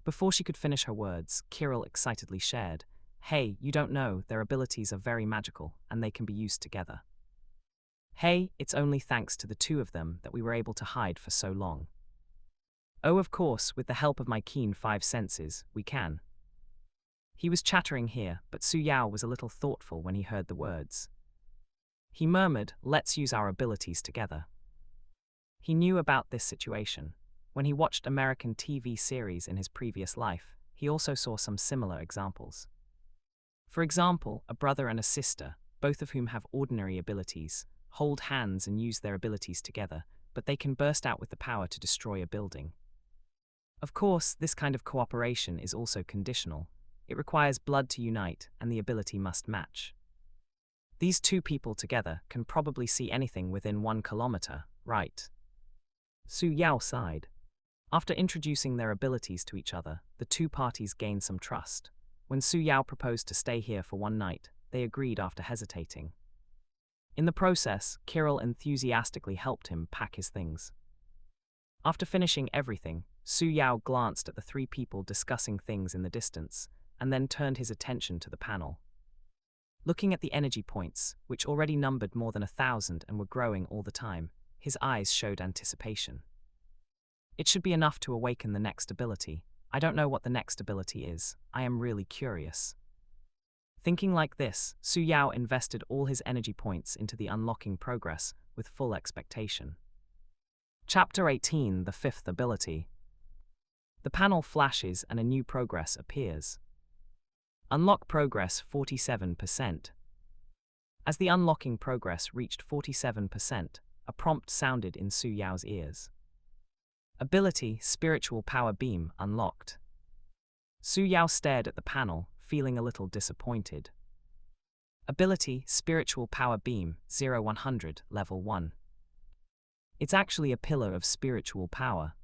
Before she could finish her words, Kirill excitedly shared, "Hey, you don't know, their abilities are very magical, and they can be used together. Hey, it's only thanks to the two of them that we were able to hide for so long. Oh, of course, with the help of my keen 5 senses, we can." He was chattering here, but Su Yao was a little thoughtful when he heard the words. He murmured, "Let's use our abilities together." He knew about this situation. When he watched American TV series in his previous life, he also saw some similar examples. For example, a brother and a sister, both of whom have ordinary abilities, hold hands and use their abilities together, but they can burst out with the power to destroy a building. Of course, this kind of cooperation is also conditional. It requires blood to unite, and the ability must match. These two people together can probably see anything within 1 kilometer, right? Su Yao sighed. After introducing their abilities to each other, the two parties gained some trust. When Su Yao proposed to stay here for 1 night, they agreed after hesitating. In the process, Kirill enthusiastically helped him pack his things. After finishing everything, Su Yao glanced at the 3 people discussing things in the distance, and then turned his attention to the panel. Looking at the energy points, which already numbered more than 1,000 and were growing all the time, his eyes showed anticipation. It should be enough to awaken the next ability. I don't know what the next ability is. I am really curious. Thinking like this, Su Yao invested all his energy points into the unlocking progress with full expectation. Chapter 18, the 5th ability. The panel flashes and a new progress appears. Unlock progress 47%. As the unlocking progress reached 47%, a prompt sounded in Su Yao's ears. Ability, Spiritual Power Beam, unlocked. Su Yao stared at the panel, feeling a little disappointed. Ability, Spiritual Power Beam, 0-100, level 1. It's actually a pillar of spiritual power.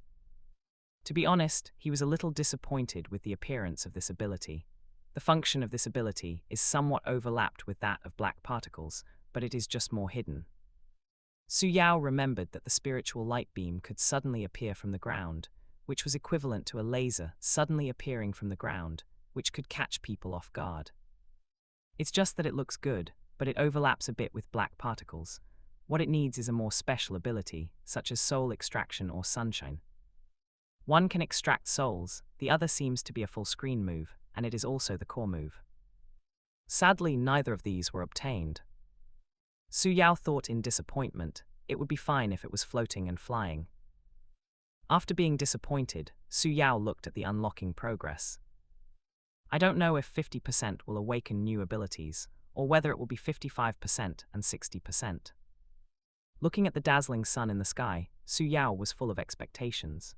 To be honest, he was a little disappointed with the appearance of this ability. The function of this ability is somewhat overlapped with that of black particles, but it is just more hidden. Su Yao remembered that the spiritual light beam could suddenly appear from the ground, which was equivalent to a laser suddenly appearing from the ground, which could catch people off guard. It's just that it looks good, but it overlaps a bit with black particles. What it needs is a more special ability, such as soul extraction or sunshine. One can extract souls, the other seems to be a full screen move, and it is also the core move. Sadly, neither of these were obtained. Su Yao thought in disappointment, it would be fine if it was floating and flying. After being disappointed, Su Yao looked at the unlocking progress. I don't know if 50% will awaken new abilities, or whether it will be 55% and 60%. Looking at the dazzling sun in the sky, Su Yao was full of expectations.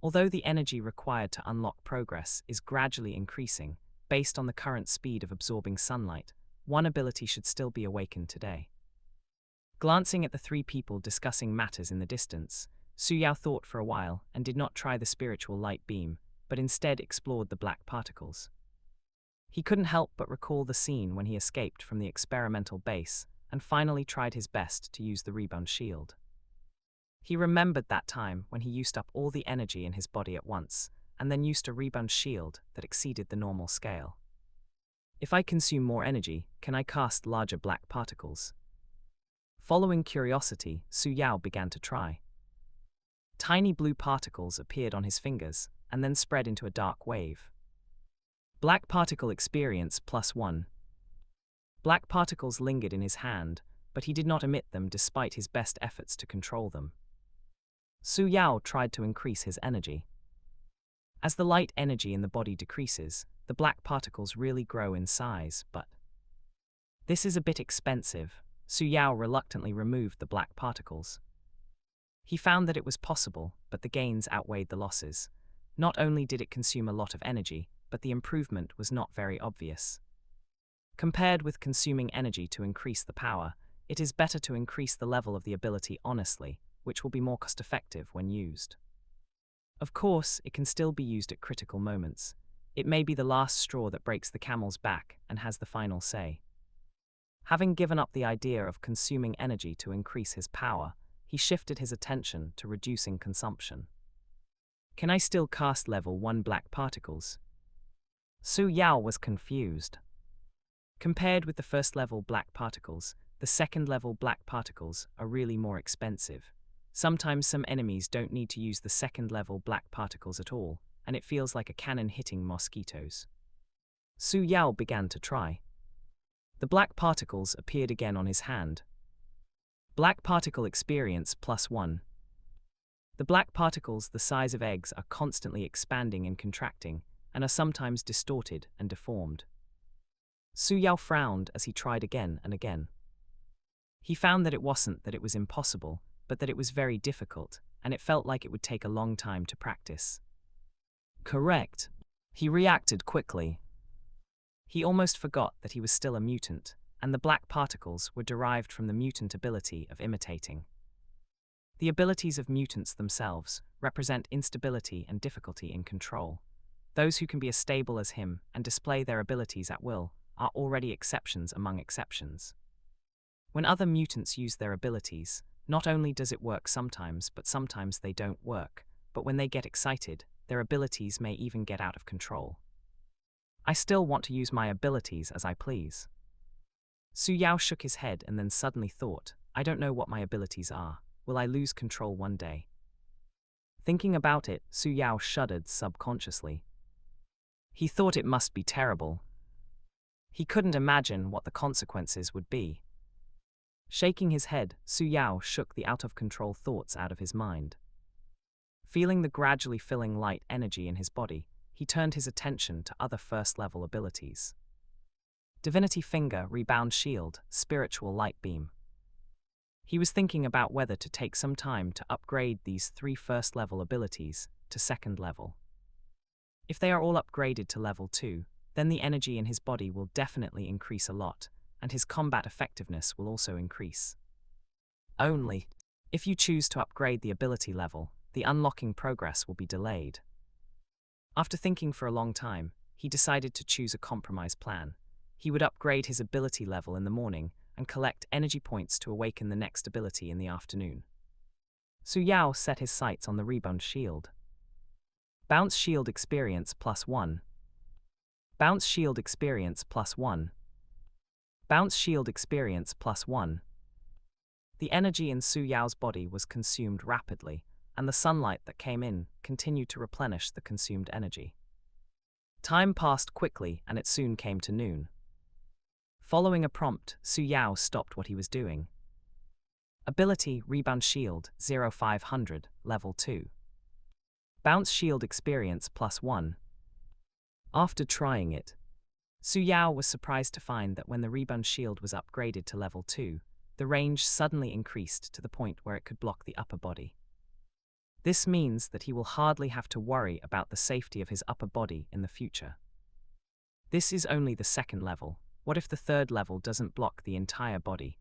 Although the energy required to unlock progress is gradually increasing, based on the current speed of absorbing sunlight, one ability should still be awakened today. Glancing at the 3 people discussing matters in the distance, Su Yao thought for a while and did not try the spiritual light beam, but instead explored the black particles. He couldn't help but recall the scene when he escaped from the experimental base and finally tried his best to use the rebound shield. He remembered that time when he used up all the energy in his body at once, and then used a rebound shield that exceeded the normal scale. If I consume more energy, can I cast larger black particles? Following curiosity, Su Yao began to try. Tiny blue particles appeared on his fingers, and then spread into a dark wave. Black particle experience +1. Black particles lingered in his hand, but he did not emit them despite his best efforts to control them. Su Yao tried to increase his energy. As the light energy in the body decreases, the black particles really grow in size, but this is a bit expensive. Su Yao reluctantly removed the black particles. He found that it was possible, but the gains outweighed the losses. Not only did it consume a lot of energy, but the improvement was not very obvious. Compared with consuming energy to increase the power, it is better to increase the level of the ability honestly, which will be more cost-effective when used. Of course, it can still be used at critical moments. It may be the last straw that breaks the camel's back and has the final say. Having given up the idea of consuming energy to increase his power, he shifted his attention to reducing consumption. Can I still cast level 1 black particles? Su Yao was confused. Compared with the first level black particles, the second level black particles are really more expensive. Sometimes some enemies don't need to use the second level black particles at all, and it feels like a cannon hitting mosquitoes. Su Yao began to try. The black particles appeared again on his hand. Black particle experience +1. The black particles the size of eggs are constantly expanding and contracting, and are sometimes distorted and deformed. Su Yao frowned as he tried again and again. He found that it wasn't that it was impossible, but that it was very difficult, and it felt like it would take a long time to practice. Correct. He reacted quickly. He almost forgot that he was still a mutant, and the black particles were derived from the mutant ability of imitating. The abilities of mutants themselves represent instability and difficulty in control. Those who can be as stable as him and display their abilities at will are already exceptions among exceptions. When other mutants use their abilities, not only does it work sometimes, but sometimes they don't work, but when they get excited, their abilities may even get out of control. I still want to use my abilities as I please. Su Yao shook his head and then suddenly thought, I don't know what my abilities are. Will I lose control one day? Thinking about it, Su Yao shuddered subconsciously. He thought it must be terrible. He couldn't imagine what the consequences would be. Shaking his head, Su Yao shook the out-of-control thoughts out of his mind. Feeling the gradually filling light energy in his body, he turned his attention to other first-level abilities. Divinity Finger, Rebound Shield, Spiritual Light Beam. He was thinking about whether to take some time to upgrade these 3 first-level abilities to second level. If they are all upgraded to level 2, then the energy in his body will definitely increase a lot, and his combat effectiveness will also increase. Only, if you choose to upgrade the ability level, the unlocking progress will be delayed. After thinking for a long time, he decided to choose a compromise plan. He would upgrade his ability level in the morning and collect energy points to awaken the next ability in the afternoon. Su Yao set his sights on the Rebound Shield. Bounce Shield Experience +1. Bounce Shield Experience +1. Bounce Shield Experience +1. The energy in Su Yao's body was consumed rapidly, and the sunlight that came in continued to replenish the consumed energy. Time passed quickly and it soon came to noon. Following a prompt, Su Yao stopped what he was doing. Ability Rebound Shield 0500, Level 2. Bounce Shield Experience +1. After trying it, Su Yao was surprised to find that when the Rebound Shield was upgraded to Level 2, the range suddenly increased to the point where it could block the upper body. This means that he will hardly have to worry about the safety of his upper body in the future. This is only the second level. What if the third level doesn't block the entire body?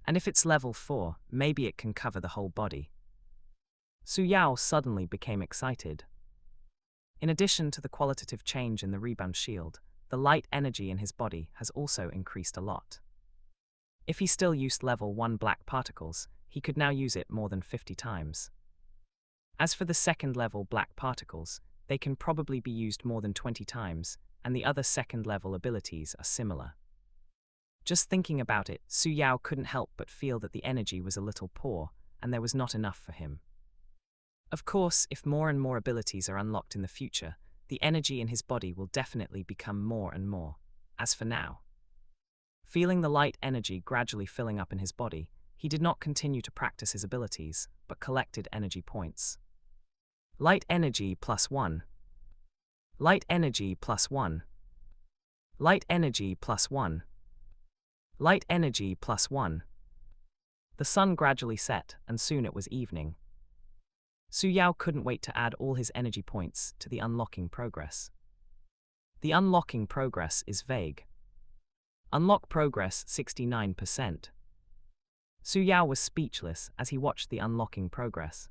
And if it's level 4, maybe it can cover the whole body. Su Yao suddenly became excited. In addition to the qualitative change in the Rebound Shield, the light energy in his body has also increased a lot. If he still used level 1 black particles, he could now use it more than 50 times. As for the second level black particles, they can probably be used more than 20 times, and the other second level abilities are similar. Just thinking about it, Su Yao couldn't help but feel that the energy was a little poor, and there was not enough for him. Of course, if more and more abilities are unlocked in the future, the energy in his body will definitely become more and more. As for now, feeling the light energy gradually filling up in his body, he did not continue to practice his abilities, but collected energy points. Light energy +1, Light energy +1. Light energy +1. Light energy +1. The sun gradually set, and soon it was evening. Su Yao couldn't wait to add all his energy points to the unlocking progress. The unlocking progress is vague. Unlock progress 69%. Su Yao was speechless as he watched the unlocking progress.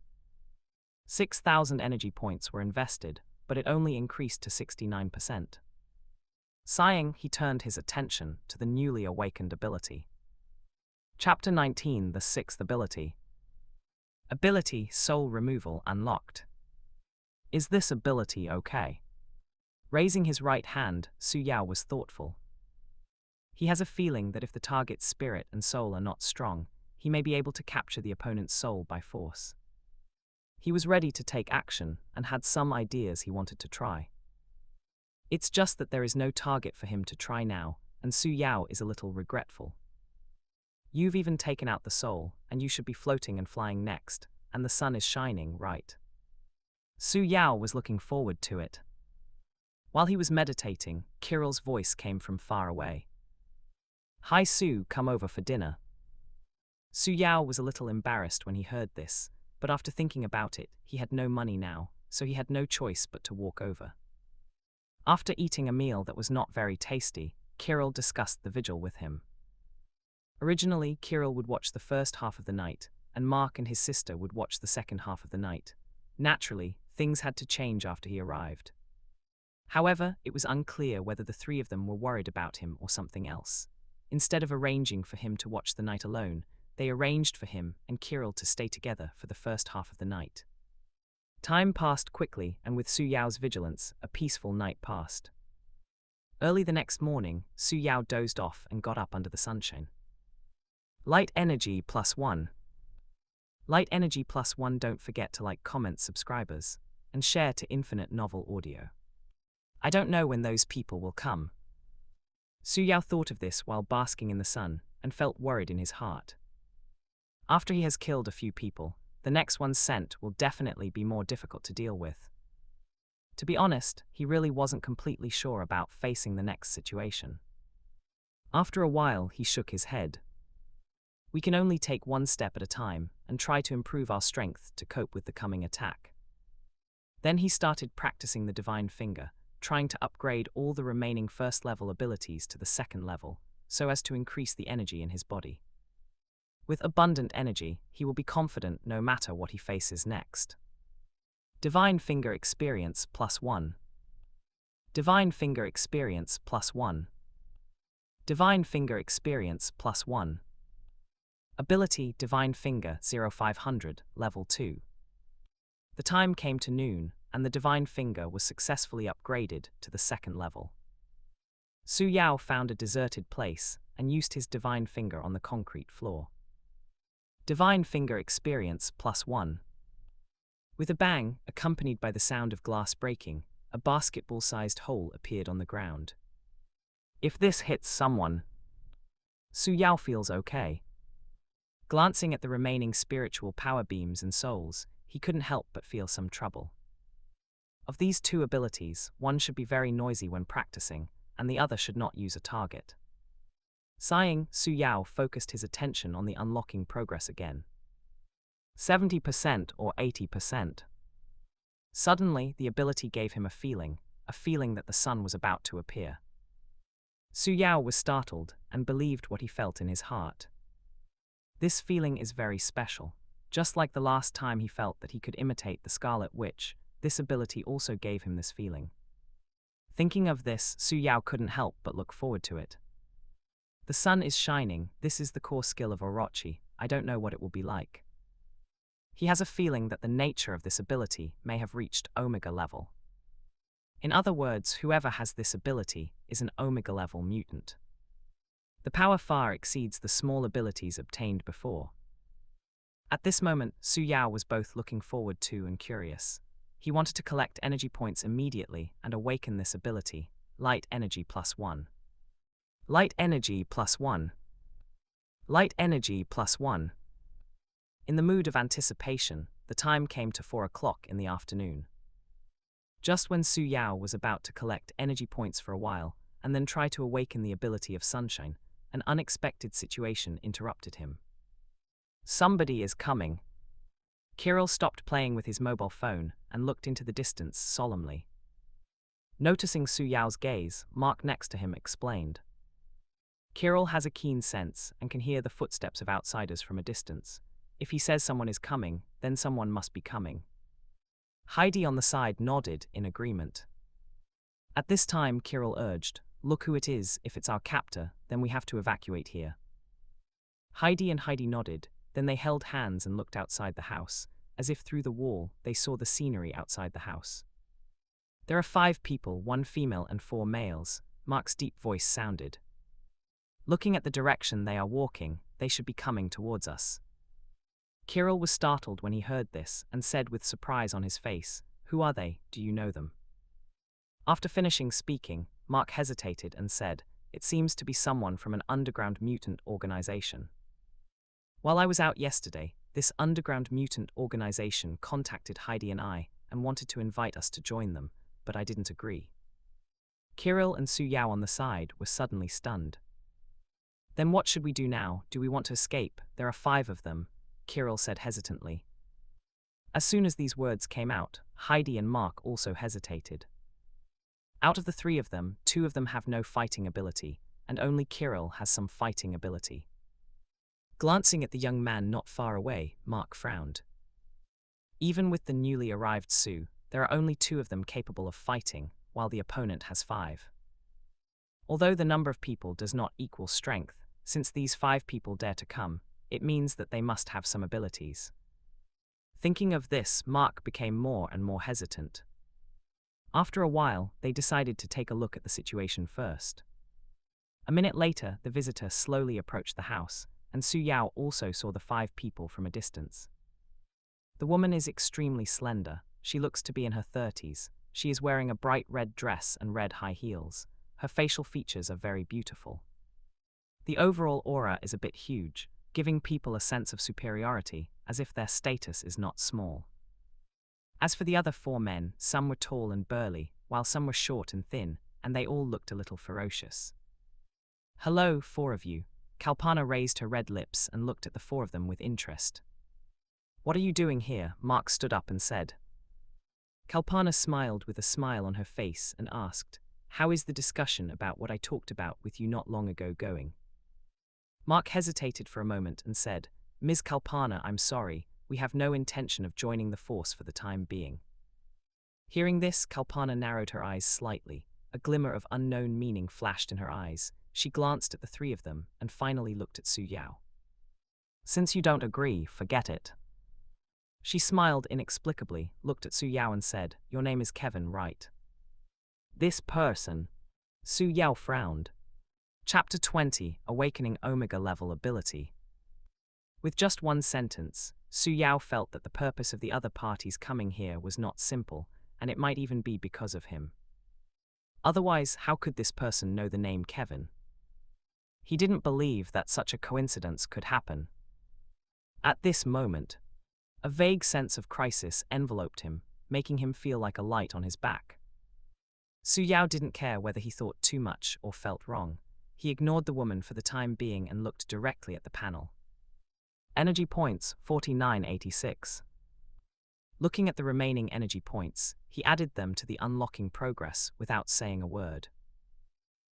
6,000 energy points were invested, but it only increased to 69%. Sighing, he turned his attention to the newly awakened ability. Chapter 19, the sixth ability. Ability Soul Removal unlocked. Is this ability okay? Raising his right hand, Su Yao was thoughtful. He has a feeling that if the target's spirit and soul are not strong, he may be able to capture the opponent's soul by force. He was ready to take action and had some ideas he wanted to try. It's just that there is no target for him to try now, and Su Yao is a little regretful. You've even taken out the soul, and you should be floating and flying next, and the sun is shining, right? Su Yao was looking forward to it. While he was meditating, Kirill's voice came from far away. Hi Su, come over for dinner. Su Yao was a little embarrassed when he heard this, but after thinking about it, he had no money now, so he had no choice but to walk over. After eating a meal that was not very tasty, Kirill discussed the vigil with him. Originally, Kirill would watch the first half of the night, and Mark and his sister would watch the second half of the night. Naturally, things had to change after he arrived. However, it was unclear whether the three of them were worried about him or something else. Instead of arranging for him to watch the night alone, they arranged for him and Kirill to stay together for the first half of the night. Time passed quickly, and with Su Yao's vigilance, a peaceful night passed. Early the next morning, Su Yao dozed off and got up under the sunshine. Light energy +1. Light energy +1. Don't forget to like, comment, subscribers, and share to Infinite Novel Audio. I don't know when those people will come. Su Yao thought of this while basking in the sun, and felt worried in his heart. After he has killed a few people, the next one's sent will definitely be more difficult to deal with. To be honest, he really wasn't completely sure about facing the next situation. After a while, he shook his head. We can only take one step at a time and try to improve our strength to cope with the coming attack. Then he started practicing the Divine Finger, trying to upgrade all the remaining first-level abilities to the second level, so as to increase the energy in his body. With abundant energy, he will be confident no matter what he faces next. Divine Finger Experience +1. Divine Finger Experience +1. Divine Finger Experience +1. Ability Divine Finger 0500, Level 2. The time came to noon, and the Divine Finger was successfully upgraded to the second level. Su Yao found a deserted place and used his Divine Finger on the concrete floor. Divine Finger Experience +1. With a bang, accompanied by the sound of glass breaking, a basketball-sized hole appeared on the ground. If this hits someone, Su Yao feels okay. Glancing at the remaining spiritual power beams and souls, he couldn't help but feel some trouble. Of these two abilities, one should be very noisy when practicing, and the other should not use a target. Sighing, Su Yao focused his attention on the unlocking progress again. 70% or 80%. Suddenly, the ability gave him a feeling that the sun was about to appear. Su Yao was startled and believed what he felt in his heart. This feeling is very special. Just like the last time he felt that he could imitate the Scarlet Witch, this ability also gave him this feeling. Thinking of this, Su Yao couldn't help but look forward to it. The sun is shining. This is the core skill of Orochi. I don't know what it will be like. He has a feeling that the nature of this ability may have reached Omega level. In other words, whoever has this ability is an Omega level mutant. The power far exceeds the small abilities obtained before. At this moment, Su Yao was both looking forward to and curious. He wanted to collect energy points immediately and awaken this ability, Light Energy +1. Light Energy +1. Light Energy +1. In the mood of anticipation, the time came to 4 o'clock in the afternoon. Just when Su Yao was about to collect energy points for a while, and then try to awaken the ability of sunshine, an unexpected situation interrupted him. Somebody is coming. Kirill stopped playing with his mobile phone and looked into the distance solemnly. Noticing Su Yao's gaze, Mark next to him explained. Kirill has a keen sense and can hear the footsteps of outsiders from a distance. If he says someone is coming, then someone must be coming. Heidi on the side nodded in agreement. At this time, Kirill urged, "Look who it is. If it's our captor, then we have to evacuate here." Heidi and Heidi nodded, then they held hands and looked outside the house, as if through the wall they saw the scenery outside the house. "There are 5 people, 1 female and 4 males, Mark's deep voice sounded. "Looking at the direction they are walking, they should be coming towards us." Kirill was startled when he heard this and said with surprise on his face, "Who are they? Do you know them?" After finishing speaking, Mark hesitated and said, "It seems to be someone from an underground mutant organization. While I was out yesterday, this underground mutant organization contacted Heidi and I and wanted to invite us to join them, but I didn't agree." Kirill and Su Yao on the side were suddenly stunned. "Then what should we do now? Do we want to escape? There are 5 of them," Kirill said hesitantly. As soon as these words came out, Heidi and Mark also hesitated. Out of the 3 of them, 2 of them have no fighting ability, and only Kirill has some fighting ability. Glancing at the young man not far away, Mark frowned. Even with the newly arrived Su, there are only 2 of them capable of fighting, while the opponent has 5. Although the number of people does not equal strength, since these 5 people dare to come, it means that they must have some abilities. Thinking of this, Mark became more and more hesitant. After a while, they decided to take a look at the situation first. A minute later, the visitor slowly approached the house, and Su Yao also saw the 5 people from a distance. The woman is extremely slender. She looks to be in her 30s. She is wearing a bright red dress and red high heels. Her facial features are very beautiful. The overall aura is a bit huge, giving people a sense of superiority, as if their status is not small. As for the other 4 men, some were tall and burly, while some were short and thin, and they all looked a little ferocious. "Hello, 4 of you." Kalpana raised her red lips and looked at the 4 of them with interest. "What are you doing here?" Mark stood up and said. Kalpana smiled with a smile on her face and asked, "How is the discussion about what I talked about with you not long ago going?" Mark hesitated for a moment and said, "Ms. Kalpana, I'm sorry, we have no intention of joining the force for the time being." Hearing this, Kalpana narrowed her eyes slightly. A glimmer of unknown meaning flashed in her eyes. She glanced at the 3 of them and finally looked at Su Yao. "Since you don't agree, forget it." She smiled inexplicably, looked at Su Yao and said, "Your name is Kevin, right?" "This person." Su Yao frowned. Chapter 20, Awakening Omega Level Ability. With just one sentence, Su Yao felt that the purpose of the other parties coming here was not simple, and it might even be because of him. Otherwise, how could this person know the name Kevin? He didn't believe that such a coincidence could happen. At this moment, a vague sense of crisis enveloped him, making him feel like a light on his back. Su Yao didn't care whether he thought too much or felt wrong. He ignored the woman for the time being and looked directly at the panel. Energy points, 4986. Looking at the remaining energy points, he added them to the unlocking progress without saying a word.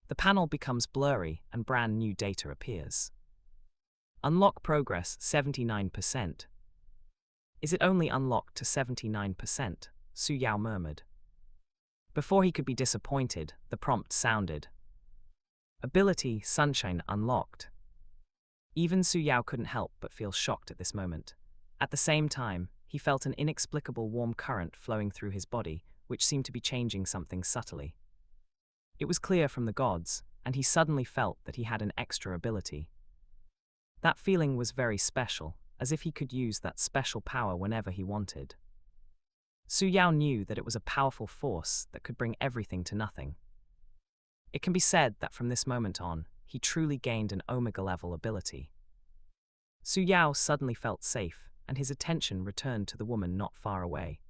The panel becomes blurry and brand new data appears. Unlock progress, 79%. Is it only unlocked to 79%? Su Yao murmured. Before he could be disappointed, the prompt sounded. Ability, Sunshine unlocked. Even Su Yao couldn't help but feel shocked at this moment. At the same time, he felt an inexplicable warm current flowing through his body, which seemed to be changing something subtly. It was clear from the gods, and he suddenly felt that he had an extra ability. That feeling was very special, as if he could use that special power whenever he wanted. Su Yao knew that it was a powerful force that could bring everything to nothing. It can be said that from this moment on, he truly gained an Omega-level ability. Su Yao suddenly felt safe, and his attention returned to the woman not far away.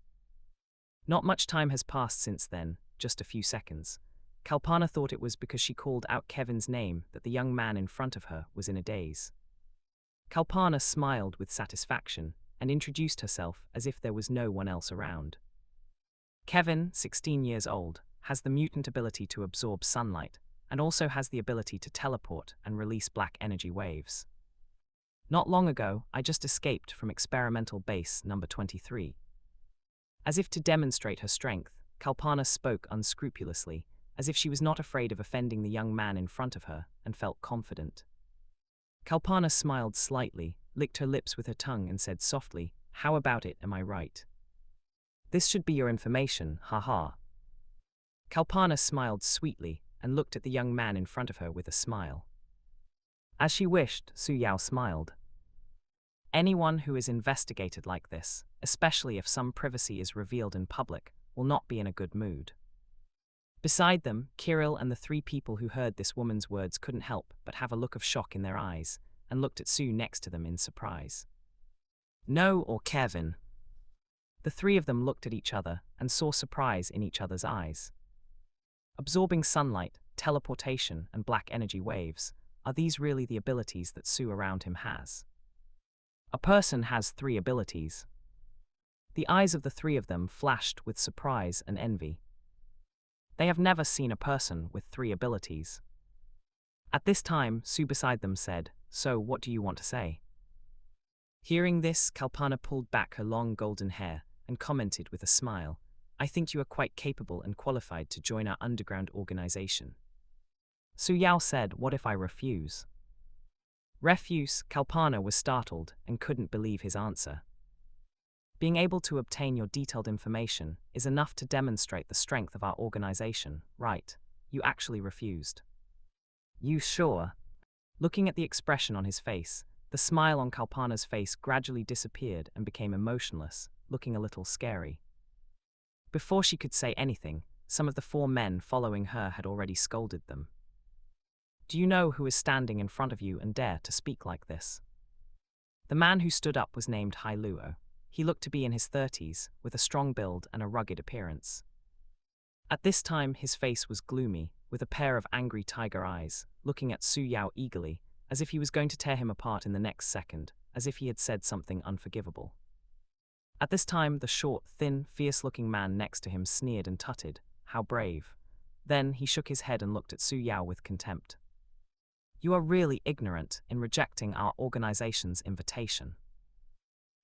Not much time has passed since then, just a few seconds. Kalpana thought it was because she called out Kevin's name that the young man in front of her was in a daze. Kalpana smiled with satisfaction and introduced herself as if there was no one else around. Kevin, 16 years old, has the mutant ability to absorb sunlight and also has the ability to teleport and release black energy waves. Not long ago, I just escaped from experimental base number 23. As if to demonstrate her strength, Kalpana spoke unscrupulously, as if she was not afraid of offending the young man in front of her and felt confident. Kalpana smiled slightly, licked her lips with her tongue and said softly, "How about it, am I right? This should be your information, haha." Kalpana smiled sweetly and looked at the young man in front of her with a smile. As she wished, Su Yao smiled. Anyone who is investigated like this, especially if some privacy is revealed in public, will not be in a good mood. Beside them, Kirill and the three people who heard this woman's words couldn't help but have a look of shock in their eyes, and looked at Sue next to them in surprise. No, or Kevin. The three of them looked at each other and saw surprise in each other's eyes. Absorbing sunlight, teleportation, and black energy waves, are these really the abilities that Sue around him has? A person has 3 abilities. The eyes of the three of them flashed with surprise and envy. They have never seen a person with 3 abilities. At this time, Sue beside them said, "So, what do you want to say?" Hearing this, Kalpana pulled back her long golden hair and commented with a smile, "I think you are quite capable and qualified to join our underground organization." Su Yao said, "What if I refuse?" Refuse? Kalpana was startled and couldn't believe his answer. Being able to obtain your detailed information is enough to demonstrate the strength of our organization, right? You actually refused. You sure? Looking at the expression on his face, the smile on Kalpana's face gradually disappeared and became emotionless, looking a little scary. Before she could say anything, some of the 4 men following her had already scolded them. Do you know who is standing in front of you and dare to speak like this? The man who stood up was named Hai Luo. He looked to be in his 30s, with a strong build and a rugged appearance. At this time, his face was gloomy, with a pair of angry tiger eyes, looking at Su Yao eagerly, as if he was going to tear him apart in the next second, as if he had said something unforgivable. At this time, the short, thin, fierce-looking man next to him sneered and tutted, "How brave." Then he shook his head and looked at Su Yao with contempt. "You are really ignorant in rejecting our organization's invitation."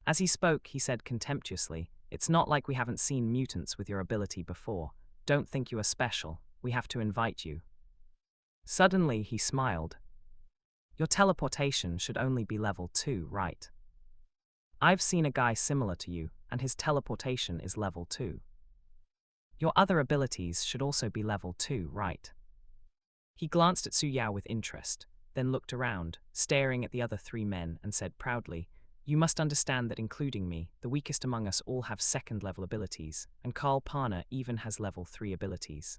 As he spoke, he said contemptuously, "It's not like we haven't seen mutants with your ability before. Don't think you are special. We have to invite you." Suddenly, he smiled. "Your teleportation should only be level 2, right? I've seen a guy similar to you, and his teleportation is level 2. Your other abilities should also be level 2, right?" He glanced at Su Yao with interest, then looked around, staring at the other 3 men, and said proudly, "You must understand that including me, the weakest among us all have 2nd-level abilities, and Kalpana even has level 3 abilities.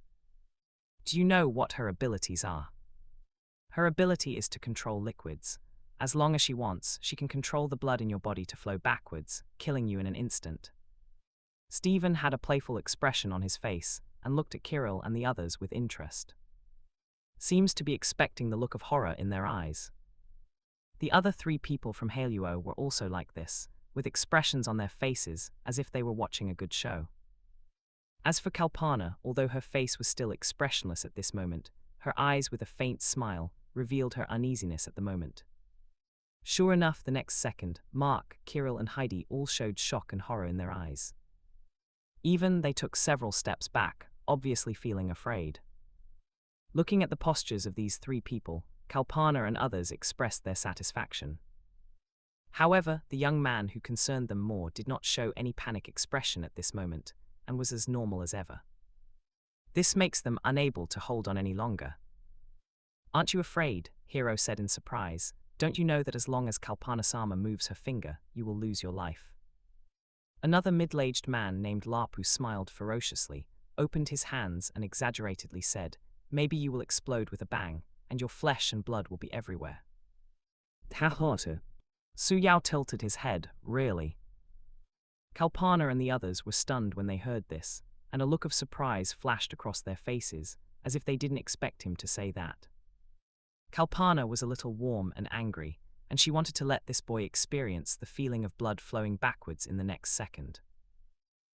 Do you know what her abilities are? Her ability is to control liquids. As long as she wants, she can control the blood in your body to flow backwards, killing you in an instant." Stephen had a playful expression on his face and looked at Kirill and the others with interest. Seems to be expecting the look of horror in their eyes. The other 3 people from Haluo were also like this, with expressions on their faces as if they were watching a good show. As for Kalpana, although her face was still expressionless at this moment, her eyes with a faint smile revealed her uneasiness at the moment. Sure enough, the next second, Mark, Kirill and Heidi all showed shock and horror in their eyes. Even they took several steps back, obviously feeling afraid. Looking at the postures of these 3 people, Kalpana and others expressed their satisfaction. However, the young man who concerned them more did not show any panic expression at this moment, and was as normal as ever. This makes them unable to hold on any longer. "Aren't you afraid?" Hiro said in surprise. "Don't you know that as long as Kalpana-sama moves her finger, you will lose your life?" Another middle-aged man named Lapu smiled ferociously, opened his hands and exaggeratedly said, "Maybe you will explode with a bang, and your flesh and blood will be everywhere." Su Yao tilted his head, "Really?" Kalpana and the others were stunned when they heard this, and a look of surprise flashed across their faces, as if they didn't expect him to say that. Kalpana was a little warm and angry, and she wanted to let this boy experience the feeling of blood flowing backwards in the next second.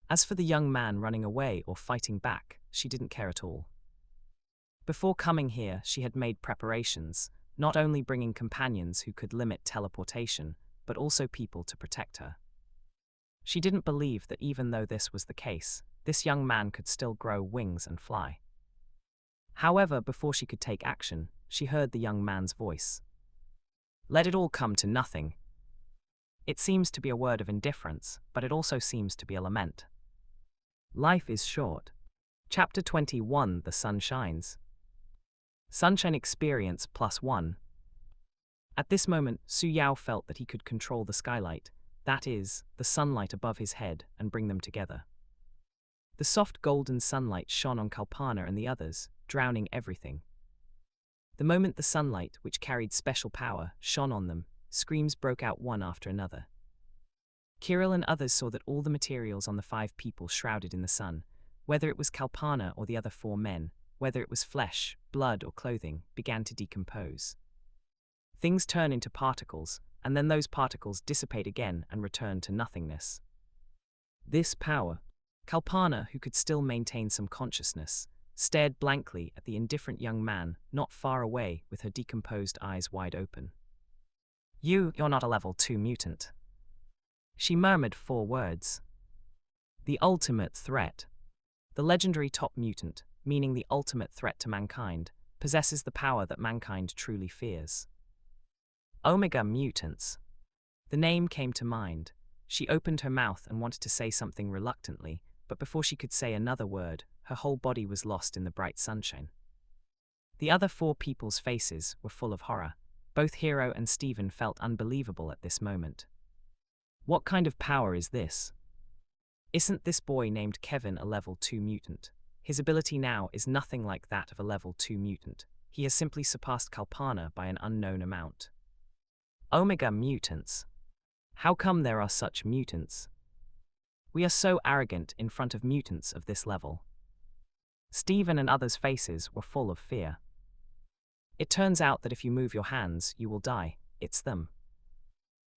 As for the young man running away or fighting back, she didn't care at all. Before coming here, she had made preparations, not only bringing companions who could limit teleportation, but also people to protect her. She didn't believe that even though this was the case, this young man could still grow wings and fly. However, before she could take action, she heard the young man's voice. Let it all come to nothing. It seems to be a word of indifference, but it also seems to be a lament. Life is short. Chapter 21, The Sun Shines. Sunshine Experience +1. At this moment, Su Yao felt that he could control the skylight, that is, the sunlight above his head, and bring them together. The soft golden sunlight shone on Kalpana and the others, drowning everything. The moment the sunlight, which carried special power, shone on them, screams broke out one after another. Kirill and others saw that all the materials on the 5 people shrouded in the sun, whether it was Kalpana or the other 4 men, whether it was flesh, blood or clothing, began to decompose. Things turn into particles, and then those particles dissipate again and return to nothingness. This power, Kalpana, who could still maintain some consciousness, stared blankly at the indifferent young man not far away with her decomposed eyes wide open. You're not a level 2 mutant. She murmured 4 words. The ultimate threat. The legendary top mutant, meaning the ultimate threat to mankind, possesses the power that mankind truly fears. Omega mutants. The name came to mind. She opened her mouth and wanted to say something reluctantly, but before she could say another word, her whole body was lost in the bright sunshine. The other 4 people's faces were full of horror. Both Hero and Stephen felt unbelievable at this moment. What kind of power is this? Isn't this boy named Kevin a level 2 mutant? His ability now is nothing like that of a level 2 mutant. He has simply surpassed Kalpana by an unknown amount. Omega mutants. How come there are such mutants? We are so arrogant in front of mutants of this level. Stephen and others' faces were full of fear. It turns out that if you move your hands, you will die. It's them.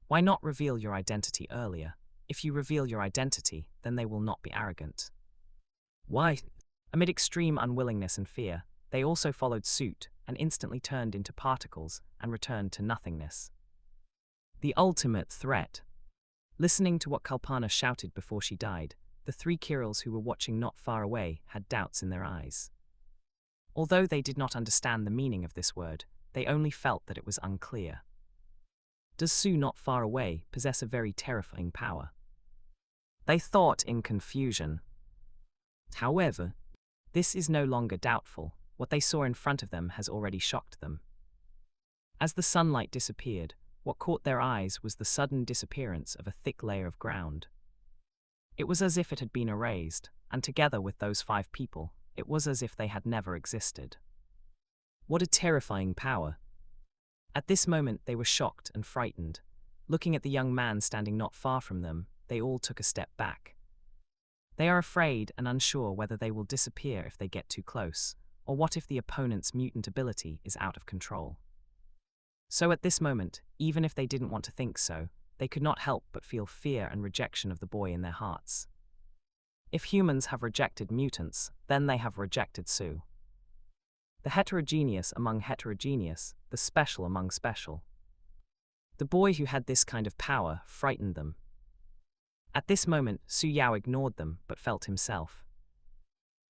Why not reveal your identity earlier? If you reveal your identity, then they will not be arrogant. Why? Amid extreme unwillingness and fear, they also followed suit and instantly turned into particles and returned to nothingness. The ultimate threat. Listening to what Kalpana shouted before she died, the 3 Kirills who were watching not far away had doubts in their eyes. Although they did not understand the meaning of this word, they only felt that it was unclear. Does Su not far away possess a very terrifying power? They thought in confusion. However, this is no longer doubtful. What they saw in front of them has already shocked them. As the sunlight disappeared, what caught their eyes was the sudden disappearance of a thick layer of ground. It was as if it had been erased, and together with those 5 people, it was as if they had never existed. What a terrifying power! At this moment they were shocked and frightened. Looking at the young man standing not far from them, they all took a step back. They are afraid and unsure whether they will disappear if they get too close, or what if the opponent's mutant ability is out of control. So at this moment, even if they didn't want to think so, they could not help but feel fear and rejection of the boy in their hearts. If humans have rejected mutants, then they have rejected Su. The heterogeneous among heterogeneous, the special among special. The boy who had this kind of power frightened them. At this moment, Su Yao ignored them but felt himself.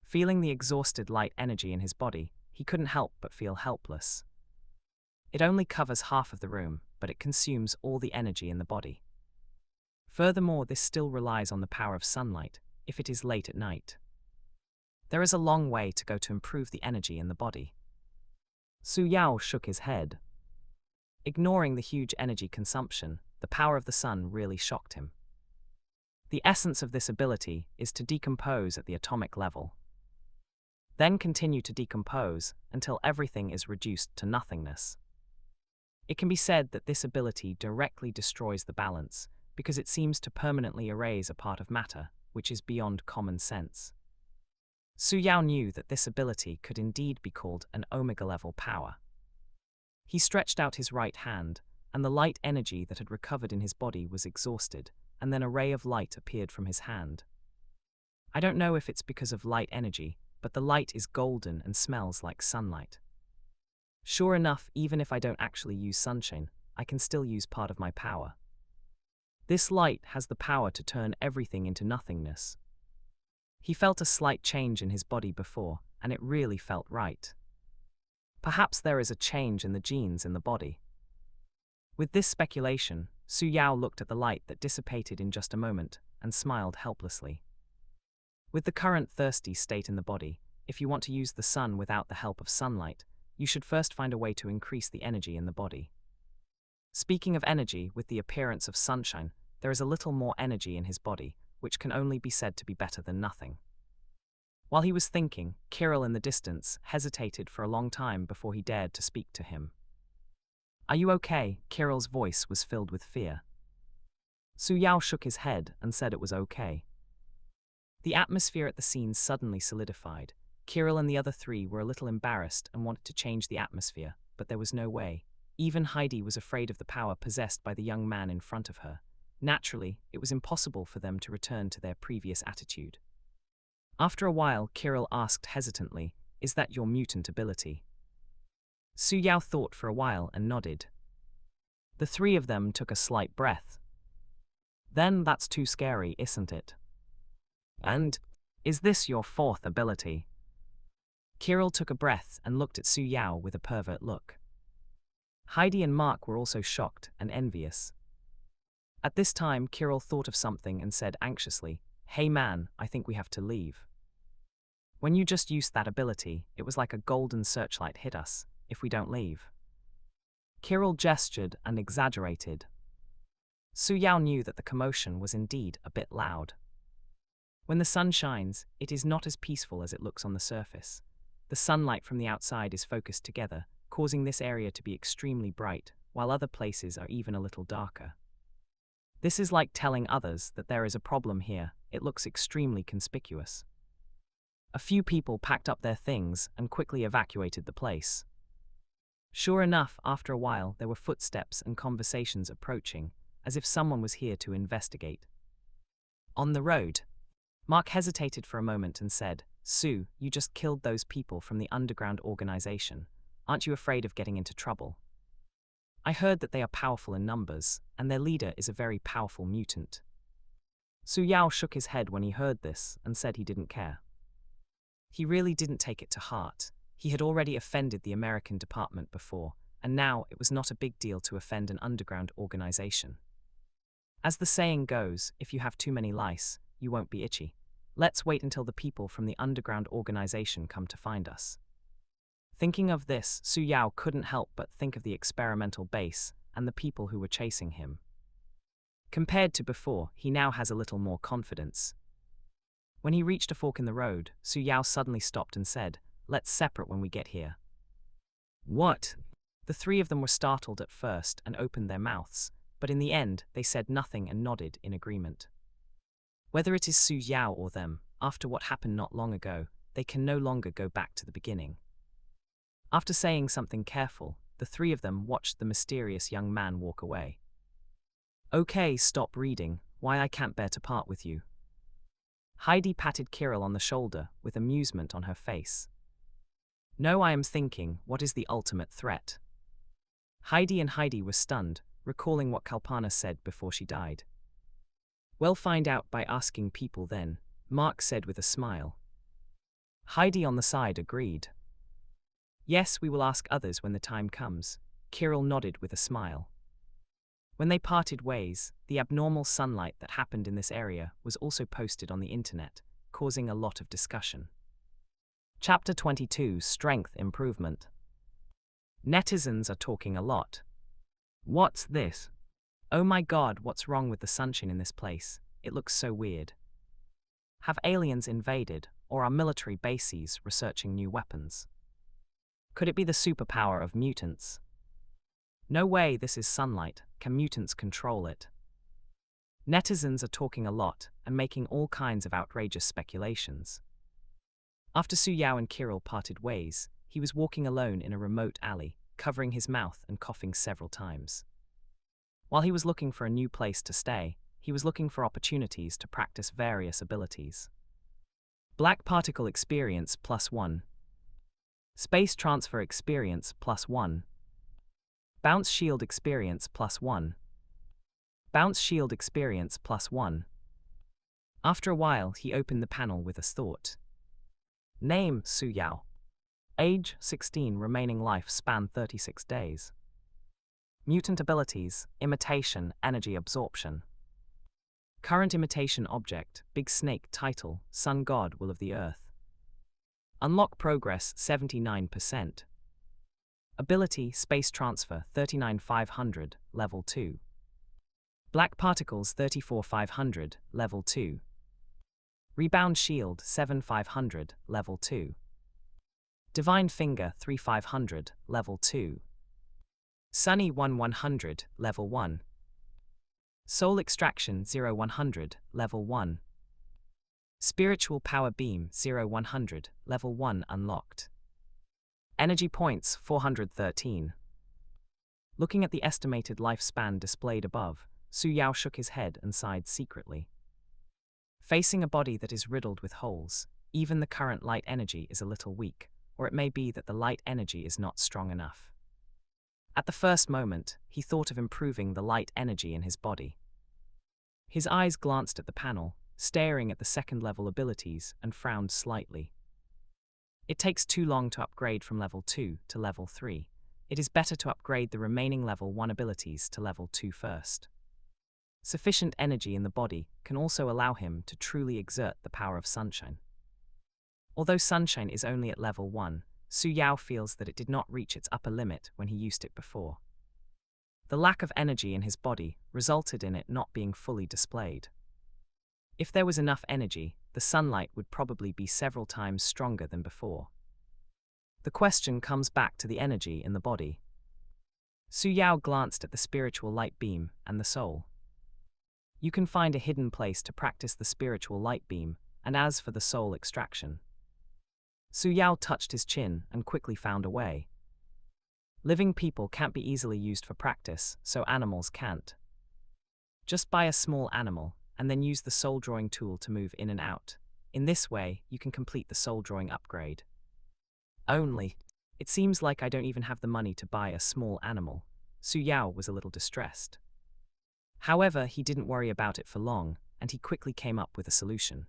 Feeling the exhausted light energy in his body, he couldn't help but feel helpless. It only covers half of the room, but it consumes all the energy in the body. Furthermore, this still relies on the power of sunlight, if it is late at night. There is a long way to go to improve the energy in the body. Su Yao shook his head. Ignoring the huge energy consumption, the power of the sun really shocked him. The essence of this ability is to decompose at the atomic level. Then continue to decompose until everything is reduced to nothingness. It can be said that this ability directly destroys the balance, because it seems to permanently erase a part of matter, which is beyond common sense. Su Yao knew that this ability could indeed be called an Omega-level power. He stretched out his right hand, and the light energy that had recovered in his body was exhausted, and then a ray of light appeared from his hand. I don't know if it's because of light energy, but the light is golden and smells like sunlight. Sure enough, even if I don't actually use sunshine, I can still use part of my power. This light has the power to turn everything into nothingness. He felt a slight change in his body before, and it really felt right. Perhaps there is a change in the genes in the body. With this speculation, Su Yao looked at the light that dissipated in just a moment and smiled helplessly. With the current thirsty state in the body, if you want to use the sun without the help of sunlight, you should first find a way to increase the energy in the body. Speaking of energy, with the appearance of sunshine, there is a little more energy in his body, which can only be said to be better than nothing. While he was thinking, Kirill in the distance hesitated for a long time before he dared to speak to him. "Are you okay?" Kirill's voice was filled with fear. Su Yao shook his head and said it was okay. The atmosphere at the scene suddenly solidified. Kirill and the other three were a little embarrassed and wanted to change the atmosphere, but there was no way. Even Heidi was afraid of the power possessed by the young man in front of her. Naturally, it was impossible for them to return to their previous attitude. After a while, Kirill asked hesitantly, "Is that your mutant ability?" Su Yao thought for a while and nodded. The three of them took a slight breath. "Then that's too scary, isn't it? And is this your fourth ability?" Kirill took a breath and looked at Su Yao with a pervert look. Heidi and Mark were also shocked and envious. At this time, Kirill thought of something and said anxiously, "Hey man, I think we have to leave. When you just used that ability, it was like a golden searchlight hit us, if we don't leave." Kirill gestured and exaggerated. Su Yao knew that the commotion was indeed a bit loud. When the sun shines, it is not as peaceful as it looks on the surface. The sunlight from the outside is focused together, causing this area to be extremely bright, while other places are even a little darker. This is like telling others that there is a problem here. It looks extremely conspicuous. A few people packed up their things and quickly evacuated the place. Sure enough, after a while, there were footsteps and conversations approaching, as if someone was here to investigate. On the road, Mark hesitated for a moment and said, "Sue, you just killed those people from the underground organization. Aren't you afraid of getting into trouble? I heard that they are powerful in numbers, and their leader is a very powerful mutant." Su Yao shook his head when he heard this and said he didn't care. He really didn't take it to heart. He had already offended the American department before, and now it was not a big deal to offend an underground organization. As the saying goes, if you have too many lice, you won't be itchy. Let's wait until the people from the underground organization come to find us. Thinking of this, Su Yao couldn't help but think of the experimental base and the people who were chasing him. Compared to before, he now has a little more confidence. When he reached a fork in the road, Su Yao suddenly stopped and said, "Let's separate when we get here." "What?" The three of them were startled at first and opened their mouths, but in the end they said nothing and nodded in agreement. Whether it is Su Yao or them, after what happened not long ago, they can no longer go back to the beginning. After saying something careful, the three of them watched the mysterious young man walk away. "Okay, stop reading. Why I can't bear to part with you." Heidi patted Kirill on the shoulder with amusement on her face. "No, I am thinking, what is the ultimate threat?" Heidi were stunned, recalling what Kalpana said before she died. "We'll find out by asking people then," Mark said with a smile. Heidi on the side agreed. "Yes, we will ask others when the time comes," Kirill nodded with a smile. When they parted ways, the abnormal sunlight that happened in this area was also posted on the internet, causing a lot of discussion. Chapter 22: Strength Improvement. Netizens are talking a lot. "What's this? Oh my god, what's wrong with the sunshine in this place? It looks so weird. Have aliens invaded, or are military bases researching new weapons? Could it be the superpower of mutants? No way, this is sunlight. Can mutants control it? Netizens are talking a lot and making all kinds of outrageous speculations. After Su Yao and Kirill parted ways, he was walking alone in a remote alley, covering his mouth and coughing several times. While he was looking for a new place to stay, he was looking for opportunities to practice various abilities. Black Particle Experience +1. Space Transfer Experience +1. Bounce Shield Experience +1. Bounce Shield Experience +1. After a while, he opened the panel with a thought. Name, Su Yao. Age, 16, remaining life span 36 days. Mutant abilities, imitation, energy absorption. Current imitation object, Big Snake title, Sun God Will of the Earth. Unlock progress, 79%. Ability, Space Transfer, 39,500, level 2. Black Particles, 34,500, level 2. Rebound Shield, 7,500, level 2. Divine Finger, 3,500, level 2. Sunny 1,100, level 1. Soul Extraction 0,100, level 1. Spiritual Power Beam 0,100, level 1 unlocked. Energy Points 413. Looking at the estimated lifespan displayed above, Su Yao shook his head and sighed secretly. Facing a body that is riddled with holes, even the current light energy is a little weak, or it may be that the light energy is not strong enough. At the first moment, he thought of improving the light energy in his body. His eyes glanced at the panel, staring at the second-level abilities, and frowned slightly. It takes too long to upgrade from level 2 to level 3. It is better to upgrade the remaining level 1 abilities to level 2 first. Sufficient energy in the body can also allow him to truly exert the power of sunshine. Although sunshine is only at level 1, Su Yao feels that it did not reach its upper limit when he used it before. The lack of energy in his body resulted in it not being fully displayed. If there was enough energy, the sunlight would probably be several times stronger than before. The question comes back to the energy in the body. Su Yao glanced at the spiritual light beam and the soul. You can find a hidden place to practice the spiritual light beam, and as for the soul extraction. Su Yao touched his chin and quickly found a way. Living people can't be easily used for practice, so animals can't. Just buy a small animal, and then use the soul drawing tool to move in and out. In this way, you can complete the soul drawing upgrade. Only, it seems like I don't even have the money to buy a small animal. Su Yao was a little distressed. However, he didn't worry about it for long, and he quickly came up with a solution.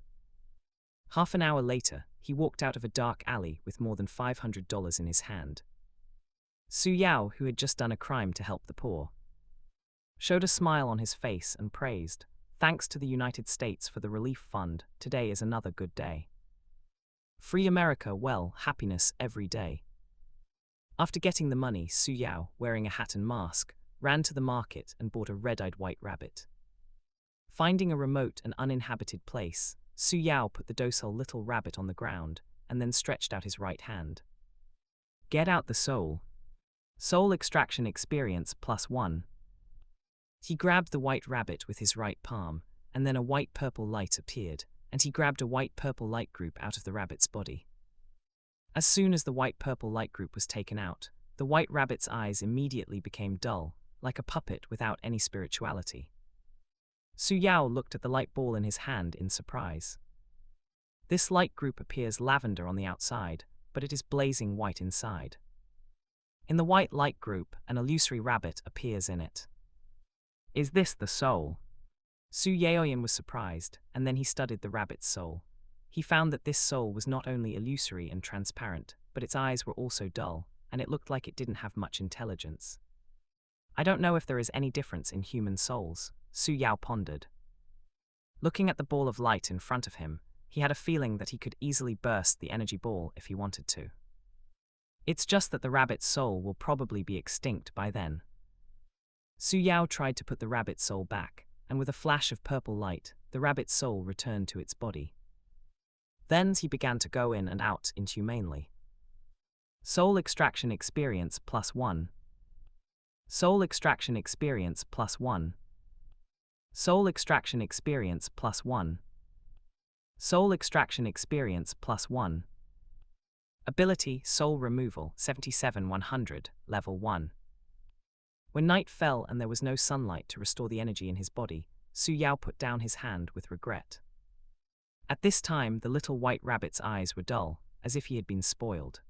Half an hour later, he walked out of a dark alley with more than $500 in his hand. Su Yao, who had just done a crime to help the poor, showed a smile on his face and praised, "Thanks to the United States for the relief fund, today is another good day. Free America, well, happiness every day." After getting the money, Su Yao, wearing a hat and mask, ran to the market and bought a red-eyed white rabbit. Finding a remote and uninhabited place, Su Yao put the docile little rabbit on the ground and then stretched out his right hand. Get out the soul. Soul Extraction Experience +1. He grabbed the white rabbit with his right palm, and then a white-purple light appeared, and he grabbed a white-purple light group out of the rabbit's body. As soon as the white-purple light group was taken out, the white rabbit's eyes immediately became dull, like a puppet without any spirituality. Su Yao looked at the light ball in his hand in surprise. This light group appears lavender on the outside, but it is blazing white inside. In the white light group, an illusory rabbit appears in it. Is this the soul? Su Yaoyan was surprised, and then he studied the rabbit's soul. He found that this soul was not only illusory and transparent, but its eyes were also dull, and it looked like it didn't have much intelligence. I don't know if there is any difference in human souls, Su Yao pondered. Looking at the ball of light in front of him, he had a feeling that he could easily burst the energy ball if he wanted to. It's just that the rabbit's soul will probably be extinct by then. Su Yao tried to put the rabbit's soul back, and with a flash of purple light, the rabbit's soul returned to its body. Then he began to go in and out inhumanely. Soul Extraction Experience +1. Soul Extraction Experience +1. Soul extraction experience +1. Soul extraction experience +1. Ability Soul removal 77-100, level 1. When night fell and there was no sunlight to restore the energy in his body, Su Yao put down his hand with regret. At this time, the little white rabbit's eyes were dull, as if he had been spoiled.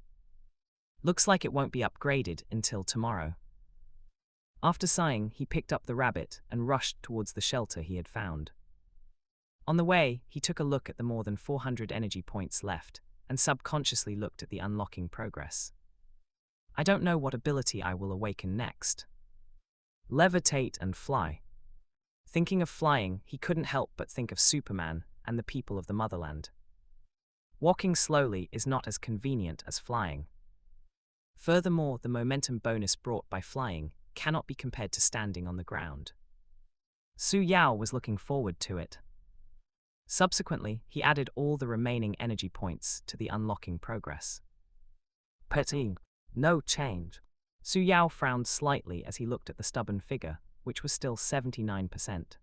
Looks like it won't be upgraded until tomorrow. After sighing, he picked up the rabbit and rushed towards the shelter he had found. On the way, he took a look at the more than 400 energy points left, and subconsciously looked at the unlocking progress. I don't know what ability I will awaken next. Levitate and fly. Thinking of flying, he couldn't help but think of Superman and the people of the motherland. Walking slowly is not as convenient as flying. Furthermore, the momentum bonus brought by flying cannot be compared to standing on the ground. Su Yao was looking forward to it. Subsequently, he added all the remaining energy points to the unlocking progress. Petty. No change. Su Yao frowned slightly as he looked at the stubborn figure, which was still 79%.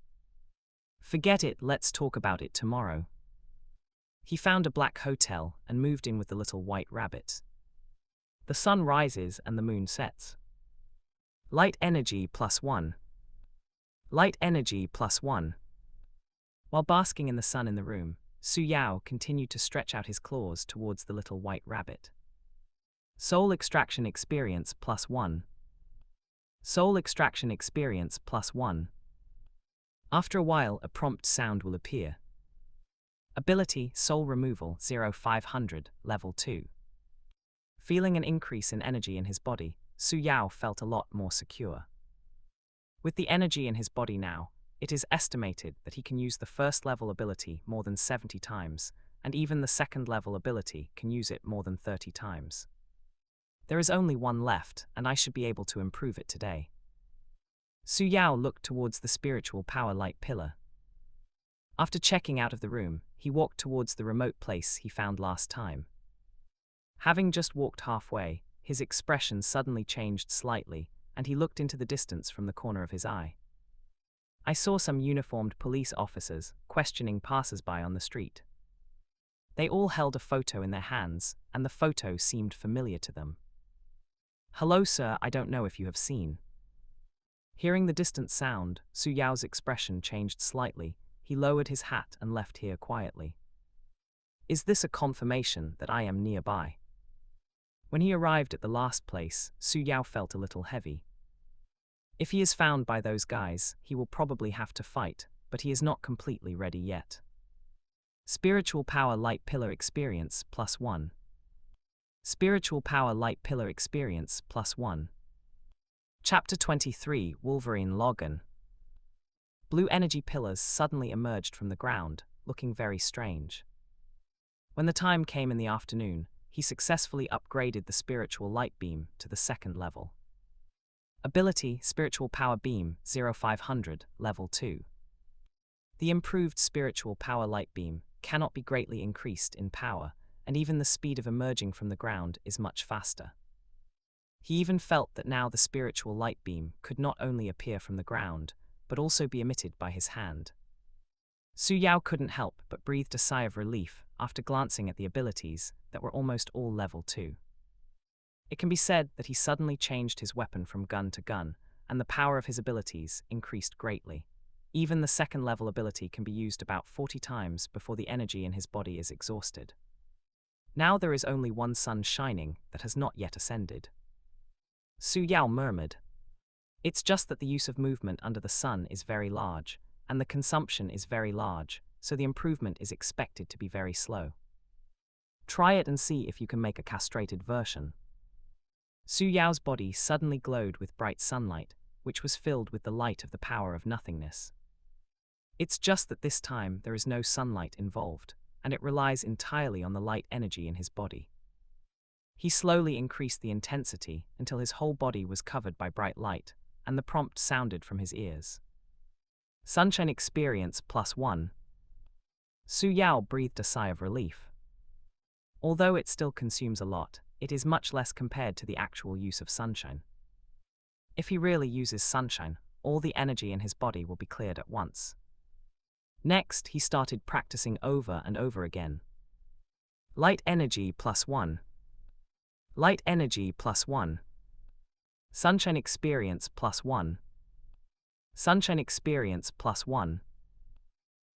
Forget it, let's talk about it tomorrow. He found a black hotel and moved in with the little white rabbit. The sun rises and the moon sets. Light energy +1. Light energy +1. While basking in the sun in the room, Su Yao continued to stretch out his claws towards the little white rabbit. Soul extraction experience +1. Soul extraction experience +1. After a while, a prompt sound will appear. Ability Soul removal 0500, level 2. Feeling an increase in energy in his body, Su Yao felt a lot more secure. With the energy in his body now, it is estimated that he can use the first level ability more than 70 times, and even the second level ability can use it more than 30 times. There is only one left, and I should be able to improve it today. Su Yao looked towards the spiritual power light pillar. After checking out of the room, he walked towards the remote place he found last time. Having just walked halfway, his expression suddenly changed slightly, and he looked into the distance from the corner of his eye. I saw some uniformed police officers questioning passers-by on the street. They all held a photo in their hands, and the photo seemed familiar to them. Hello sir, I don't know if you have seen. Hearing the distant sound, Su Yao's expression changed slightly. He lowered his hat and left here quietly. Is this a confirmation that I am nearby? When he arrived at the last place, Su Yao felt a little heavy. If he is found by those guys, he will probably have to fight, but he is not completely ready yet. Spiritual Power Light Pillar Experience +1. Spiritual Power Light Pillar Experience +1. Chapter 23 Wolverine Login. Blue energy pillars suddenly emerged from the ground, looking very strange. When the time came in the afternoon, he successfully upgraded the spiritual light beam to the second level. Ability Spiritual Power Beam 0500, level 2. The improved spiritual power light beam cannot be greatly increased in power, and even the speed of emerging from the ground is much faster. He even felt that now the spiritual light beam could not only appear from the ground, but also be emitted by his hand. Su Yao couldn't help but breathed a sigh of relief after glancing at the abilities that were almost all level 2. It can be said that he suddenly changed his weapon from gun to gun, and the power of his abilities increased greatly. Even the second level ability can be used about 40 times before the energy in his body is exhausted. Now there is only one sun shining that has not yet ascended. Su Yao murmured. It's just that the use of movement under the sun is very large, and the consumption is very large, so the improvement is expected to be very slow. Try it and see if you can make a castrated version. Su Yao's body suddenly glowed with bright sunlight, which was filled with the light of the power of nothingness. It's just that this time there is no sunlight involved, and it relies entirely on the light energy in his body. He slowly increased the intensity until his whole body was covered by bright light, and the prompt sounded from his ears. Sunshine Experience +1. Su Yao breathed a sigh of relief. Although it still consumes a lot, it is much less compared to the actual use of sunshine. If he really uses sunshine, all the energy in his body will be cleared at once. Next, he started practicing over and over again. Light energy +1. Light energy +1. Sunshine experience +1. Sunshine experience +1.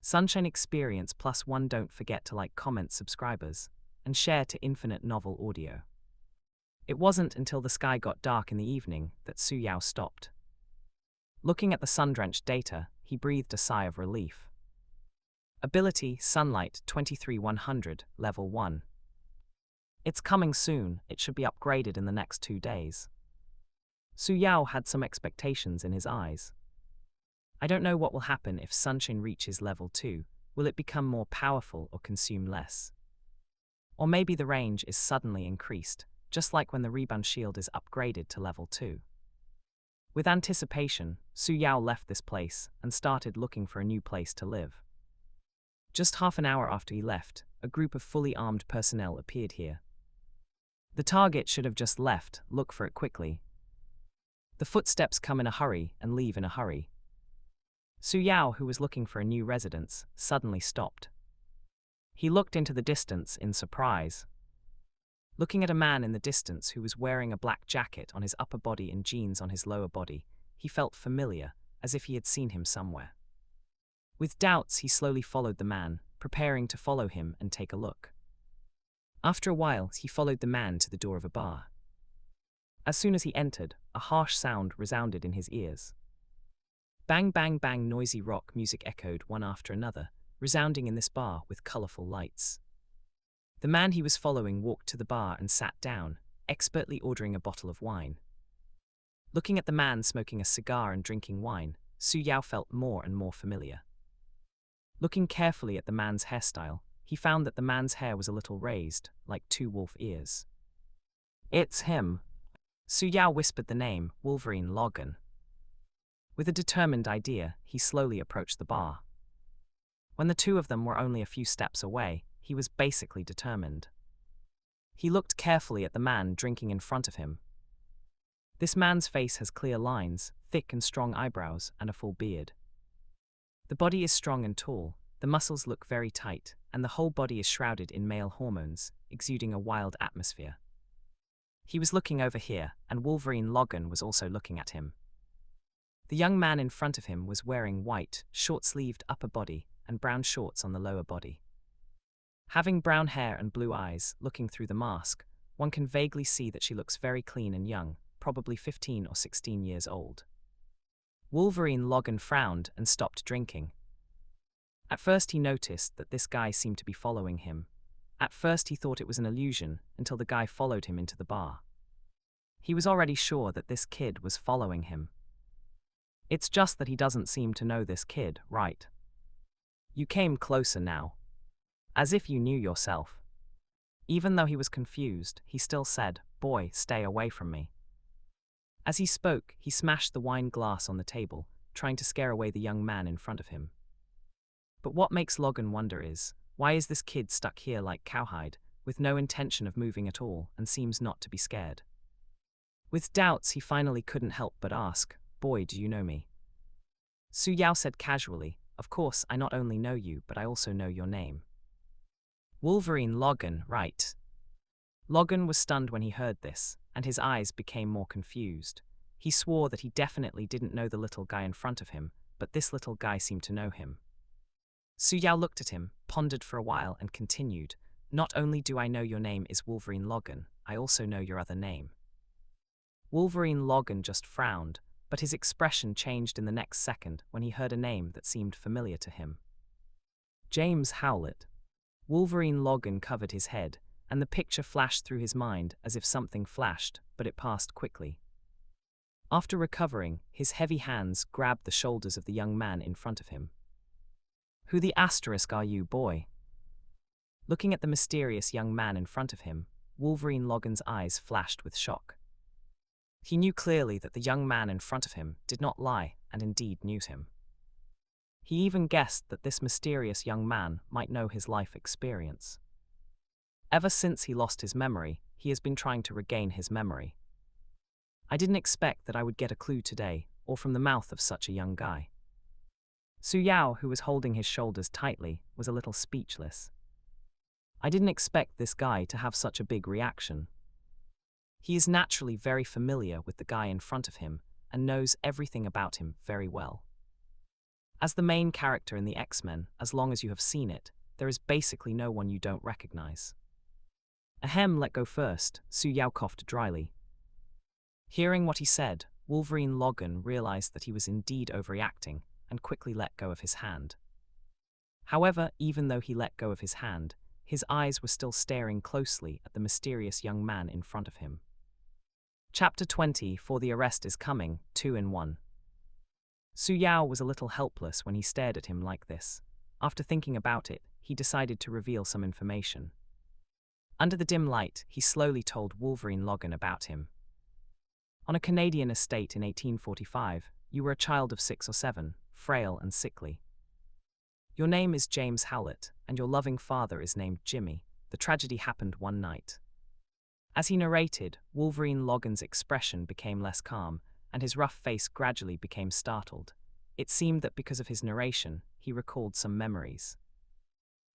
Sunshine experience +1. Don't forget to like, comment, subscribers, and share to Infinite Novel Audio. It wasn't until the sky got dark in the evening that Su Yao stopped. Looking at the sun-drenched data, he breathed a sigh of relief. Ability, Sunlight 23-100, Level 1. It's coming soon, it should be upgraded in the next 2 days. Su Yao had some expectations in his eyes. I don't know what will happen if Sunshine reaches Level 2, will it become more powerful or consume less? Or maybe the range is suddenly increased, just like when the rebound shield is upgraded to Level 2. With anticipation, Su Yao left this place and started looking for a new place to live. Just half an hour after he left, a group of fully armed personnel appeared here. The target should have just left, look for it quickly. The footsteps come in a hurry and leave in a hurry. Su Yao, who was looking for a new residence, suddenly stopped. He looked into the distance in surprise. Looking at a man in the distance who was wearing a black jacket on his upper body and jeans on his lower body, he felt familiar, as if he had seen him somewhere. With doubts, he slowly followed the man, preparing to follow him and take a look. After a while, he followed the man to the door of a bar. As soon as he entered, a harsh sound resounded in his ears. Bang, bang, bang, noisy rock music echoed one after another, resounding in this bar with colorful lights. The man he was following walked to the bar and sat down, expertly ordering a bottle of wine. Looking at the man smoking a cigar and drinking wine, Su Yao felt more and more familiar. Looking carefully at the man's hairstyle, he found that the man's hair was a little raised, like 2 wolf ears. It's him. Su Yao whispered the name, Wolverine Logan. With a determined idea, he slowly approached the bar. When the two of them were only a few steps away, he was basically determined. He looked carefully at the man drinking in front of him. This man's face has clear lines, thick and strong eyebrows, and a full beard. The body is strong and tall, the muscles look very tight, and the whole body is shrouded in male hormones, exuding a wild atmosphere. He was looking over here, and Wolverine Logan was also looking at him. The young man in front of him was wearing white, short-sleeved upper body and brown shorts on the lower body. Having brown hair and blue eyes, looking through the mask, one can vaguely see that she looks very clean and young, probably 15 or 16 years old. Wolverine Logan frowned and stopped drinking. At first he noticed that this guy seemed to be following him. At first he thought it was an illusion, until the guy followed him into the bar. He was already sure that this kid was following him. It's just that he doesn't seem to know this kid, right? You came closer now. As if you knew yourself. Even though he was confused, he still said, "Boy, stay away from me." As he spoke, he smashed the wine glass on the table, trying to scare away the young man in front of him. But what makes Logan wonder is, why is this kid stuck here like cowhide, with no intention of moving at all, and seems not to be scared? With doubts, he finally couldn't help but ask, "Boy, do you know me?" Su Yao said casually, "Of course, I not only know you, but I also know your name." Wolverine Logan, right? Logan was stunned when he heard this, and his eyes became more confused. He swore that he definitely didn't know the little guy in front of him, but this little guy seemed to know him. Su Yao looked at him, pondered for a while, and continued, "Not only do I know your name is Wolverine Logan, I also know your other name." Wolverine Logan just frowned, but his expression changed in the next second when he heard a name that seemed familiar to him. James Howlett. Wolverine Logan covered his head, and the picture flashed through his mind as if something flashed, but it passed quickly. After recovering, his heavy hands grabbed the shoulders of the young man in front of him. "Who the asterisk are you, boy?" Looking at the mysterious young man in front of him, Wolverine Logan's eyes flashed with shock. He knew clearly that the young man in front of him did not lie and indeed knew him. He even guessed that this mysterious young man might know his life experience. Ever since he lost his memory, he has been trying to regain his memory. "I didn't expect that I would get a clue today," or from the mouth of such a young guy. Su Yao, who was holding his shoulders tightly, was a little speechless. I didn't expect this guy to have such a big reaction. He is naturally very familiar with the guy in front of him and knows everything about him very well. As the main character in the X-Men, as long as you have seen it, there is basically no one you don't recognize. Ahem, let go first, Su Yao coughed dryly. Hearing what he said, Wolverine Logan realized that he was indeed overreacting and quickly let go of his hand. However, even though he let go of his hand, his eyes were still staring closely at the mysterious young man in front of him. Chapter 20, For the Arrest is Coming, 2 in 1. Su Yao was a little helpless when he stared at him like this. After thinking about it, he decided to reveal some information. Under the dim light, he slowly told Wolverine Logan about him. On a Canadian estate in 1845, you were a child of 6 or 7, frail and sickly. Your name is James Howlett, and your loving father is named Jimmy. The tragedy happened one night. As he narrated, Wolverine Logan's expression became less calm, and his rough face gradually became startled. It seemed that because of his narration, he recalled some memories.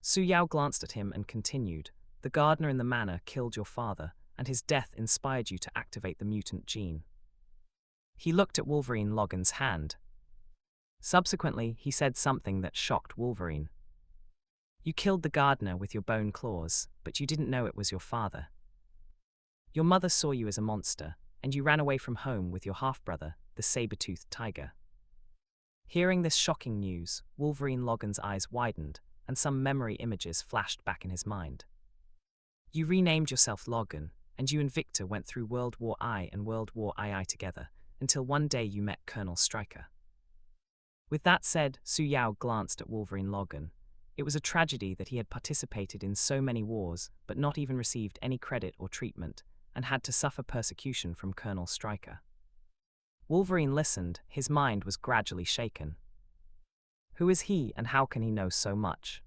Su Yao glanced at him and continued, The gardener in the manor killed your father, and his death inspired you to activate the mutant gene. He looked at Wolverine Logan's hand. Subsequently, he said something that shocked Wolverine. You killed the gardener with your bone claws, but you didn't know it was your father. Your mother saw you as a monster, and you ran away from home with your half-brother, the saber-toothed tiger. Hearing this shocking news, Wolverine Logan's eyes widened, and some memory images flashed back in his mind. You renamed yourself Logan, and you and Victor went through World War I and World War II together, until one day you met Colonel Stryker. With that said, Su Yao glanced at Wolverine Logan. It was a tragedy that he had participated in so many wars, but not even received any credit or treatment, and had to suffer persecution from Colonel Stryker. Wolverine listened, his mind was gradually shaken. Who is he and how can he know so much?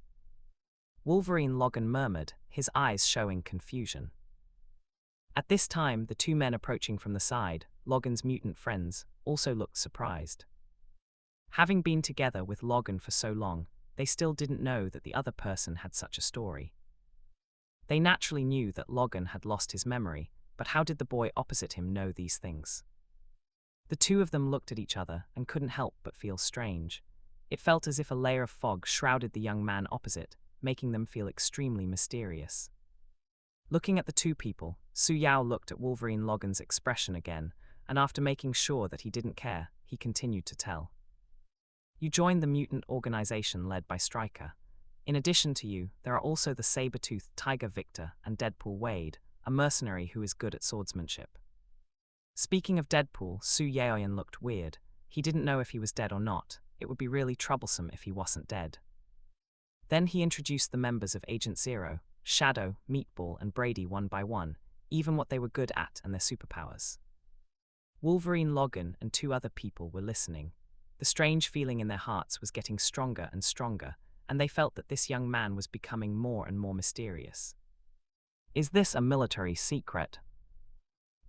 Wolverine Logan murmured, his eyes showing confusion. At this time, the two men approaching from the side, Logan's mutant friends, also looked surprised. Having been together with Logan for so long, they still didn't know that the other person had such a story. They naturally knew that Logan had lost his memory, but how did the boy opposite him know these things? The two of them looked at each other and couldn't help but feel strange. It felt as if a layer of fog shrouded the young man opposite, making them feel extremely mysterious. Looking at the two people, Su Yao looked at Wolverine Logan's expression again, and after making sure that he didn't care, he continued to tell. You joined the mutant organization led by Stryker. In addition to you, there are also the saber-toothed tiger Victor and Deadpool Wade, a mercenary who is good at swordsmanship. Speaking of Deadpool, Su Yaoyan looked weird. He didn't know if he was dead or not. It would be really troublesome if he wasn't dead. Then he introduced the members of Agent Zero, Shadow, Meatball, and Brady one by one, even what they were good at and their superpowers. Wolverine Logan and two other people were listening. The strange feeling in their hearts was getting stronger and stronger, and they felt that this young man was becoming more and more mysterious. Is this a military secret?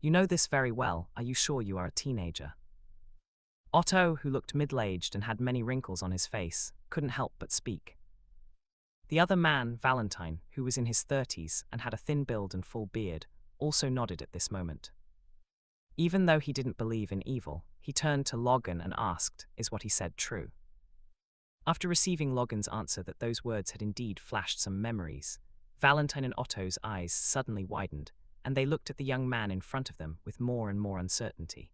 You know this very well. Are you sure you are a teenager? Otto, who looked middle-aged and had many wrinkles on his face, couldn't help but speak. The other man, Valentine, who was in his 30s and had a thin build and full beard, also nodded at this moment. Even though he didn't believe in evil, he turned to Logan and asked, is what he said true? After receiving Logan's answer that those words had indeed flashed some memories, Valentine and Otto's eyes suddenly widened, and they looked at the young man in front of them with more and more uncertainty.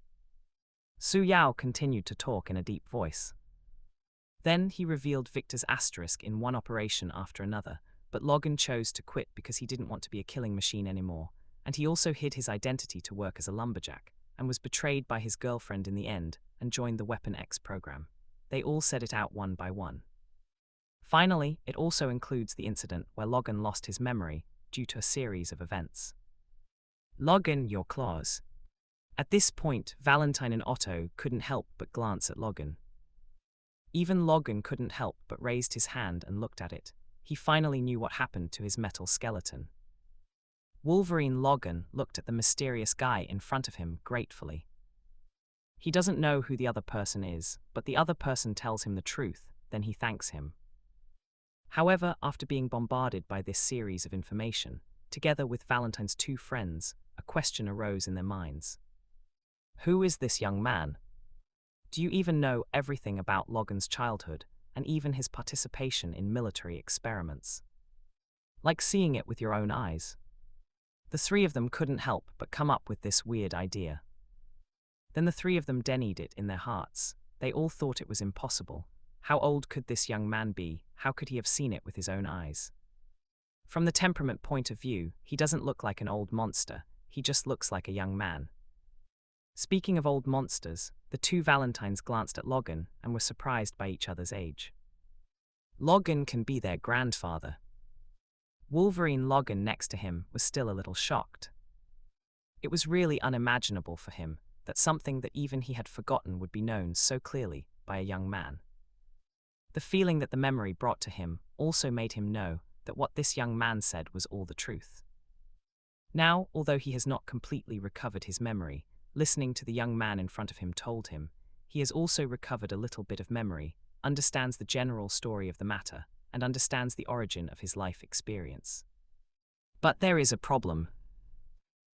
Su Yao continued to talk in a deep voice. Then he revealed Victor's asterisk in one operation after another, but Logan chose to quit because he didn't want to be a killing machine anymore, and he also hid his identity to work as a lumberjack, and was betrayed by his girlfriend in the end, and joined the Weapon X program. They all said it out one by one. Finally, it also includes the incident where Logan lost his memory due to a series of events. Logan, your claws. At this point, Valentine and Otto couldn't help but glance at Logan. Even Logan couldn't help but raised his hand and looked at it. He finally knew what happened to his metal skeleton. Wolverine Logan looked at the mysterious guy in front of him gratefully. He doesn't know who the other person is, but the other person tells him the truth, then he thanks him. However, after being bombarded by this series of information, together with Valentine's two friends, a question arose in their minds. Who is this young man? Do you even know everything about Logan's childhood, and even his participation in military experiments? Like seeing it with your own eyes. The three of them couldn't help but come up with this weird idea. Then the three of them denied it in their hearts. They all thought it was impossible. How old could this young man be? How could he have seen it with his own eyes? From the temperament point of view, he doesn't look like an old monster, he just looks like a young man. Speaking of old monsters, the two Valentines glanced at Logan and were surprised by each other's age. Logan can be their grandfather. Wolverine Logan next to him was still a little shocked. It was really unimaginable for him that something that even he had forgotten would be known so clearly by a young man. The feeling that the memory brought to him also made him know that what this young man said was all the truth. Now, although he has not completely recovered his memory, listening to the young man in front of him told him, he has also recovered a little bit of memory, understands the general story of the matter, and understands the origin of his life experience. But there is a problem.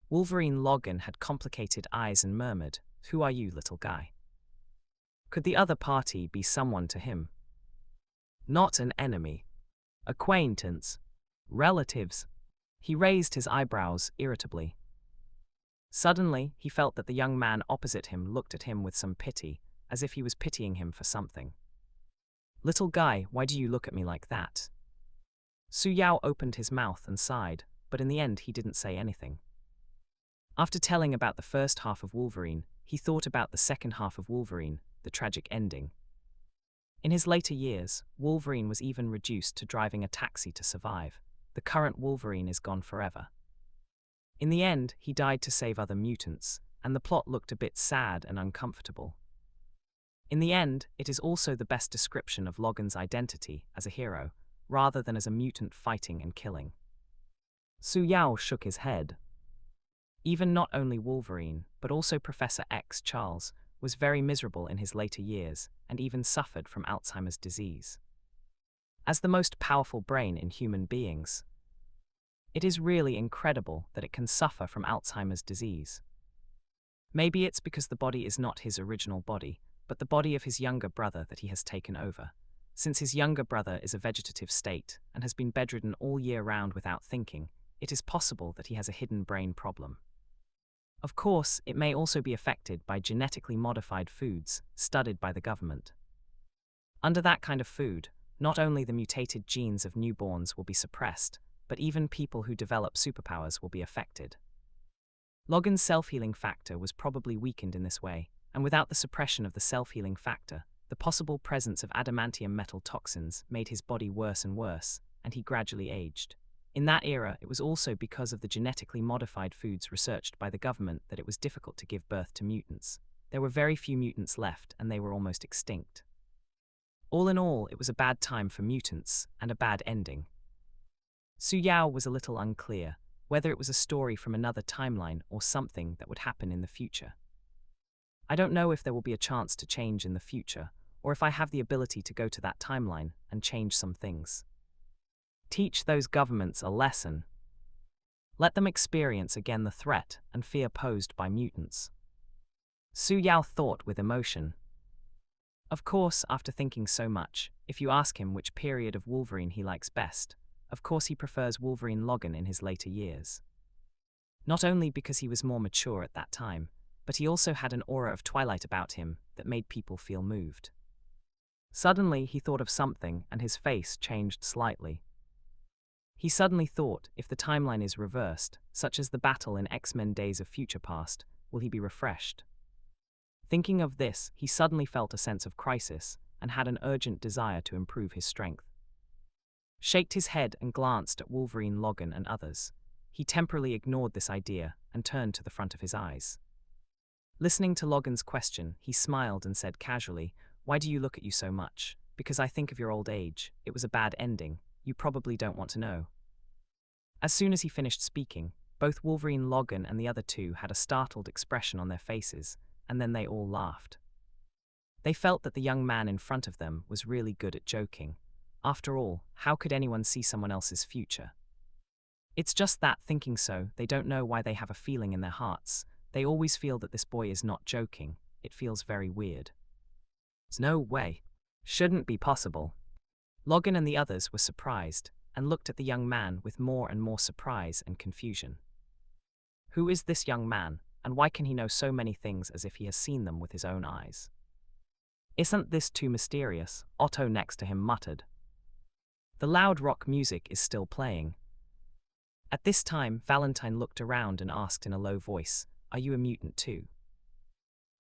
Wolverine Logan had complicated eyes and murmured, "Who are you, little guy?" Could the other party be someone to him? Not an enemy. Acquaintance. Relatives. He raised his eyebrows irritably. Suddenly, he felt that the young man opposite him looked at him with some pity, as if he was pitying him for something. "Little guy, why do you look at me like that?" Su Yao opened his mouth and sighed, but in the end he didn't say anything. After telling about the first half of Wolverine, he thought about the second half of Wolverine, the tragic ending. In his later years, Wolverine was even reduced to driving a taxi to survive. The current Wolverine is gone forever. In the end, he died to save other mutants, and the plot looked a bit sad and uncomfortable. In the end, it is also the best description of Logan's identity as a hero, rather than as a mutant fighting and killing. Su Yao shook his head. Even not only Wolverine, but also Professor X Charles, was very miserable in his later years, and even suffered from Alzheimer's disease. As the most powerful brain in human beings, it is really incredible that it can suffer from Alzheimer's disease. Maybe it's because the body is not his original body, but the body of his younger brother that he has taken over. Since his younger brother is a vegetative state and has been bedridden all year round without thinking, it is possible that he has a hidden brain problem. Of course, it may also be affected by genetically modified foods studied by the government. Under that kind of food, not only the mutated genes of newborns will be suppressed, but even people who develop superpowers will be affected. Logan's self-healing factor was probably weakened in this way, and without the suppression of the self-healing factor, the possible presence of adamantium metal toxins made his body worse and worse, and he gradually aged. In that era, it was also because of the genetically modified foods researched by the government that it was difficult to give birth to mutants. There were very few mutants left, and they were almost extinct. All in all, it was a bad time for mutants, and a bad ending. Su Yao was a little unclear whether it was a story from another timeline or something that would happen in the future. I don't know if there will be a chance to change in the future, or if I have the ability to go to that timeline and change some things. Teach those governments a lesson. Let them experience again the threat and fear posed by mutants. Su Yao thought with emotion. Of course, after thinking so much, if you ask him which period of Wolverine he likes best, of course he prefers Wolverine Logan in his later years. Not only because he was more mature at that time, but he also had an aura of twilight about him that made people feel moved. Suddenly he thought of something and his face changed slightly. He suddenly thought, if the timeline is reversed, such as the battle in X-Men Days of Future Past, will he be refreshed? Thinking of this, he suddenly felt a sense of crisis and had an urgent desire to improve his strength. Shaked his head and glanced at Wolverine Logan and others. He temporarily ignored this idea and turned to the front of his eyes. Listening to Logan's question, he smiled and said casually, "Why do you look at you so much? Because I think of your old age. It was a bad ending. You probably don't want to know." As soon as he finished speaking, both Wolverine Logan and the other two had a startled expression on their faces, and then they all laughed. They felt that the young man in front of them was really good at joking. After all, how could anyone see someone else's future? It's just that thinking so, they don't know why they have a feeling in their hearts. They always feel that this boy is not joking. It feels very weird. It's no way. Shouldn't be possible. Logan and the others were surprised and looked at the young man with more and more surprise and confusion. Who is this young man, and why can he know so many things as if he has seen them with his own eyes? Isn't this too mysterious? Otto next to him muttered. The loud rock music is still playing. At this time, Valentine looked around and asked in a low voice, "Are you a mutant too?"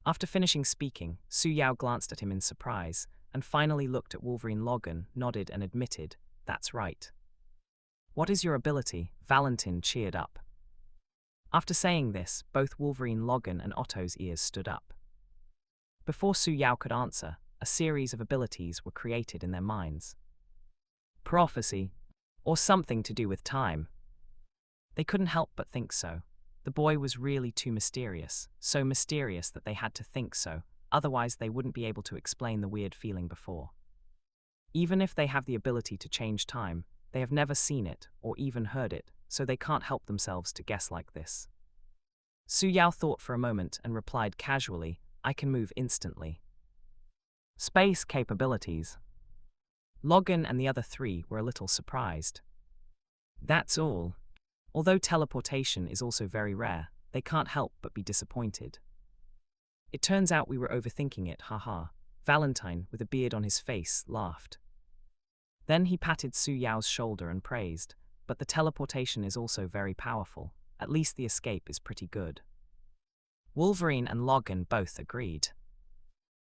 After finishing speaking, Su Yao glanced at him in surprise, and finally looked at Wolverine. Logan nodded and admitted, "That's right." "What is your ability?" Valentine cheered up. After saying this, both Wolverine, Logan, and Otto's ears stood up. Before Su Yao could answer, a series of abilities were created in their minds. Prophecy, or something to do with time. They couldn't help but think so. The boy was really too mysterious, so mysterious that they had to think so, otherwise they wouldn't be able to explain the weird feeling before. Even if they have the ability to change time, they have never seen it or even heard it, so they can't help themselves to guess like this. Su Yao thought for a moment and replied casually, "I can move instantly." Space capabilities. Logan and the other three were a little surprised. That's all. Although teleportation is also very rare, they can't help but be disappointed. It turns out we were overthinking it, haha. Valentine, with a beard on his face, laughed. Then he patted Su Yao's shoulder and praised, "But the teleportation is also very powerful. At least the escape is pretty good." Wolverine and Logan both agreed.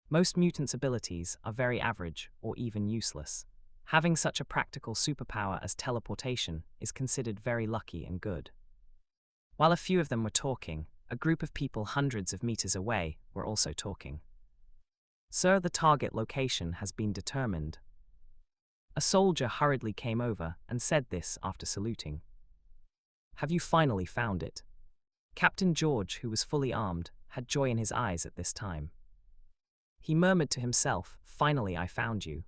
Most mutants' abilities are very average or even useless. Having such a practical superpower as teleportation is considered very lucky and good. While a few of them were talking, a group of people hundreds of meters away were also talking. "Sir, the target location has been determined." A soldier hurriedly came over and said this after saluting. "Have you finally found it?" Captain George, who was fully armed, had joy in his eyes at this time. He murmured to himself, "Finally I found you."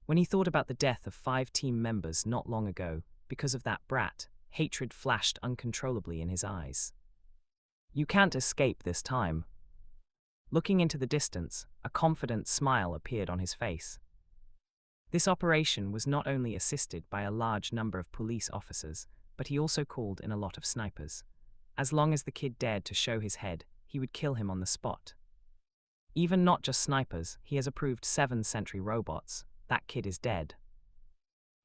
When he thought about the death of 5 team members not long ago, because of that brat, hatred flashed uncontrollably in his eyes. "You can't escape this time." Looking into the distance, a confident smile appeared on his face. This operation was not only assisted by a large number of police officers, but he also called in a lot of snipers. As long as the kid dared to show his head, he would kill him on the spot. Even not just snipers, he has approved 7 sentry robots. That kid is dead.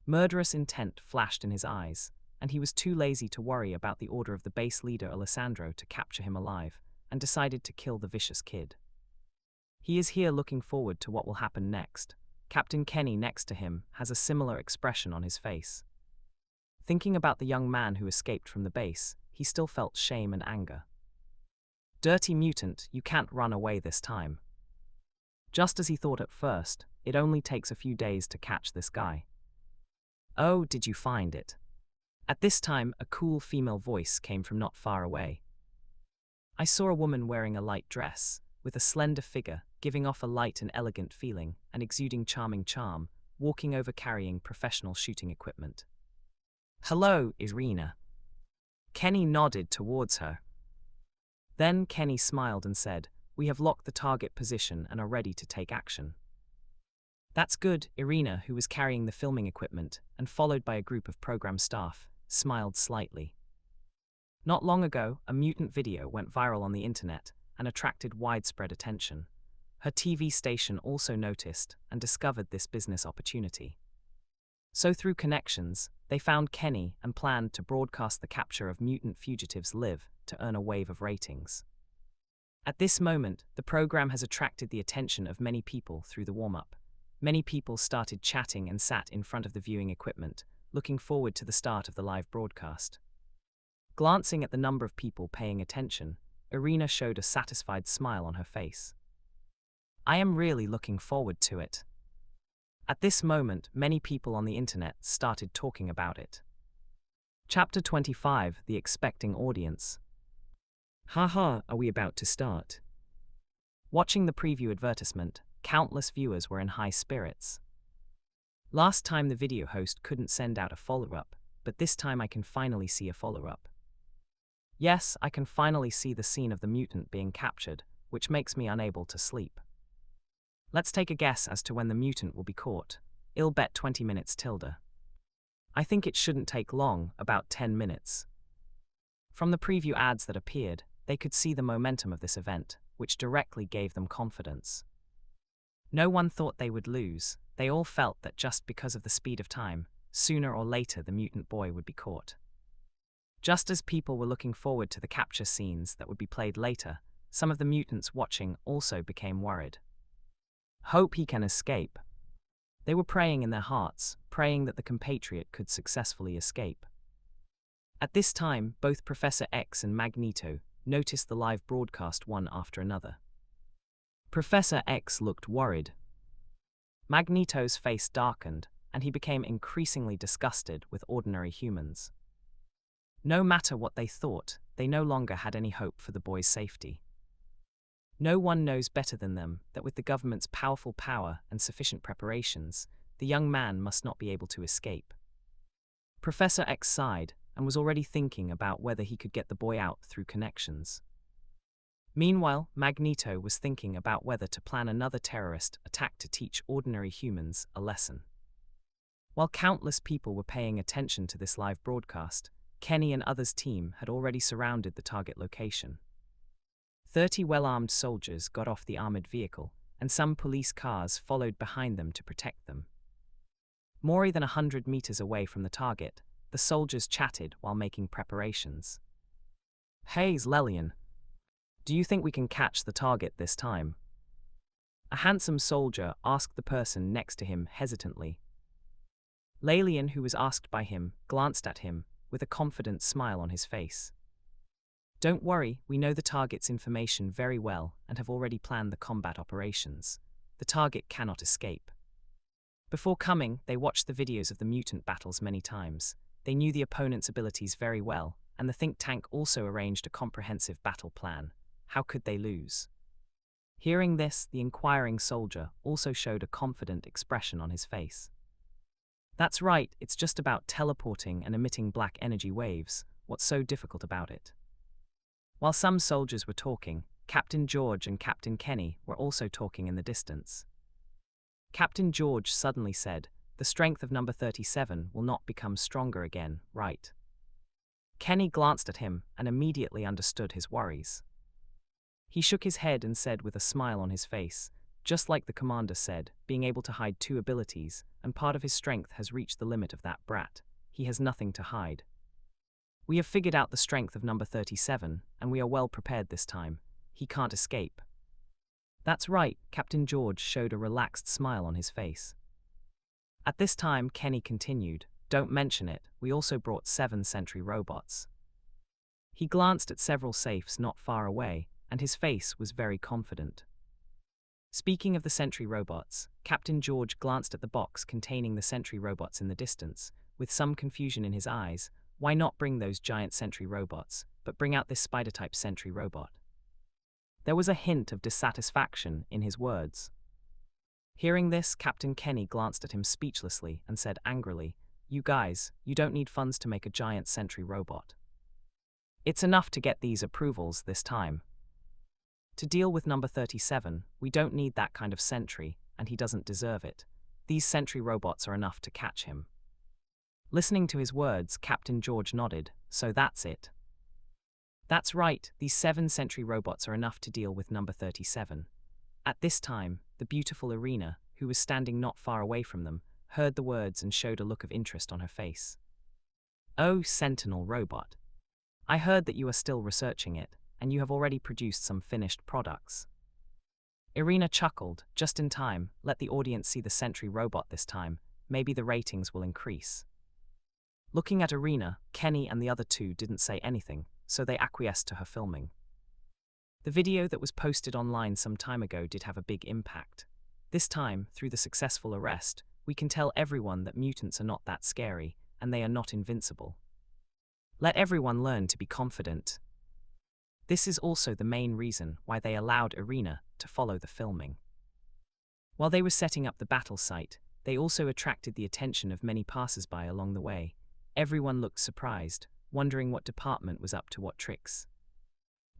Murderous intent flashed in his eyes, and he was too lazy to worry about the order of the base leader Alessandro to capture him alive, and decided to kill the vicious kid. He is here looking forward to what will happen next. Captain Kenny next to him has a similar expression on his face. Thinking about the young man who escaped from the base, he still felt shame and anger. "Dirty mutant, you can't run away this time." Just as he thought at first, it only takes a few days to catch this guy. "Oh, did you find it?" At this time, a cool female voice came from not far away. "I saw a woman wearing a light dress, with a slender figure, giving off a light and elegant feeling, and exuding charming charm, walking over carrying professional shooting equipment." "Hello, Irina." Kenny nodded towards her. Then Kenny smiled and said, "We have locked the target position and are ready to take action." "That's good." Irina, who was carrying the filming equipment, and followed by a group of program staff, smiled slightly. Not long ago, a mutant video went viral on the internet and attracted widespread attention. Her TV station also noticed and discovered this business opportunity. So through connections, they found Kenny and planned to broadcast the capture of mutant fugitives live to earn a wave of ratings. At this moment, the program has attracted the attention of many people through the warm-up. Many people started chatting and sat in front of the viewing equipment, looking forward to the start of the live broadcast. Glancing at the number of people paying attention, Irina showed a satisfied smile on her face. "I am really looking forward to it." At this moment, many people on the internet started talking about it. Chapter 25, The Expecting Audience. Haha, are we about to start? Watching the preview advertisement, countless viewers were in high spirits. Last time the video host couldn't send out a follow-up, but this time I can finally see a follow-up. Yes, I can finally see the scene of the mutant being captured, which makes me unable to sleep. Let's take a guess as to when the mutant will be caught. I'll bet 20 minutes tilde. I think it shouldn't take long, about 10 minutes. From the preview ads that appeared, they could see the momentum of this event, which directly gave them confidence. No one thought they would lose. They all felt that just because of the speed of time, sooner or later the mutant boy would be caught. Just as people were looking forward to the capture scenes that would be played later, some of the mutants watching also became worried. Hope he can escape. They were praying in their hearts, praying that the compatriot could successfully escape. At this time, both Professor X and Magneto noticed the live broadcast one after another. Professor X looked worried. Magneto's face darkened, and he became increasingly disgusted with ordinary humans. No matter what they thought, they no longer had any hope for the boy's safety. No one knows better than them that with the government's powerful power and sufficient preparations, the young man must not be able to escape. Professor X sighed and was already thinking about whether he could get the boy out through connections. Meanwhile, Magneto was thinking about whether to plan another terrorist attack to teach ordinary humans a lesson. While countless people were paying attention to this live broadcast, Kenny and others' team had already surrounded the target location. 30 well-armed soldiers got off the armored vehicle, and some police cars followed behind them to protect them. More than 100 meters away from the target, the soldiers chatted while making preparations. "Hey, Lelian. Do you think we can catch the target this time?" A handsome soldier asked the person next to him hesitantly. Lelian, who was asked by him, glanced at him with a confident smile on his face. "Don't worry, we know the target's information very well and have already planned the combat operations. The target cannot escape." Before coming, they watched the videos of the mutant battles many times. They knew the opponent's abilities very well, and the think tank also arranged a comprehensive battle plan. How could they lose? Hearing this, the inquiring soldier also showed a confident expression on his face. "That's right, it's just about teleporting and emitting black energy waves. What's so difficult about it?" While some soldiers were talking, Captain George and Captain Kenny were also talking in the distance. Captain George suddenly said, "The strength of number 37 will not become stronger again, right?" Kenny glanced at him and immediately understood his worries. He shook his head and said with a smile on his face, "Just like the commander said, being able to hide 2 abilities, and part of his strength has reached the limit of that brat. He has nothing to hide. We have figured out the strength of number 37, and we are well prepared this time. He can't escape." "That's right," Captain George showed a relaxed smile on his face. At this time, Kenny continued, "Don't mention it, we also brought 7 sentry robots." He glanced at several safes not far away, and his face was very confident. Speaking of the sentry robots, Captain George glanced at the box containing the sentry robots in the distance, with some confusion in his eyes. Why not bring those giant sentry robots, but bring out this spider-type sentry robot? There was a hint of dissatisfaction in his words. Hearing this, Captain Kenny glanced at him speechlessly and said angrily, "You guys, you don't need funds to make a giant sentry robot. It's enough to get these approvals this time. To deal with number 37, we don't need that kind of sentry, and he doesn't deserve it. These sentry robots are enough to catch him." Listening to his words, Captain George nodded, "So that's it." "That's right, these 7 sentry robots are enough to deal with number 37. At this time, the beautiful Irina, who was standing not far away from them, heard the words and showed a look of interest on her face. "Oh, Sentinel robot. I heard that you are still researching it, and you have already produced some finished products." Irina chuckled, "Just in time, let the audience see the sentry robot this time, maybe the ratings will increase." Looking at Irina, Kenny and the other 2 didn't say anything, so they acquiesced to her filming. The video that was posted online some time ago did have a big impact. This time, through the successful arrest, we can tell everyone that mutants are not that scary, and they are not invincible. Let everyone learn to be confident. This is also the main reason why they allowed Irina to follow the filming. While they were setting up the battle site, they also attracted the attention of many passers-by along the way. Everyone looked surprised, wondering what department was up to what tricks.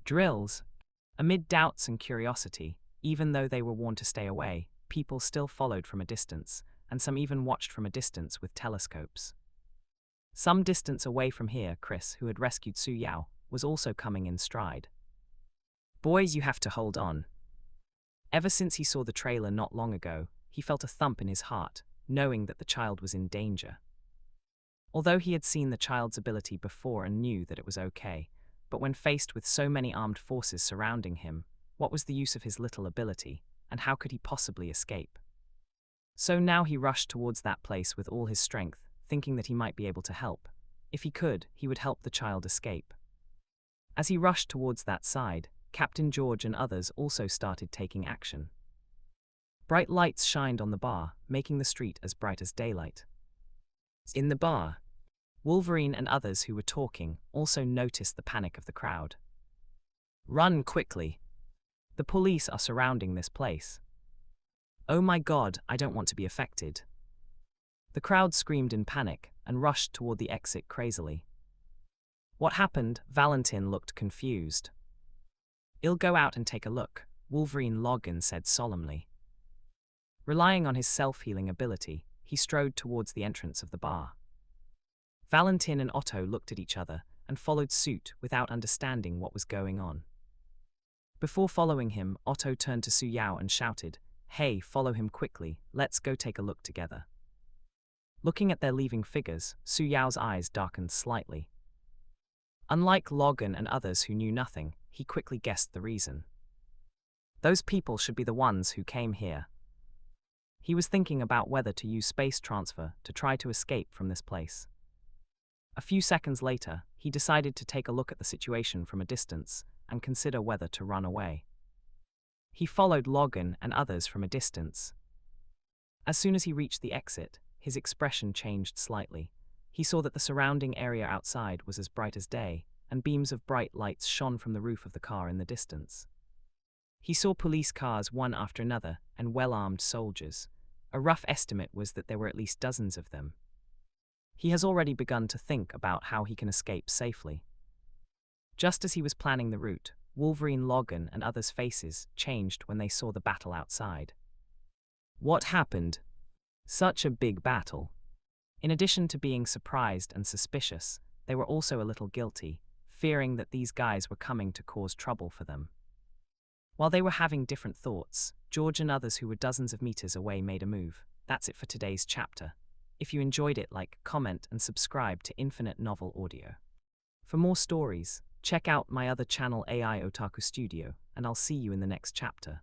Drills. Amid doubts and curiosity, even though they were warned to stay away, people still followed from a distance, and some even watched from a distance with telescopes. Some distance away from here, Chris, who had rescued Su Yao, was also coming in stride. "Boys, you have to hold on." Ever since he saw the trailer not long ago, he felt a thump in his heart, knowing that the child was in danger. Although he had seen the child's ability before and knew that it was okay, but when faced with so many armed forces surrounding him, what was the use of his little ability, and how could he possibly escape? So now he rushed towards that place with all his strength, thinking that he might be able to help. If he could, he would help the child escape. As he rushed towards that side, Captain George and others also started taking action. Bright lights shined on the bar, making the street as bright as daylight. In the bar, Wolverine and others who were talking also noticed the panic of the crowd. "Run quickly. The police are surrounding this place." "Oh my God, I don't want to be affected." The crowd screamed in panic and rushed toward the exit crazily. "What happened?" Valentin looked confused. "I'll go out and take a look," Wolverine Logan said solemnly. Relying on his self-healing ability, he strode towards the entrance of the bar. Valentin and Otto looked at each other and followed suit without understanding what was going on. Before following him, Otto turned to Su Yao and shouted, "Hey, follow him quickly, let's go take a look together." Looking at their leaving figures, Su Yao's eyes darkened slightly. Unlike Logan and others who knew nothing, he quickly guessed the reason. Those people should be the ones who came here. He was thinking about whether to use space transfer to try to escape from this place. A few seconds later, he decided to take a look at the situation from a distance and consider whether to run away. He followed Logan and others from a distance. As soon as he reached the exit, his expression changed slightly. He saw that the surrounding area outside was as bright as day, and beams of bright lights shone from the roof of the car in the distance. He saw police cars one after another and well-armed soldiers. A rough estimate was that there were at least dozens of them. He has already begun to think about how he can escape safely. Just as he was planning the route, Wolverine Logan and others' faces changed when they saw the battle outside. What happened? Such a big battle. In addition to being surprised and suspicious, they were also a little guilty, fearing that these guys were coming to cause trouble for them. While they were having different thoughts, George and others who were dozens of meters away made a move. That's it for today's chapter. If you enjoyed it, like, comment, and subscribe to Infinite Novel Audio. For more stories, check out my other channel AI Otaku Studio, and I'll see you in the next chapter.